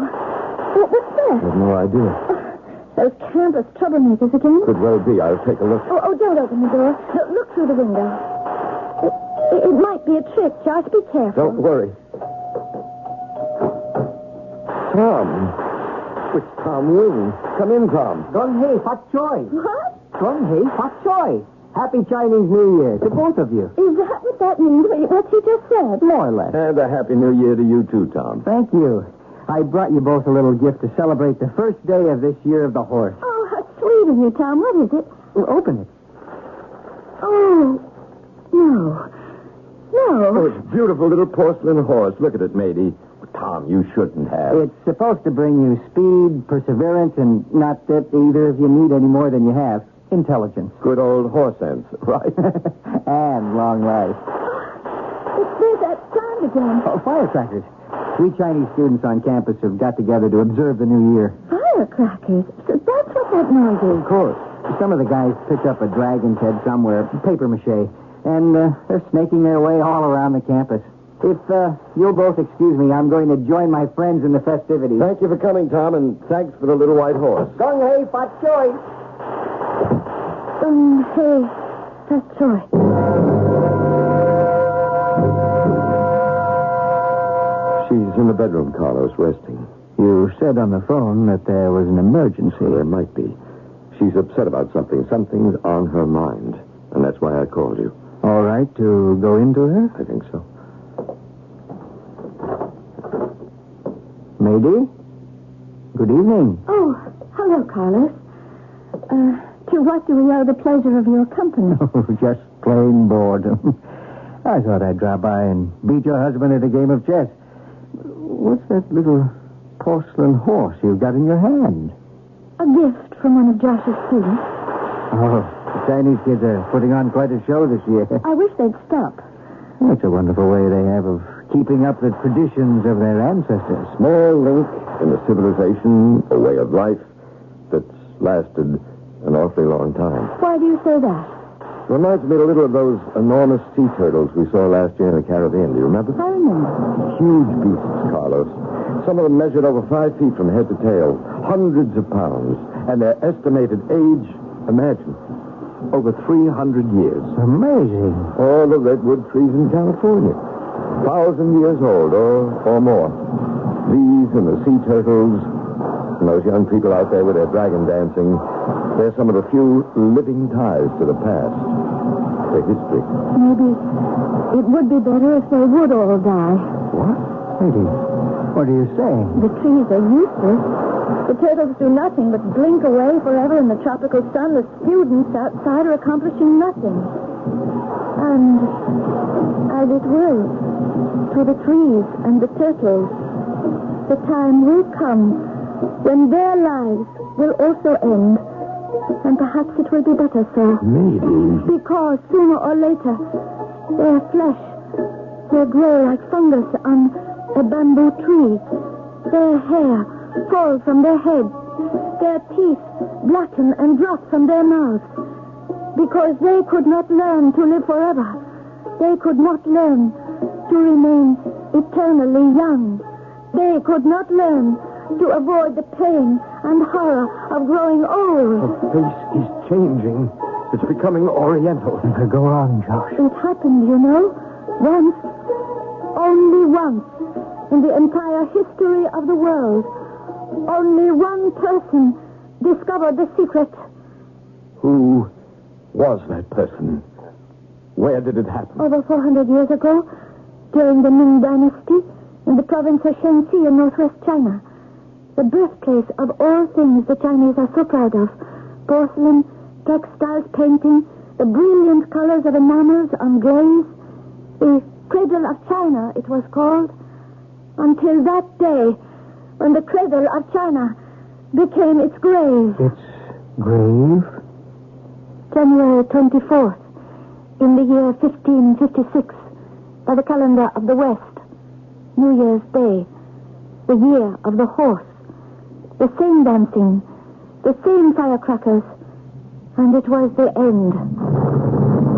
what was that? I have no idea. Those campus troublemakers again? Could well be. I'll take a look. Oh, don't open the door. Look through the window. It might be a trick, Josh. Be careful. Don't worry. Tom. It's Tom Wing. Come in, Tom. Gong hei, fat choy. What? Gong hei, fat choy. Happy Chinese New Year to both of you. Is that what that means? What you just said? More or less. And a Happy New Year to you, too, Tom. Thank you. I brought you both a little gift to celebrate the first day of this year of the horse. Oh, how sweet of you, Tom. What is it? Well, open it. Oh, no. Oh, it's a beautiful little porcelain horse. Look at it, matey. Tom, you shouldn't have. It's supposed to bring you speed, perseverance, and not that either of you need any more than you have. Intelligence. Good old horse sense, right? And long life. There's that sound again. Oh, firecrackers. We Chinese students on campus have got together to observe the new year. Firecrackers? So that's what that noise is. Of course. Some of the guys picked up a dragon's head somewhere, paper mache, and they're snaking their way all around the campus. If you'll both excuse me, I'm going to join my friends in the festivities. Thank you for coming, Tom, and thanks for the little white horse. Gong hei, fat choy. Hey, fat choy. She's in the bedroom, Carlos, resting. You said on the phone that there was an emergency. Well, there might be. She's upset about something. Something's on her mind, and that's why I called you. All right to go into her? I think so. Mayday? Good evening. Oh, hello, Carlos. To what do we owe the pleasure of your company? Oh, just plain boredom. I thought I'd drop by and beat your husband at a game of chess. What's that little porcelain horse you've got in your hand? A gift from one of Josh's students. Oh, the Chinese kids are putting on quite a show this year. I wish they'd stop. That's a wonderful way they have of keeping up the traditions of their ancestors. Small link in a civilization, a way of life that's lasted an awfully long time. Why do you say that? It reminds me a little of those enormous sea turtles we saw last year in the Caribbean. Do you remember? I remember. Huge beasts, Carlos. Some of them measured over 5 feet from head to tail, hundreds of pounds, and their estimated age, imagine, over 300 years. Amazing. All the redwood trees in California, 1,000 years old or more. These and the sea turtles and those young people out there with their dragon dancing, they're some of the few living ties to the past, to history. Maybe it would be better if they would all die. What? Lady, what are you saying? The trees are useless. The turtles do nothing but blink away forever in the tropical sun. The students outside are accomplishing nothing. And as it will, to the trees and the turtles, the time will come when their lives will also end. And perhaps it will be better so. Maybe. Because sooner or later, their flesh will grow like fungus on a bamboo tree. Their hair fall from their heads. Their teeth blacken and drop from their mouths. Because they could not learn to live forever. They could not learn to remain eternally young. They could not learn to avoid the pain and horror of growing old. Her face is changing. It's becoming oriental. Go on, Josh. It happened, you know, once, only once, in the entire history of the world. Only one person discovered the secret. Who was that person? Where did it happen? Over 400 years ago, during the Ming Dynasty, in the province of Shanxi in northwest China. The birthplace of all things the Chinese are so proud of. Porcelain, textiles, painting, the brilliant colors of enamels on glaze. The Cradle of China, it was called. Until that day, when the Cradle of China became its grave. Its grave? January 24th, in the year 1556, by the calendar of the West, New Year's Day. the year of the horse. The same dancing, the same firecrackers, and it was the end.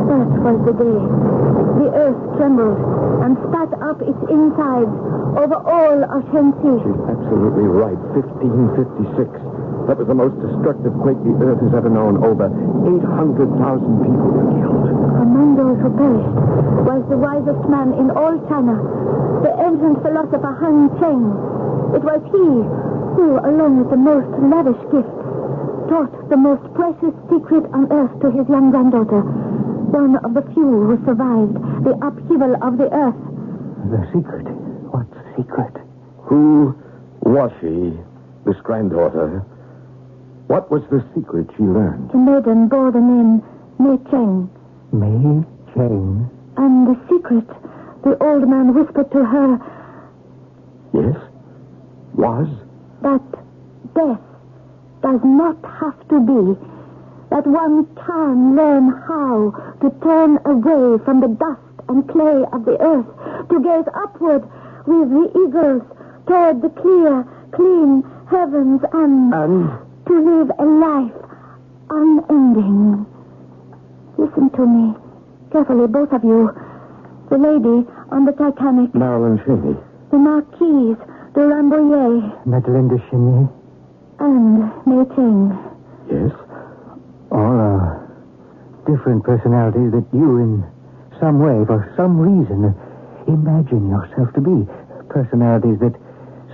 That was the day. The earth trembled and spat up its insides over all of Shensi. She's absolutely right. 1556. That was the most destructive quake the earth has ever known. Over 800,000 people were killed. Among those who perished was the wisest man in all China, the ancient philosopher Han Cheng. It was he who, along with the most lavish gifts, taught the most precious secret on earth to his young granddaughter, one of the few who survived the upheaval of the earth. The secret? What secret? Who was she, this granddaughter? What was the secret she learned? The maiden bore the name Mei Cheng. Mei Cheng? And the secret the old man whispered to her... Yes? Was? That death does not have to be. That one can learn how to turn away from the dust and clay of the earth, to gaze upward with the eagles toward the clear, clean heavens and to live a life unending. Listen to me carefully, both of you. The lady on the Titanic. Marilyn Cheney. The Marquise de Rambouillet. Madeleine de Cheney. And Mei Cheng. Yes? All are different personalities that you, in some way, for some reason, imagine yourself to be. Personalities that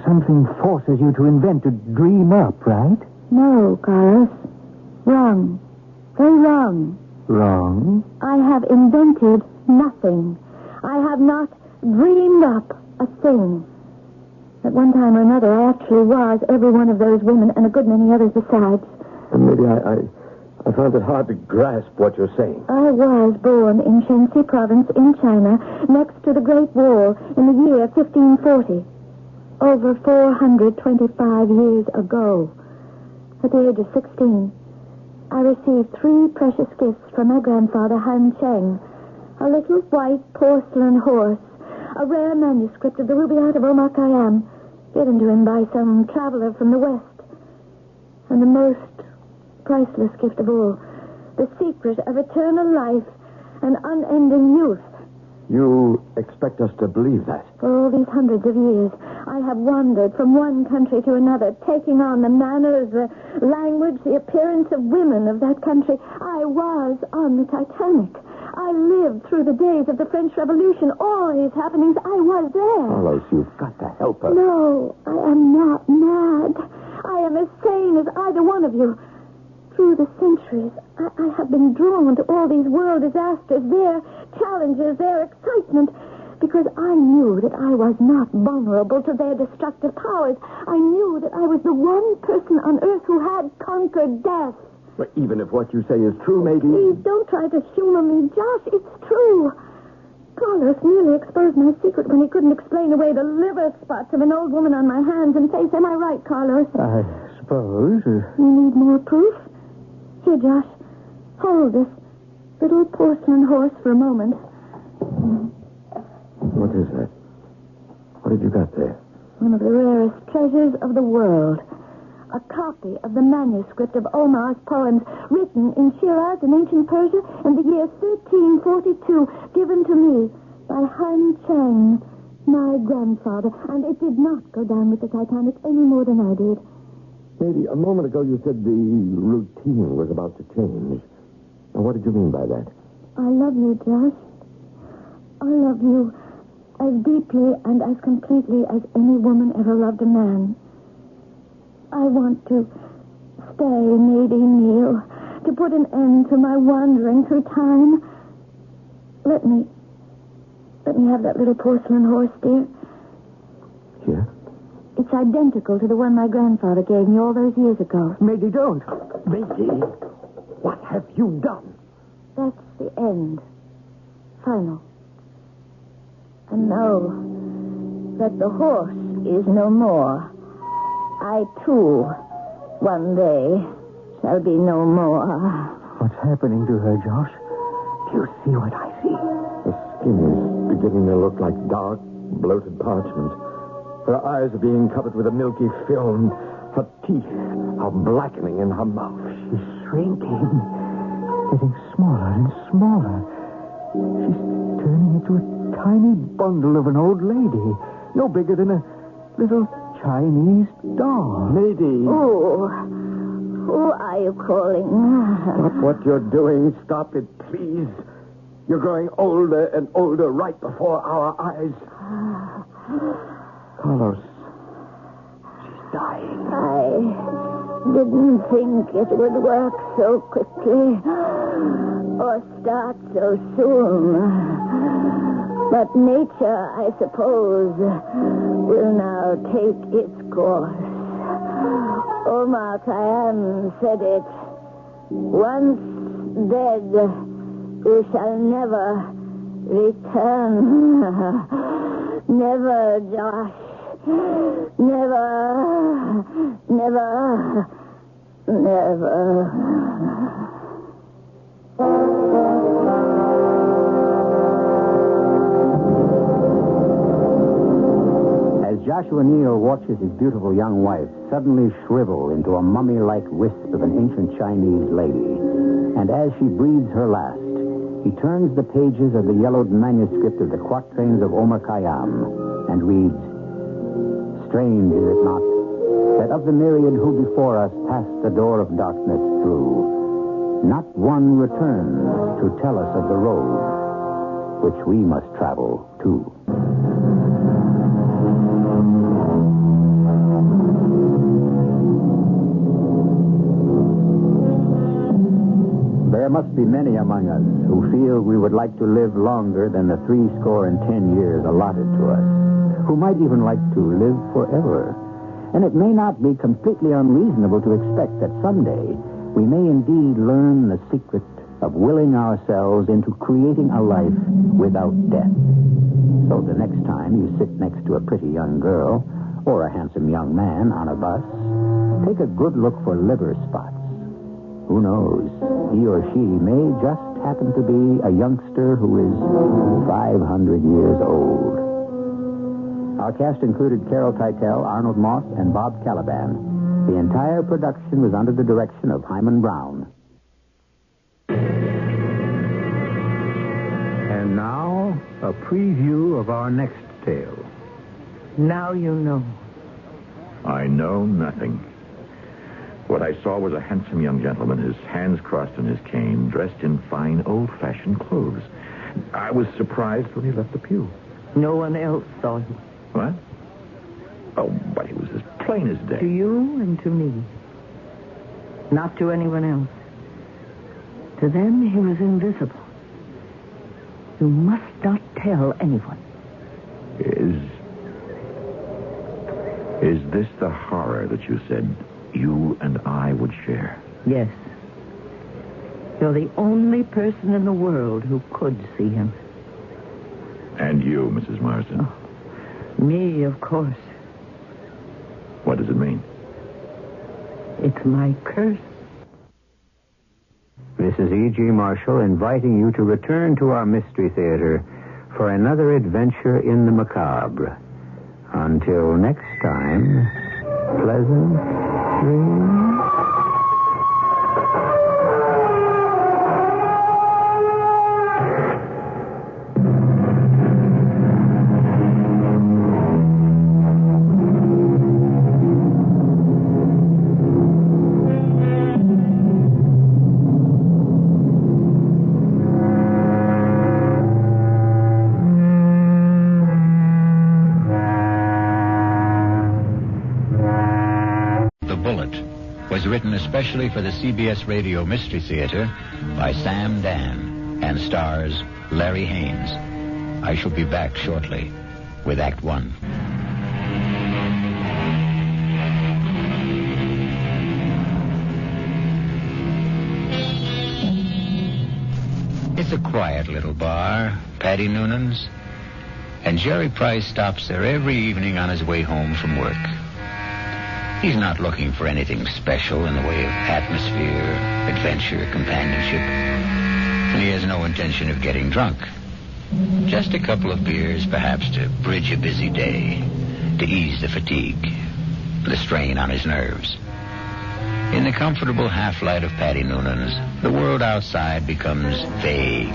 something forces you to invent, to dream up, right? No, Carlos. Wrong. Very wrong. Wrong? I have invented nothing. I have not dreamed up a thing. At one time or another, I actually was every one of those women and a good many others besides. And maybe I found it hard to grasp what you're saying. I was born in Shensi province in China, next to the Great Wall, in the year 1540. Over 425 years ago. At the age of 16, I received 3 precious gifts from my grandfather, Han Cheng. A little white porcelain horse, a rare manuscript of the Rubaiyat of Omar Khayyam, given to him by some traveler from the West. And the most priceless gift of all, the secret of eternal life and unending youth. You expect us to believe that? For all these hundreds of years, I have wandered from one country to another, taking on the manners, the language, the appearance of women of that country. I was on the Titanic. I lived through the days of the French Revolution. All these happenings, I was there. Carlos, you've got to help us. No, I am not mad. I am as sane as either one of you. Through the centuries, I have been drawn to all these world disasters, their challenges, their excitement, because I knew that I was not vulnerable to their destructive powers. I knew that I was the one person on earth who had conquered death. But even if what you say is true, maybe... Please don't try to humor me, Josh. It's true. Carlos nearly exposed my secret when he couldn't explain away the liver spots of an old woman on my hands and face. Am I right, Carlos? I suppose. You need more proof? Here, Josh, hold this little porcelain horse for a moment. What is that? What have you got there? One of the rarest treasures of the world. A copy of the manuscript of Omar's poems, written in Shiraz in ancient Persia in the year 1342, given to me by Han Cheng, my grandfather. And it did not go down with the Titanic any more than I did. Maybe a moment ago you said the routine was about to change. Now, what did you mean by that? I love you, Josh. I love you as deeply and as completely as any woman ever loved a man. I want to stay, Nadine Neal, to put an end to my wandering through time. Let me have that little porcelain horse, dear. Yeah? It's identical to the one my grandfather gave me all those years ago. Maggie, don't. Maggie, what have you done? That's the end. Final. And know that the horse is no more. I, too, one day, shall be no more. What's happening to her, Josh? Do you see what I see? The skin is beginning to look like dark, bloated parchment. Her eyes are being covered with a milky film. Her teeth are blackening in her mouth. She's shrinking. Getting smaller and smaller. She's turning into a tiny bundle of an old lady. No bigger than a little Chinese doll. Lady. Who are you calling? Stop what you're doing. Stop it, please. You're growing older and older right before our eyes. Carlos. She's dying. I didn't think it would work so quickly or start so soon. But nature, I suppose, will now take its course. Omar Khayyam said it. Once dead, you shall never return. Never, Josh. Never, never, never. As Joshua Neal watches his beautiful young wife suddenly shrivel into a mummy-like wisp of an ancient Chinese lady, and as she breathes her last, he turns the pages of the yellowed manuscript of the quatrains of Omar Khayyam and reads, "Strange, is it not, that of the myriad who before us passed the door of darkness through, not one returns to tell us of the road which we must travel too." There must be many among us who feel we would like to live longer than the 70 years allotted to us, who might even like to live forever. And it may not be completely unreasonable to expect that someday we may indeed learn the secret of willing ourselves into creating a life without death. So the next time you sit next to a pretty young girl or a handsome young man on a bus, take a good look for liver spots. Who knows? He or she may just happen to be a youngster who is 500 years old. Our cast included Carol Teitel, Arnold Moss, and Bob Caliban. The entire production was under the direction of Hyman Brown. And now, a preview of our next tale. Now you know. I know nothing. What I saw was a handsome young gentleman, his hands crossed on his cane, dressed in fine, old-fashioned clothes. I was surprised when he left the pew. No one else saw him. What? Oh, but he was as plain as day. To you and to me. Not to anyone else. To them, he was invisible. You must not tell anyone. Is this the horror that you said you and I would share? Yes. You're the only person in the world who could see him. And you, Mrs. Marsden? Oh, me, of course. What does it mean? It's my curse. This is E.G. Marshall inviting you to return to our Mystery Theater for another adventure in the macabre. Until next time, pleasant dreams. Written especially for the CBS Radio Mystery Theater by Sam Dan and stars Larry Haynes. I shall be back shortly with Act One. It's a quiet little bar, Paddy Noonan's, and Jerry Price stops there every evening on his way home from work. He's not looking for anything special in the way of atmosphere, adventure, companionship. And he has no intention of getting drunk. Just a couple of beers, perhaps, to bridge a busy day. to ease the fatigue, the strain on his nerves. In the comfortable half-light of Patty Noonan's, the world outside becomes vague,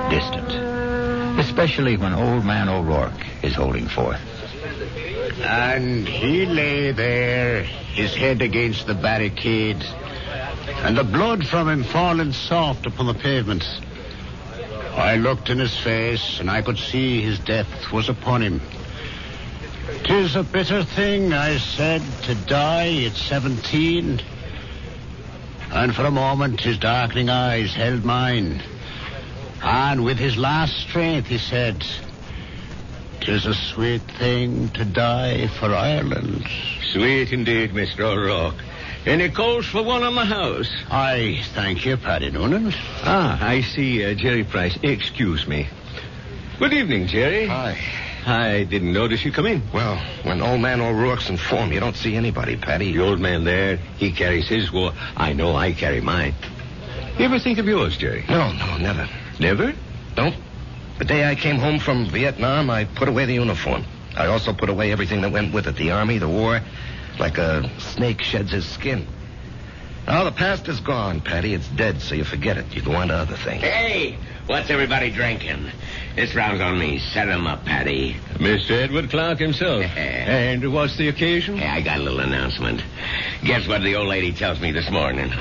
distant, especially when Old Man O'Rourke is holding forth. And he lay there, his head against the barricade, and the blood from him falling soft upon the pavement. I looked in his face, and I could see his death was upon him. "'Tis a bitter thing," I said, "to die at 17. And for a moment his darkening eyes held mine. And with his last strength he said, "'Tis a sweet thing to die for Ireland." Sweet indeed, Mr. O'Rourke. Any calls for one on the house? I thank you, Paddy Noonan. I see Jerry Price. Excuse me. Good evening, Jerry. Hi. I didn't notice you come in. Well, when Old Man O'Rourke's in form, you don't see anybody, Paddy. The old man there, he carries his war. I know I carry mine. You ever think of yours, Jerry? No, never. Never? Nope. The day I came home from Vietnam, I put away the uniform. I also put away everything that went with it, the army, the war, like a snake sheds his skin. Now, the past is gone, Paddy. It's dead, so you forget it. You go on to other things. Hey, what's everybody drinking? This round's on me. Set 'em up, Paddy. Mr. Edward Clark himself. And what's the occasion? Hey, I got a little announcement. Guess what the old lady tells me this morning?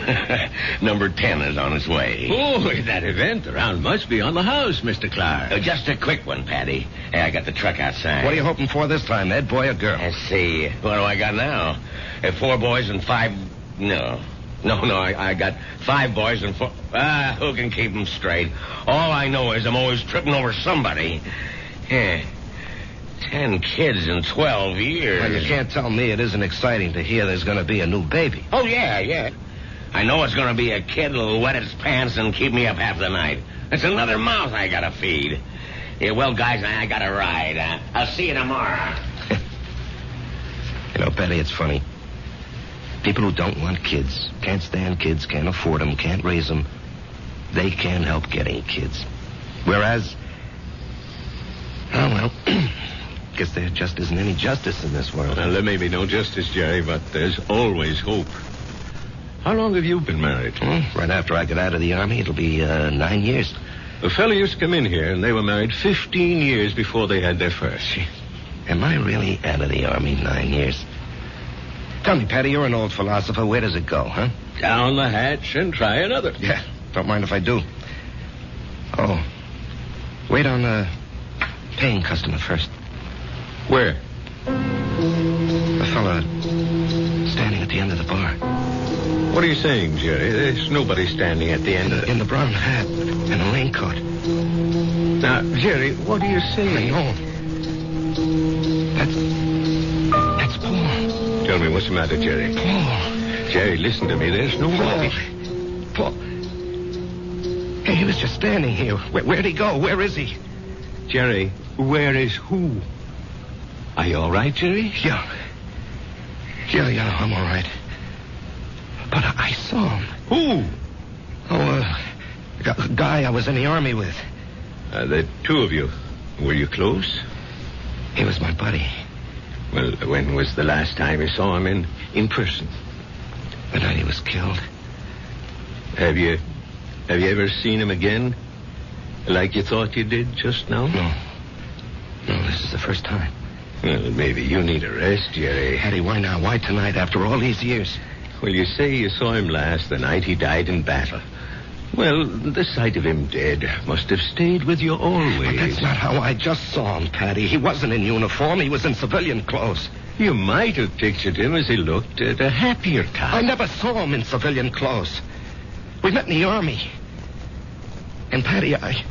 Number 10 is on its way. Oh, that event around must be on the house, Mr. Clark. Just a quick one, Paddy. Hey, I got the truck outside. What are you hoping for this time, Ed, boy or girl? Let's see. What do I got now? 4 boys and 5... No, I got 5 boys and 4... who can keep them straight? All I know is I'm always tripping over somebody. 10 kids in 12 years. Well, you can't tell me it isn't exciting to hear there's going to be a new baby. Oh, yeah. I know it's going to be a kid that'll wet its pants and keep me up half the night. It's another mouth I got to feed. Yeah, well, guys, I got to ride. I'll see you tomorrow. You know, Betty, it's funny. People who don't want kids, can't stand kids, can't afford them, can't raise them, they can't help getting kids. Whereas, guess there just isn't any justice in this world. Well, there may be no justice, Jerry, but there's always hope. How long have you been married? Right after I got out of the army, it'll be 9 years. A fellow used to come in here, and they were married 15 years before they had their first. Am I really out of the army 9 years? Tell me, Patty, you're an old philosopher. Where does it go, huh? Down the hatch and try another. Yeah, don't mind if I do. Oh, wait on a paying customer first. Where? The fella standing at the end of the bar. What are you saying, Jerry? There's nobody standing at the end of it. In the brown hat and a raincoat. Now, Jerry, what are you saying? I know. That's Paul. Tell me what's the matter, Jerry. Paul. Jerry, listen to me. There's nobody. Paul. Hey, he was just standing here. Where'd he go? Where is he? Jerry, where is who? Are you all right, Jerry? Yeah, I'm all right. But I saw him. Who? Oh, a guy I was in the army with. The two of you. Were you close? He was my buddy. Well, when was the last time you saw him in person? The night he was killed. Have you ever seen him again? Like you thought you did just now? No, this is the first time. Well, maybe you need a rest, Jerry. Hattie, why now? Why tonight after all these years? Well, you say you saw him last the night he died in battle. Well, the sight of him dead must have stayed with you always. But that's not how I just saw him, Patty. He wasn't in uniform. He was in civilian clothes. You might have pictured him as he looked at a happier time. I never saw him in civilian clothes. We met in the army. And, Patty, I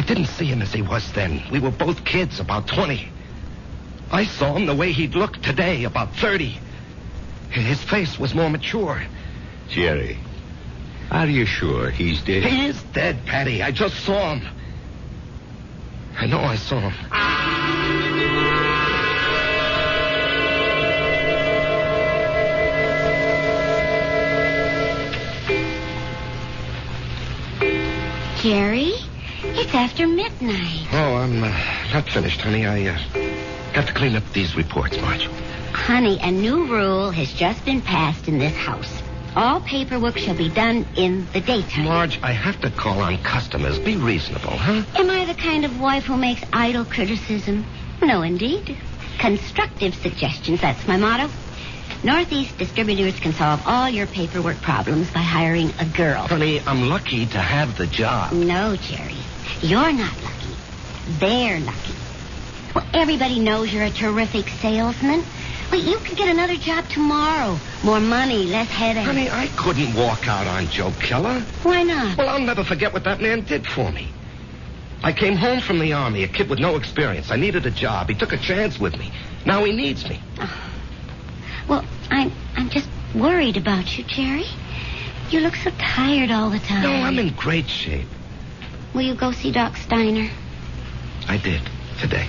didn't see him as he was then. We were both kids, about 20. I saw him the way he'd looked today, about 30. His face was more mature. Jerry, are you sure he's dead? He is dead, Patty. I just saw him. I know I saw him. Jerry, it's after midnight. Oh, I'm not finished, honey. I Have to clean up these reports, Marge. Honey, a new rule has just been passed in this house. All paperwork shall be done in the daytime. Marge, I have to call on customers. Be reasonable, huh? Am I the kind of wife who makes idle criticism? No, indeed. Constructive suggestions, that's my motto. Northeast Distributors can solve all your paperwork problems by hiring a girl. Honey, I'm lucky to have the job. No, Jerry. You're not lucky. They're lucky. Well, everybody knows you're a terrific salesman. Well, you could get another job tomorrow. More money, less headache. Honey, I couldn't walk out on Joe Keller. Why not? Well, I'll never forget what that man did for me. I came home from the Army, a kid with no experience. I needed a job. He took a chance with me. Now he needs me. Oh. Well, I'm just worried about you, Jerry. You look so tired all the time. No, I'm in great shape. Will you go see Doc Steiner? I did, today.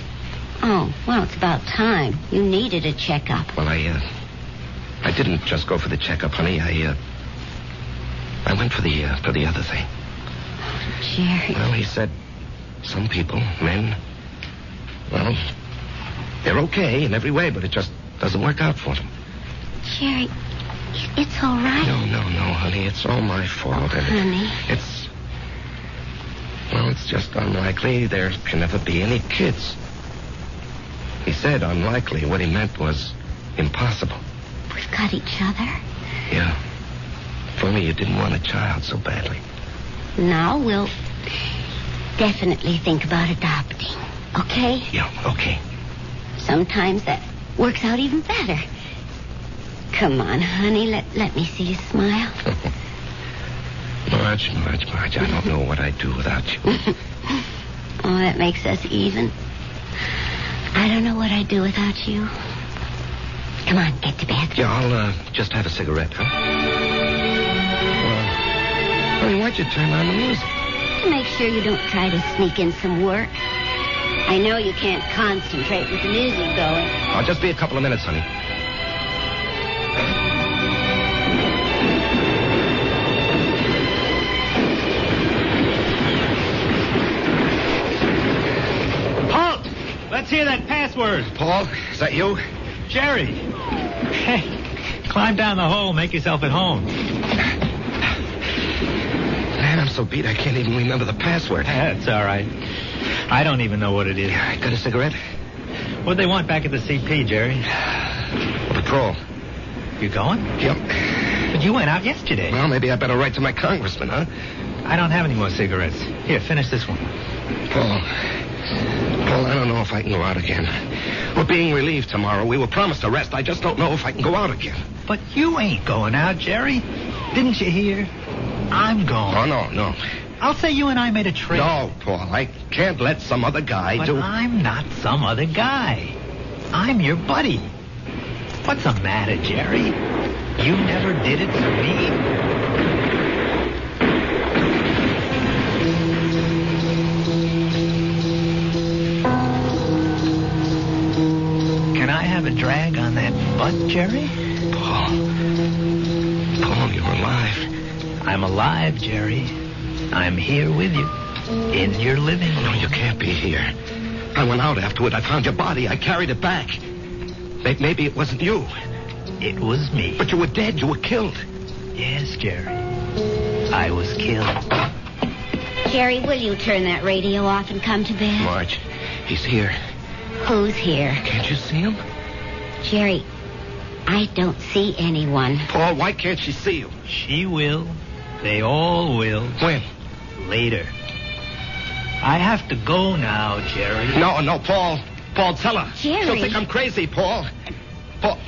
Oh, well, it's about time. You needed a checkup. Well, I didn't just go for the checkup, honey. I went for the other thing. Oh, Jerry. Well, he said some people, men, well, they're okay in every way, but it just doesn't work out for them. Jerry, it's all right. No, honey. It's all my fault. Honey. It's just unlikely there can never be any kids. He said unlikely. What he meant was impossible. We've got each other. Yeah. If only you didn't want a child so badly. Now we'll definitely think about adopting. Okay? Yeah, okay. Sometimes that works out even better. Come on, honey. Let me see you smile. Marge, I don't know what I'd do without you. Oh, that makes us even. I don't know what I'd do without you. Come on, get to bed. Yeah, I'll just have a cigarette, huh? Honey, why'd you turn on the music? To make sure you don't try to sneak in some work. I know you can't concentrate with the music going. I'll just be a couple of minutes, honey. Halt! Let's hear that password. Paul, is that you? Jerry. Hey, climb down the hole, make yourself at home. Man, I'm so beat I can't even remember the password. That's all right. I don't even know what it is. Got a cigarette? What'd they want back at the CP, Jerry? Patrol. You going? Yep. But you went out yesterday. Well, maybe I better write to my congressman, huh? I don't have any more cigarettes. Here, finish this one. Paul, I don't know if I can go out again. We're being relieved tomorrow. We were promised a rest. I just don't know if I can go out again. But you ain't going out, Jerry. Didn't you hear? I'm going. Oh, no. I'll say you and I made a trade. No, Paul, I can't let some other guy but do... I'm not some other guy. I'm your buddy. What's the matter, Jerry? You never did it for me. Can I have a drag on that butt, Jerry? Paul, you're alive. I'm alive, Jerry. I'm here with you. In your living room. No, you can't be here. I went out afterward. I found your body. I carried it back. Maybe it wasn't you. It was me. But you were dead. You were killed. Yes, Jerry. I was killed. Jerry, will you turn that radio off and come to bed? Marge, he's here. Who's here? Can't you see him? Jerry, I don't see anyone. Paul, why can't she see you? She will. They all will. When? Later. I have to go now, Jerry. No, Paul. Paul, tell her. Jerry. She'll think I'm crazy, Paul. Paul.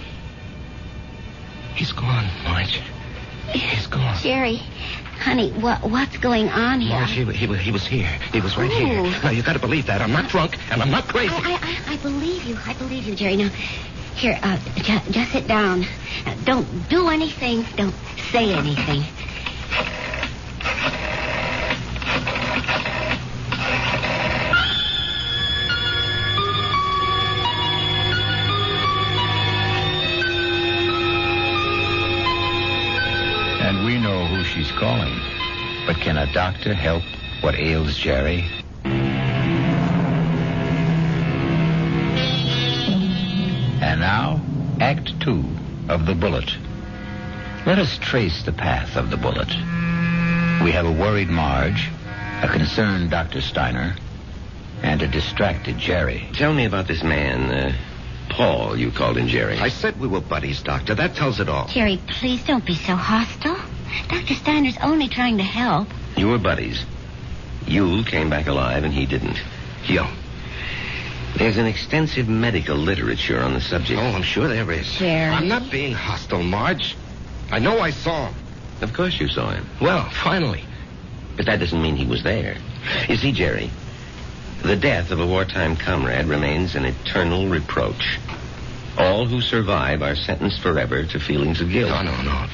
He's gone, Marge. He's gone. Jerry, honey, what's going on here? Marge, he was here. He was right here. Now, you got to believe that. I'm not drunk, and I'm not crazy. I believe you. I believe you, Jerry. Now, here, just sit down. Don't do anything. Don't say anything. And we know who she's calling. But can a doctor help what ails Jerry? And now, Act 2 of The Bullet. Let us trace the path of the bullet. We have a worried Marge, a concerned Dr. Steiner, and a distracted Jerry. Tell me about this man, Paul, you called him Jerry. I said we were buddies, Doctor. That tells it all. Jerry, please don't be so hostile. Dr. Steiner's only trying to help. You were buddies. You came back alive and he didn't. Yo. There's an extensive medical literature on the subject. Oh, I'm sure there is. Jerry. I'm not being hostile, Marge. I know I saw him. Of course you saw him. Well, finally. But that doesn't mean he was there. You see, Jerry, the death of a wartime comrade remains an eternal reproach. All who survive are sentenced forever to feelings of guilt. No.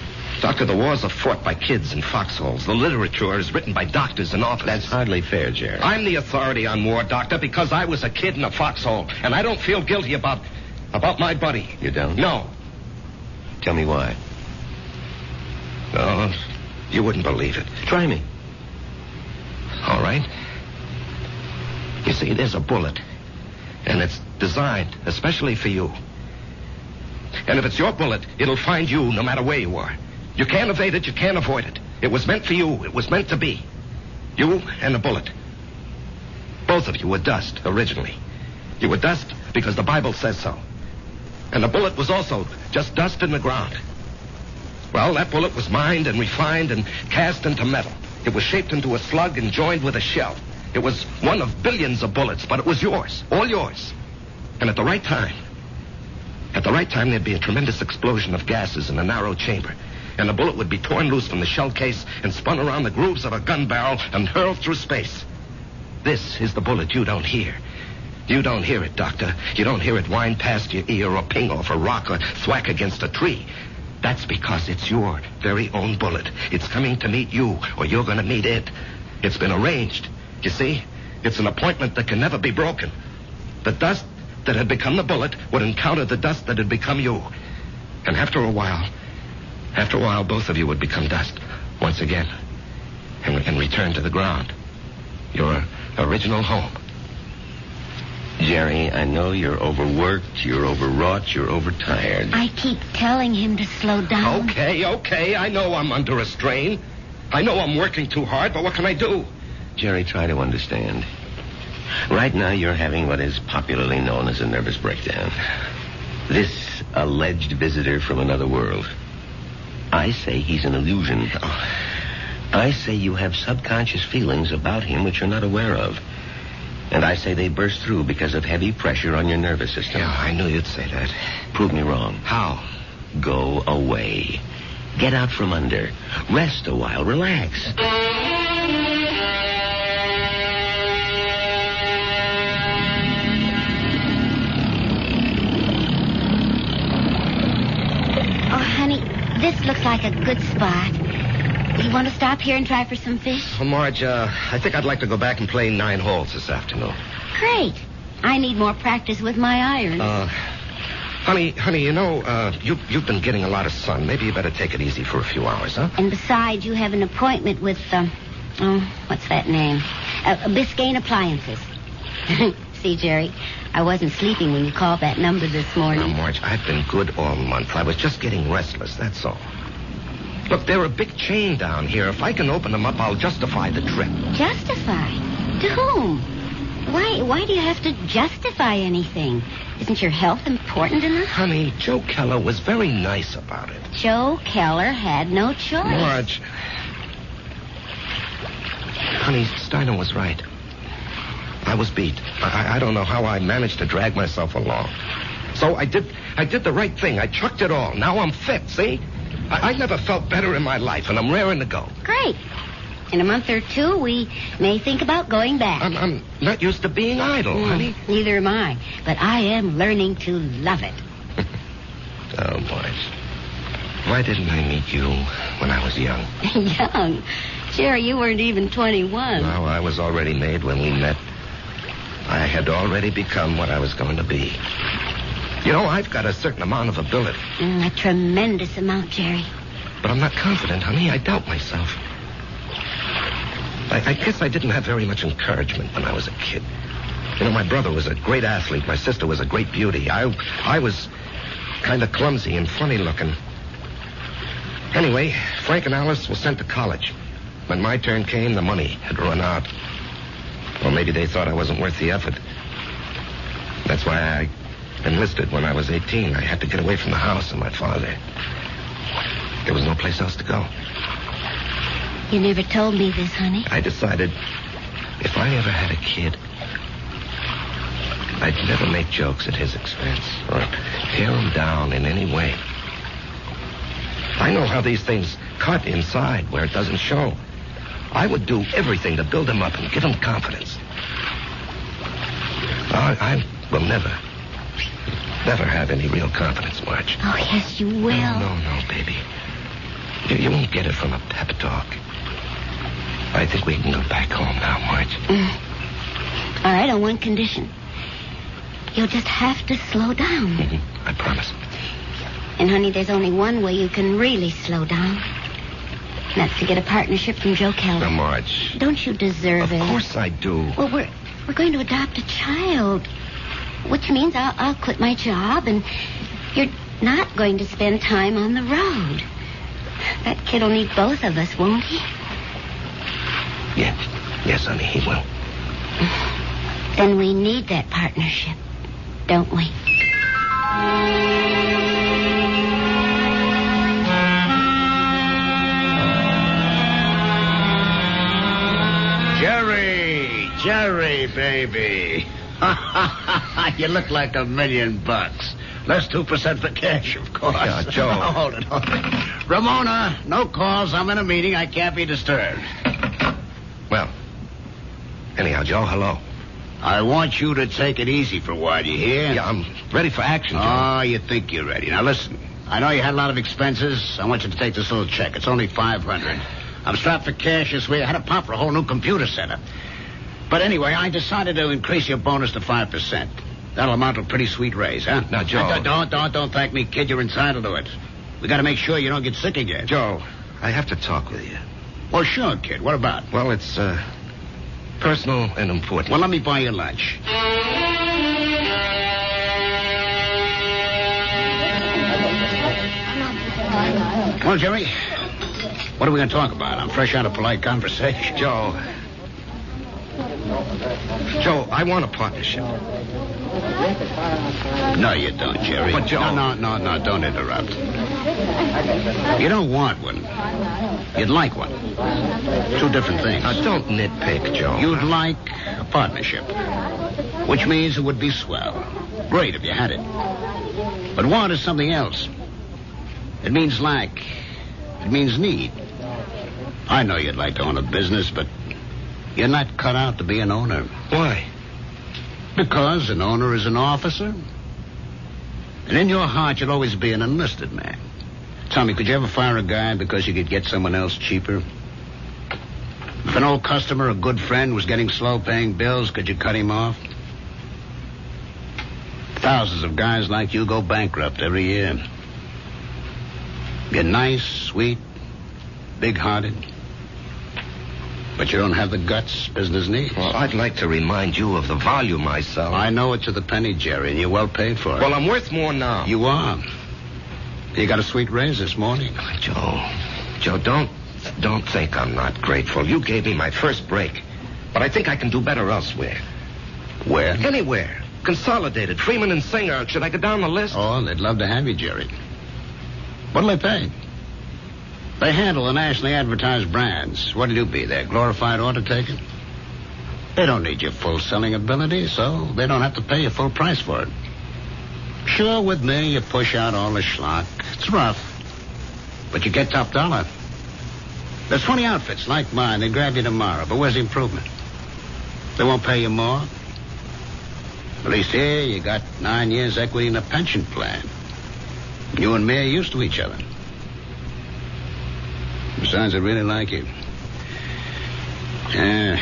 Doctor, the wars are fought by kids in foxholes. The literature is written by doctors and officers. That's hardly fair, Jerry. I'm the authority on war, Doctor, because I was a kid in a foxhole, and I don't feel guilty about my buddy. You don't? No. Tell me why. No, you wouldn't believe it. Try me. All right. You see, there's a bullet, and it's designed especially for you. And if it's your bullet, it'll find you no matter where you are. You can't evade it, you can't avoid it. It was meant for you, it was meant to be. You and the bullet. Both of you were dust, originally. You were dust because the Bible says so. And the bullet was also just dust in the ground. Well, that bullet was mined and refined and cast into metal. It was shaped into a slug and joined with a shell. It was one of billions of bullets, but it was yours, all yours. And at the right time, there'd be a tremendous explosion of gases in a narrow chamber. And the bullet would be torn loose from the shell case and spun around the grooves of a gun barrel and hurled through space. This is the bullet you don't hear. You don't hear it, Doctor. You don't hear it whine past your ear or ping off a rock or thwack against a tree. That's because it's your very own bullet. It's coming to meet you, or you're going to meet it. It's been arranged. You see? It's an appointment that can never be broken. The dust that had become the bullet would encounter the dust that had become you. And after a while, both of you would become dust once again and return to the ground. Your original home. Jerry, I know you're overworked, you're overwrought, you're overtired. I keep telling him to slow down. Okay. I know I'm under a strain. I know I'm working too hard, but what can I do? Jerry, try to understand. Right now, you're having what is popularly known as a nervous breakdown. This alleged visitor from another world. I say he's an illusion. I say you have subconscious feelings about him which you're not aware of. And I say they burst through because of heavy pressure on your nervous system. Yeah, I knew you'd say that. Prove me wrong. How? Go away. Get out from under. Rest a while. Relax. Oh, honey, this looks like a good spot. You want to stop here and try for some fish? Well, Marge, I think I'd like to go back and play 9 holes this afternoon. Great. I need more practice with my irons. Honey, you know, you've been getting a lot of sun. Maybe you better take it easy for a few hours, huh? And besides, you have an appointment with, what's that name? Biscayne Appliances. See, Jerry, I wasn't sleeping when you called that number this morning. Now, Marge, I've been good all month. I was just getting restless, that's all. Look, they're a big chain down here. If I can open them up, I'll justify the trip. Justify? To whom? Why do you have to justify anything? Isn't your health important enough? Honey, Joe Keller was very nice about it. Joe Keller had no choice. Marge. Honey, Steiner was right. I was beat. I don't know how I managed to drag myself along. So I did the right thing. I chucked it all. Now I'm fit, see? I never felt better in my life, and I'm raring to go. Great. In a month or two, we may think about going back. I'm not used to being idle, honey. Neither am I. But I am learning to love it. Oh, Marge. Why didn't I meet you when I was young? Young? Jerry, you weren't even 21. No, I was already made when we met. I had already become what I was going to be. You know, I've got a certain amount of ability. A tremendous amount, Jerry. But I'm not confident, honey. I doubt myself. I guess I didn't have very much encouragement when I was a kid. You know, my brother was a great athlete. My sister was a great beauty. I was kind of clumsy and funny looking. Anyway, Frank and Alice were sent to college. When my turn came, the money had run out. Or maybe they thought I wasn't worth the effort. That's why I enlisted when I was 18. I had to get away from the house and my father. There was no place else to go. You never told me this, honey. I decided if I ever had a kid, I'd never make jokes at his expense or tear him down in any way. I know how these things cut inside where it doesn't show. I would do everything to build him up and give him confidence. I will never have any real confidence, Marge. Oh, yes, you will. No, baby. You won't get it from a pep talk. I think we can go back home now, Marge. All right, on one condition. You'll just have to slow down. I promise. And, honey, there's only one way you can really slow down. And that's to get a partnership from Joe Keller. Now, Marge. Don't you deserve it? Of course I do. Well, we're going to adopt a child. Which means I'll quit my job, and you're not going to spend time on the road. That kid will need both of us, won't he? Yes, honey, he will. Then we need that partnership, don't we? Jerry, baby. You look like $1 million. Less 2% for cash, of course. Yeah, Joe. Hold it. Ramona, no calls. I'm in a meeting. I can't be disturbed. Well, anyhow, Joe, hello. I want you to take it easy for a while, you hear? Yeah, I'm ready for action, Joe. Oh, you think you're ready. Now, listen. I know you had a lot of expenses. I want you to take this little check. It's only $500. I'm strapped for cash this week. I had to pop for a whole new computer setup. But anyway, I decided to increase your bonus to 5%. That'll amount to a pretty sweet raise, huh? Now, Joe. Don't thank me, kid. You're entitled to it. We got to make sure you don't get sick again. Joe, I have to talk with you. Well, sure, kid. What about? Well, it's personal and important. Well, let me buy you lunch. Well, Jerry, what are we going to talk about? I'm fresh out of polite conversation. Joe, I want a partnership. No, you don't, Jerry. But, Joe... No, don't interrupt. You don't want one. You'd like one. Two different things. Now, don't nitpick, Joe. You'd like a partnership, which means it would be swell. Great if you had it. But want is something else. It means lack. It means need. I know you'd like to own a business, but you're not cut out to be an owner. Why? Because an owner is an officer. And in your heart, you'll always be an enlisted man. Tommy, could you ever fire a guy because you could get someone else cheaper? If an old customer, a good friend, was getting slow paying bills, could you cut him off? Thousands of guys like you go bankrupt every year. You're nice, sweet, big-hearted. But you don't have the guts business needs. Well, I'd like to remind you of the volume I sell. I know it to the penny, Jerry, and you're well paid for it. Well, I'm worth more now. You are. You got a sweet raise this morning. Joe, don't think I'm not grateful. You gave me my first break. But I think I can do better elsewhere. Where? Anywhere. Consolidated, Freeman and Singer. Should I go down the list? Oh, they'd love to have you, Jerry. What'll they pay? They handle the nationally advertised brands. What'll you be, their glorified order taker? They don't need your full selling ability, so they don't have to pay you full price for it. Sure, with me, you push out all the schlock. It's rough, but you get top dollar. There's 20 outfits like mine. They grab you tomorrow, but where's the improvement? They won't pay you more. At least here, you got 9 years equity in a pension plan. You and me are used to each other. Besides, I really like you. Yeah.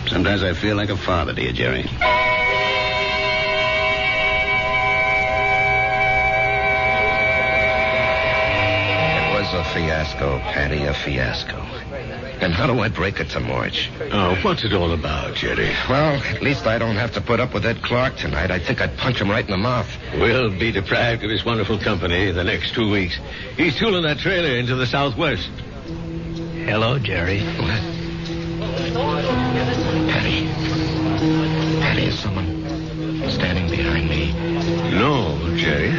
Sometimes I feel like a father to you, Jerry. It was a fiasco, Patty, a fiasco. And how do I break it to Marge? Oh, what's it all about, Jerry? Well, at least I don't have to put up with Ed Clark tonight. I think I'd punch him right in the mouth. We'll be deprived of his wonderful company the next 2 weeks. He's tooling that trailer into the southwest. Hello, Jerry. What? Patty. Patty, is someone standing behind me? No, Jerry.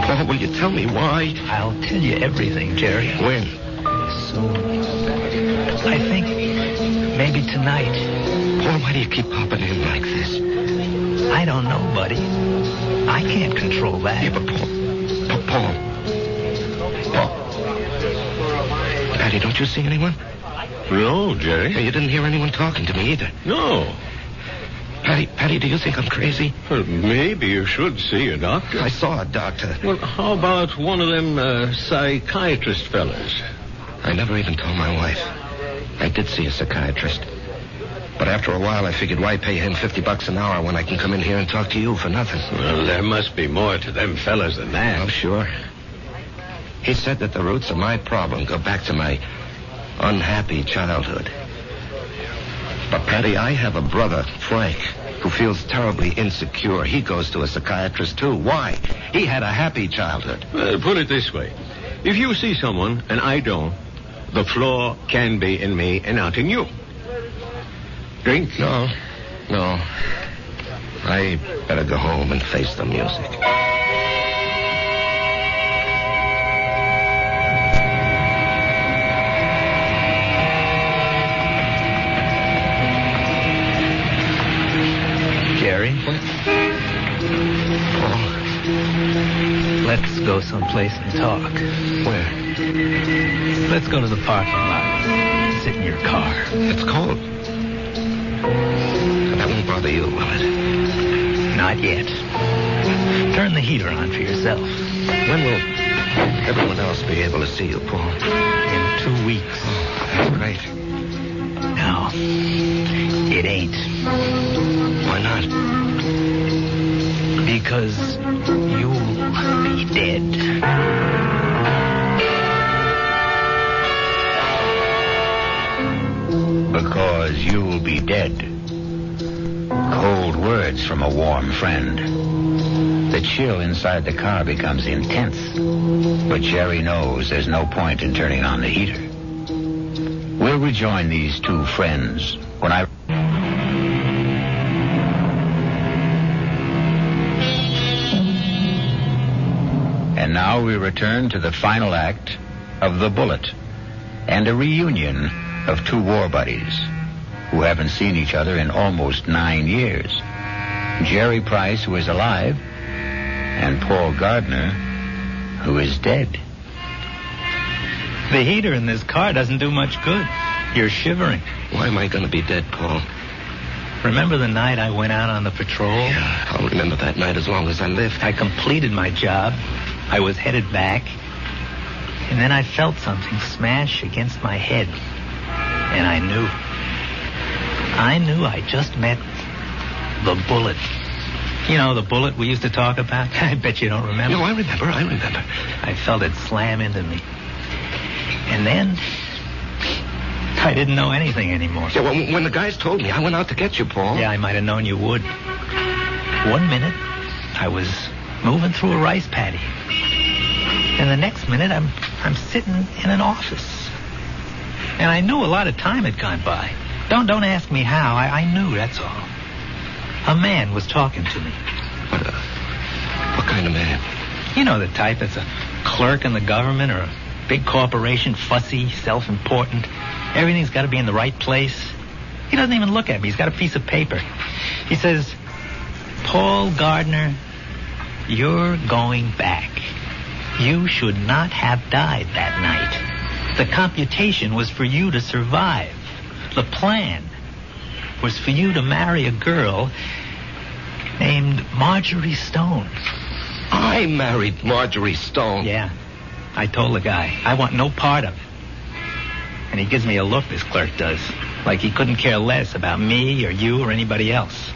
Paul, will you tell me why? I'll tell you everything, Jerry. When? Soon. I think maybe tonight. Paul, why do you keep popping in like this? I don't know, buddy. I can't control that. Yeah, but Paul. Patty, don't you see anyone? No, Jerry. You didn't hear anyone talking to me either. No. Patty, do you think I'm crazy? Well, maybe you should see a doctor. I saw a doctor. Well, how about one of them psychiatrist fellas? I never even told my wife. I did see a psychiatrist. But after a while, I figured why pay him $50 an hour when I can come in here and talk to you for nothing? Well, there must be more to them fellas than that. Oh, sure. He said that the roots of my problem go back to my unhappy childhood. But, Patty, I have a brother, Frank, who feels terribly insecure. He goes to a psychiatrist, too. Why? He had a happy childhood. Put it this way. If you see someone, and I don't, the flaw can be in me and not in you. Drink? No. I better go home and face the music. Jerry? What? Let's go someplace and talk. Where? Let's go to the parking lot. Sit in your car. It's cold. That won't bother you, will it? Not yet. Turn the heater on for yourself. When will everyone else be able to see you, Paul? In 2 weeks. Oh, that's great. No, it ain't. Why not? Because you'll be dead. Because you'll be dead. Cold words from a warm friend. The chill inside the car becomes intense. But Jerry knows there's no point in turning on the heater. We'll rejoin these two friends when I... And now we return to the final act of The Bullet and a reunion of two war buddies who haven't seen each other in almost 9 years. Jerry Price, who is alive, and Paul Gardner, who is dead. The heater in this car doesn't do much good. You're shivering. Why am I going to be dead, Paul? Remember the night I went out on the patrol? Yeah, I'll remember that night as long as I live. I completed my job. I was headed back. And then I felt something smash against my head. And I knew I just met the bullet. You know, the bullet we used to talk about? I bet you don't remember. No, I remember. I felt it slam into me. And then I didn't know anything anymore. Yeah, well, when the guys told me, I went out to get you, Paul. Yeah, I might have known you would. 1 minute, I was moving through a rice paddy. And the next minute, I'm sitting in an office. And I knew a lot of time had gone by. Don't ask me how. I knew, that's all. A man was talking to me. What kind of man? You know the type that's a clerk in the government or a big corporation, fussy, self-important. Everything's got to be in the right place. He doesn't even look at me. He's got a piece of paper. He says, Paul Gardner, you're going back. You should not have died that night. The computation was for you to survive. The plan was for you to marry a girl named Marjorie Stone. I married Marjorie Stone? Yeah. I told the guy, I want no part of it. And he gives me a look, this clerk does, like he couldn't care less about me or you or anybody else.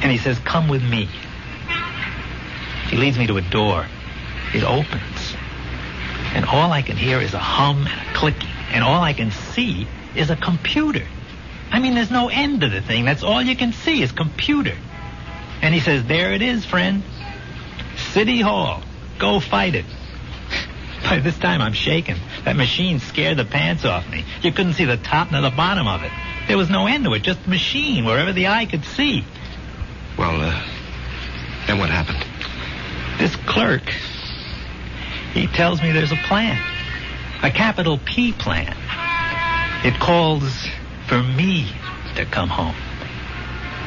And he says, come with me. He leads me to a door. It opens. And all I can hear is a hum and a clicking and all I can see is a computer. I mean, there's no end to the thing. That's all you can see is computer. And he says, there it is, friend. City Hall. Go fight it. By this time, I'm shaking. That machine scared the pants off me. You couldn't see the top nor the bottom of it. There was no end to it, just a machine wherever the eye could see. Well, then what happened? This clerk, he tells me there's a plan. A capital P plan. It calls for me to come home.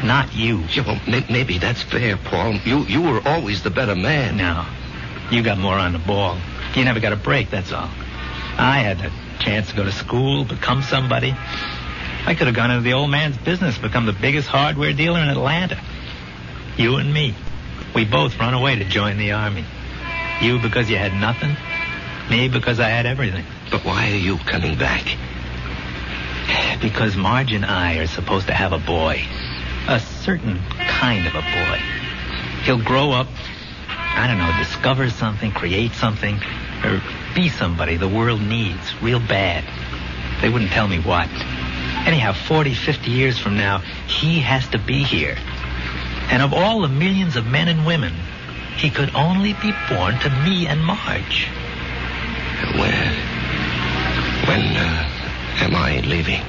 Not you. Yeah, well, maybe that's fair, Paul. You were always the better man. No. You got more on the ball. You never got a break, that's all. I had the chance to go to school, become somebody. I could have gone into the old man's business, become the biggest hardware dealer in Atlanta. You and me. We both run away to join the army. You because you had nothing. Me because I had everything. But why are you coming back? Because Marge and I are supposed to have a boy. A certain kind of a boy. He'll grow up, I don't know, discover something, create something, or be somebody the world needs real bad. They wouldn't tell me what. Anyhow, 40, 50 years from now, he has to be here. And of all the millions of men and women, he could only be born to me and Marge. When am I leaving?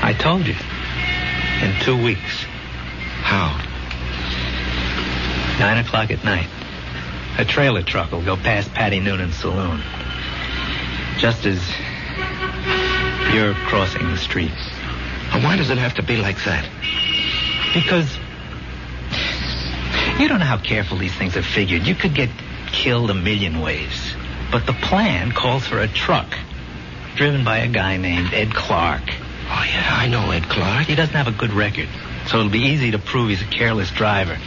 I told you. In 2 weeks. How? 9 o'clock at night. A trailer truck will go past Patty Noonan's saloon. Just as you're crossing the street. And why does it have to be like that? Because you don't know how careful these things are figured. You could get killed a million ways. But the plan calls for a truck driven by a guy named Ed Clark. Oh, yeah, I know Ed Clark. He doesn't have a good record, so it'll be easy to prove he's a careless driver.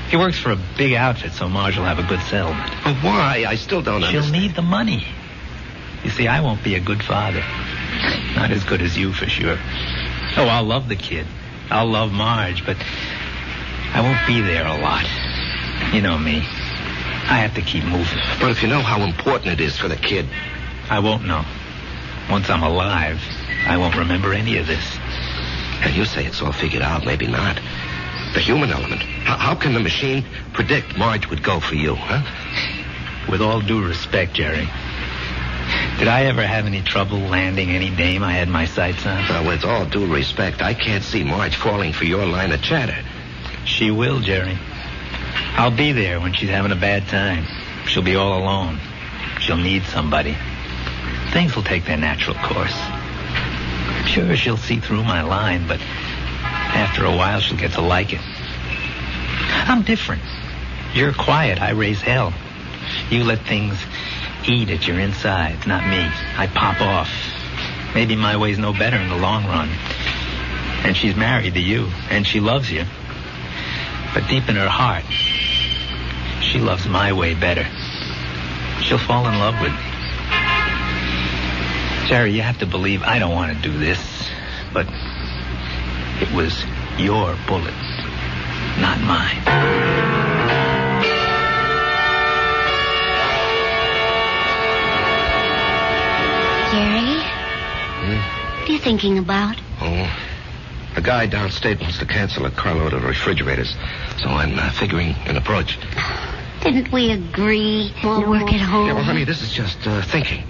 He works for a big outfit, so Marge will have a good settlement. But why? I still don't understand. She'll need the money. You see, I won't be a good father. Not as good as you, for sure. Oh, I'll love the kid. I'll love Marge, but I won't be there a lot. You know me. I have to keep moving. But if you know how important it is for the kid... I won't know. Once I'm alive, I won't remember any of this. And you say it's all figured out, maybe not. The human element. How can the machine predict Marge would go for you, huh? With all due respect, Jerry, did I ever have any trouble landing any dame I had my sights on? Well, with all due respect, I can't see Marge falling for your line of chatter. She will, Jerry. I'll be there when she's having a bad time. She'll be all alone. She'll need somebody. Things will take their natural course. Sure, she'll see through my line, but after a while she'll get to like it. I'm different. You're quiet. I raise hell. You let things eat at your insides, not me. I pop off. Maybe my way's no better in the long run. And she's married to you, and she loves you. But deep in her heart, she loves my way better. She'll fall in love with me. Jerry, you have to believe I don't want to do this, but it was your bullet, not mine. Jerry? What are you thinking about? Oh, a guy downstate wants to cancel a carload of refrigerators, so I'm figuring an approach. Didn't we agree we'll work at home? Yeah, well, honey, this is just thinking.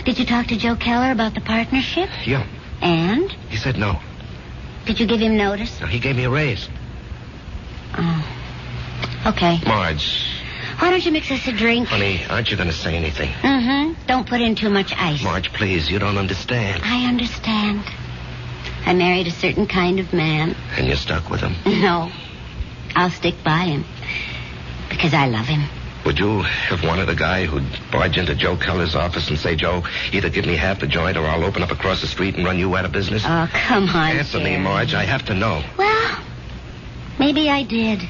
Did you talk to Joe Keller about the partnership? Yeah. And? He said no. Did you give him notice? No, he gave me a raise. Oh. Okay. Marge. Why don't you mix us a drink? Honey, aren't you going to say anything? Mm-hmm. Don't put in too much ice. Marge, please, you don't understand. I understand. I married a certain kind of man. And you're stuck with him? No. I'll stick by him. Because I love him. Would you have wanted a guy who'd barge into Joe Keller's office and say, Joe, either give me half the joint or I'll open up across the street and run you out of business? Oh, come on, Answer me, Marge. I have to know. Well, maybe I did.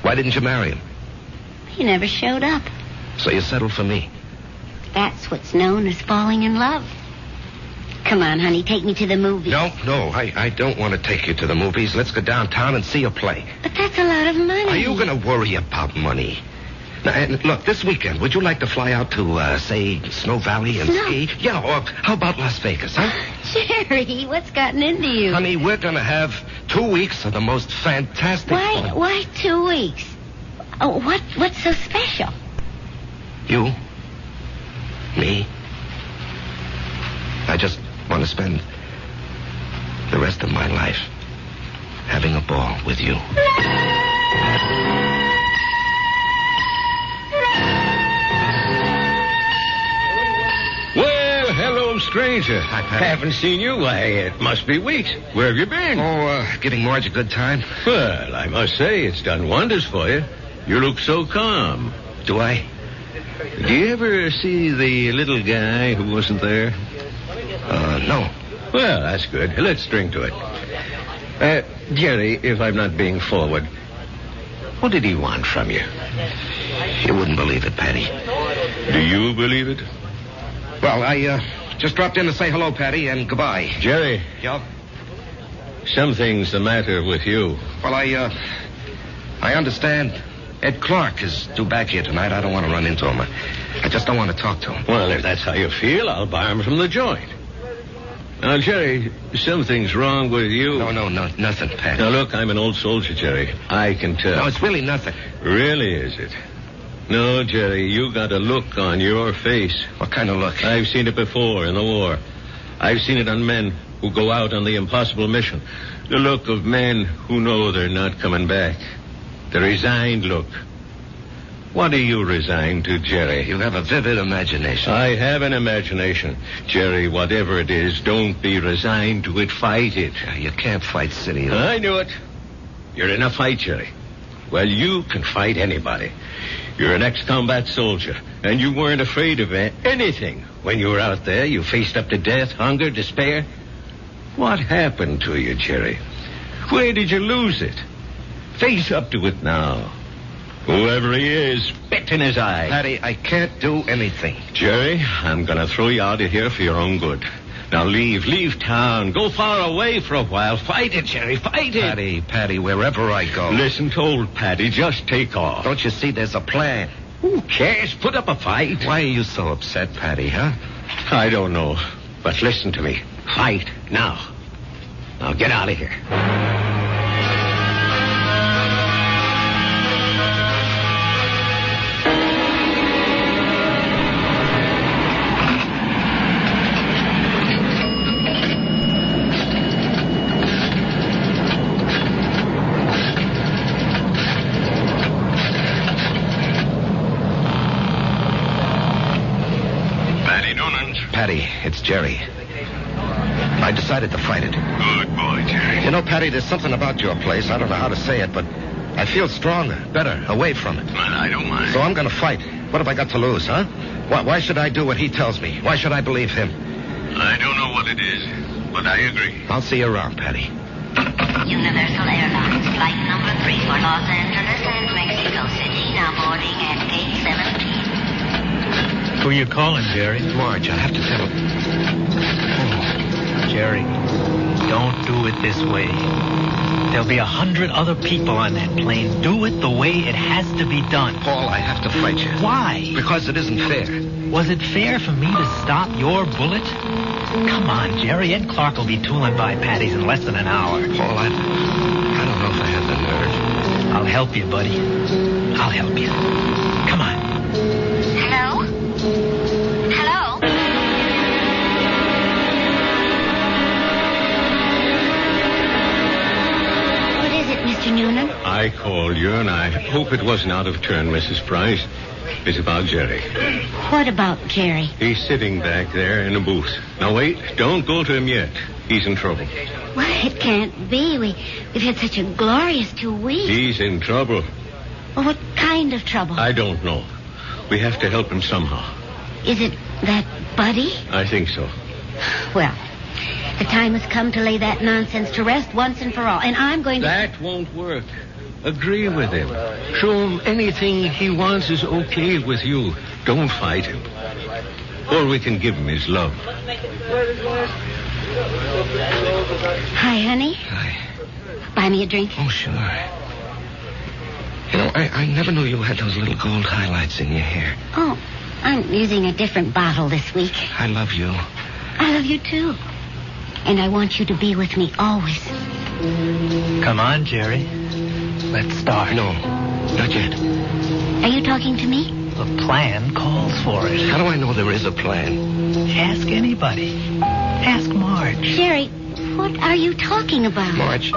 Why didn't you marry him? He never showed up. So you settled for me? That's what's known as falling in love. Come on, honey, take me to the movies. No, I don't want to take you to the movies. Let's go downtown and see a play. But that's a lot of money. Are you going to worry about money? Now, and look, this weekend, would you like to fly out to, say, Snow Valley and ski? Yeah, or how about Las Vegas, huh? Jerry, what's gotten into you? Honey, we're going to have 2 weeks of the most fantastic fun. Why 2 weeks? Oh, what's so special? You? Me? I just want to spend the rest of my life having a ball with you. Well, hello, stranger. I haven't seen you. Why, it must be weeks. Where have you been? Oh, giving Marge a good time. Well, I must say, it's done wonders for you. You look so calm. Do I? Do you ever see the little guy who wasn't there? No. Well, that's good. Let's drink to it. Jerry, if I'm not being forward, what did he want from you? You wouldn't believe it, Patty. Do you believe it? Well, I just dropped in to say hello, Patty, and goodbye. Jerry. Yeah? Something's the matter with you. Well, I understand. Ed Clark is due back here tonight. I don't want to run into him. I just don't want to talk to him. Well, if that's how you feel, I'll buy him from the joint. Now, Jerry, something's wrong with you. No, nothing, Pat. Now, look, I'm an old soldier, Jerry. I can tell. No, it's really nothing. Really, is it? No, Jerry, you got a look on your face. What kind of look? I've seen it before in the war. I've seen it on men who go out on the impossible mission. The look of men who know they're not coming back. The resigned look. What are you resigned to, Jerry? You have a vivid imagination. I have an imagination. Jerry, whatever it is, don't be resigned to it. Fight it. You can't fight City. I knew it. You're in a fight, Jerry. Well, you can fight anybody. You're an ex-combat soldier, and you weren't afraid of anything. When you were out there, you faced up to death, hunger, despair. What happened to you, Jerry? Where did you lose it? Face up to it now. Whoever he is, spit in his eye. Patty, I can't do anything. Jerry, I'm going to throw you out of here for your own good. Now leave town. Go far away for a while. Fight it, Jerry, fight it. Patty, wherever I go. Listen to old Patty, just take off. Don't you see there's a plan? Who cares? Put up a fight. Why are you so upset, Patty, huh? I don't know. But listen to me. Fight now. Now get out of here. Patty, it's Jerry. I decided to fight it. Good boy, Jerry. You know, Patty, there's something about your place. I don't know how to say it, but I feel stronger, better, away from it. Well, I don't mind. So I'm going to fight. What have I got to lose, huh? Why should I do what he tells me? Why should I believe him? I don't know what it is, but I agree. I'll see you around, Patty. Universal Airlines, flight number 3 for Los Angeles and Mexico City, now boarding at gate 17. Who are you calling, Jerry? Marge, I have to tell him. Jerry, don't do it this way. There'll be 100 other people on that plane. Do it the way it has to be done. Paul, I have to fight you. Why? Because it isn't fair. Was it fair for me to stop your bullet? Come on, Jerry. Ed Clark will be tooling by Patty's in less than an hour. Paul, I don't know if I have the nerve. I'll help you, buddy. I'll help you. Come on. Hello? Hello? What is it, Mr. Noonan? I called you, and I hope it wasn't out of turn, Mrs. Price. It's about Jerry. What about Jerry? He's sitting back there in a booth. Now, wait. Don't go to him yet. He's in trouble. Well, it can't be. We've had such a glorious 2 weeks. He's in trouble. Well, what kind of trouble? I don't know. We have to help him somehow. Is it that Buddy? I think so. Well, the time has come to lay that nonsense to rest once and for all. And I'm going to... That won't work. Agree with him. Show him anything he wants is okay with you. Don't fight him. Or we can give him his love. Hi, honey. Hi. Buy me a drink? Oh, sure. You know, I never knew you had those little gold highlights in your hair. Oh, I'm using a different bottle this week. I love you. I love you, too. And I want you to be with me always. Come on, Jerry. Let's start. No, not yet. Are you talking to me? The plan calls for it. How do I know there is a plan? Ask anybody. Ask Marge. Jerry, what are you talking about? Marge,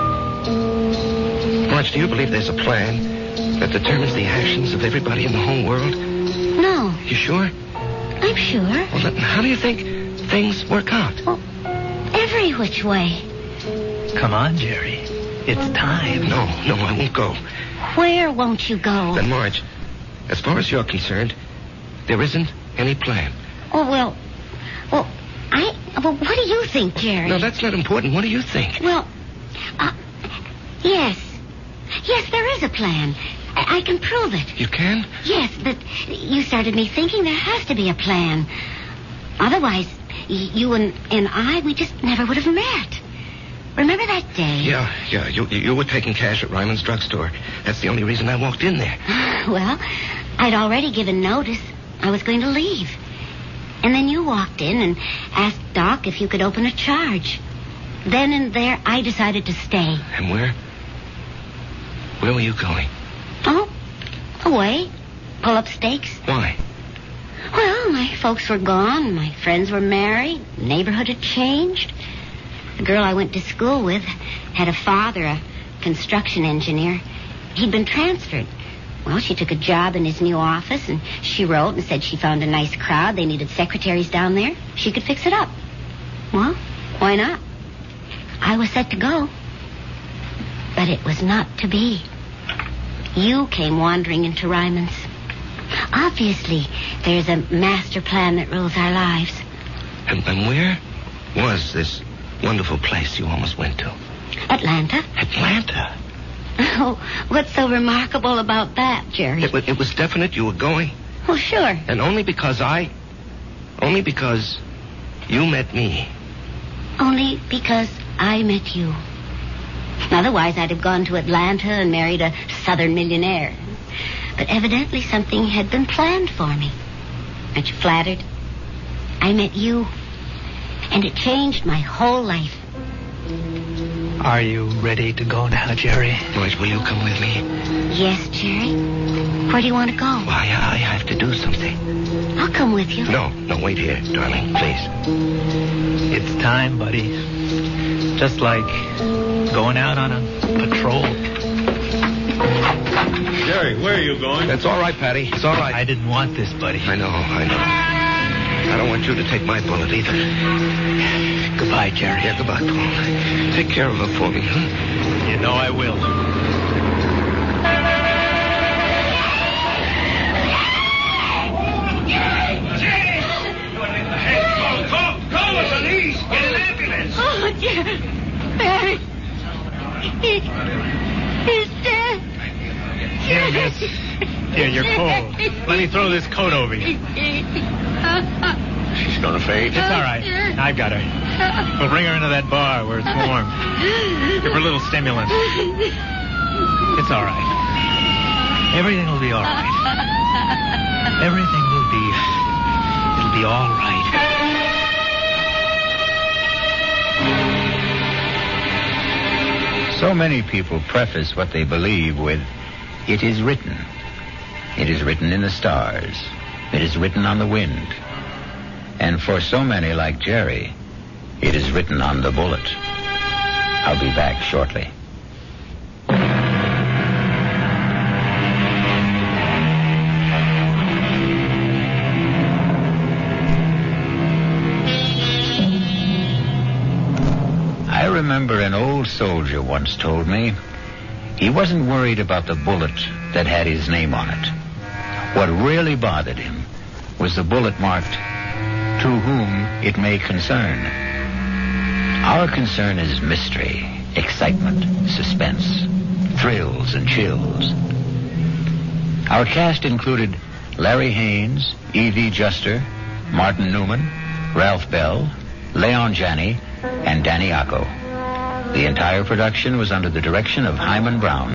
do you believe there's a plan that determines the actions of everybody in the whole world? No. You sure? I'm sure. Well, then how do you think things work out? Well, every which way. Come on, Jerry. It's time. No, I won't go. Where won't you go? Then, Marge, as far as you're concerned, there isn't any plan. Oh, well, what do you think, Jerry? No, that's not important. What do you think? Well, yes. Yes, there is a plan. I can prove it. You can? Yes, but you started me thinking there has to be a plan. Otherwise, you and I, we just never would have met. Remember that day? Yeah. You were taking cash at Ryman's drugstore. That's the only reason I walked in there. Well, I'd already given notice. I was going to leave. And then you walked in and asked Doc if you could open a charge. Then and there, I decided to stay. And where? Where were you going? Oh, away. Pull up stakes. Why? Well, my folks were gone. My friends were married. The neighborhood had changed. The girl I went to school with had a father, a construction engineer. He'd been transferred. Well, she took a job in his new office, and she wrote and said she found a nice crowd. They needed secretaries down there. She could fix it up. Well, why not? I was set to go. But it was not to be. You came wandering into Ryman's. Obviously, there's a master plan that rules our lives. And where was this wonderful place you almost went to? Atlanta. Atlanta? Oh, what's so remarkable about that, Jerry? It was definite you were going. Well, sure. And only because you met me. Only because I met you. Otherwise, I'd have gone to Atlanta and married a southern millionaire. But evidently something had been planned for me. Aren't you flattered? I met you, and it changed my whole life. Are you ready to go now, Jerry? Marge, will you come with me? Yes, Jerry. Where do you want to go? Why, I have to do something. I'll come with you. No, wait here, darling, please. It's time, buddy. Just like going out on a patrol. Jerry, where are you going? That's all right, Patty. It's all right. I didn't want this, buddy. I know. I don't want you to take my bullet either. Goodbye, Jerry. Yeah, goodbye, Paul. Take care of her for me, huh? You know I will. Call the police. Get an ambulance. Oh, Jerry. Barry. He's dead. Here, miss. Here, you're cold. Let me throw this coat over you. She's gonna fade. It's all right. I've got her. We'll bring her into that bar where it's warm. Give her a little stimulant. It's all right. Everything will be all right. Everything will be... It'll be all right. So many people preface what they believe with, "It is written." It is written in the stars. It is written on the wind. And for so many like Jerry, it is written on the bullet. I'll be back shortly. I remember an old soldier once told me he wasn't worried about the bullet that had his name on it. What really bothered him was the bullet marked, "To whom it may concern." Our concern is mystery, excitement, suspense, thrills and chills. Our cast included Larry Haynes, E.V. Juster, Martin Newman, Ralph Bell, Leon Janney, and Danny Acco. The entire production was under the direction of Hyman Brown.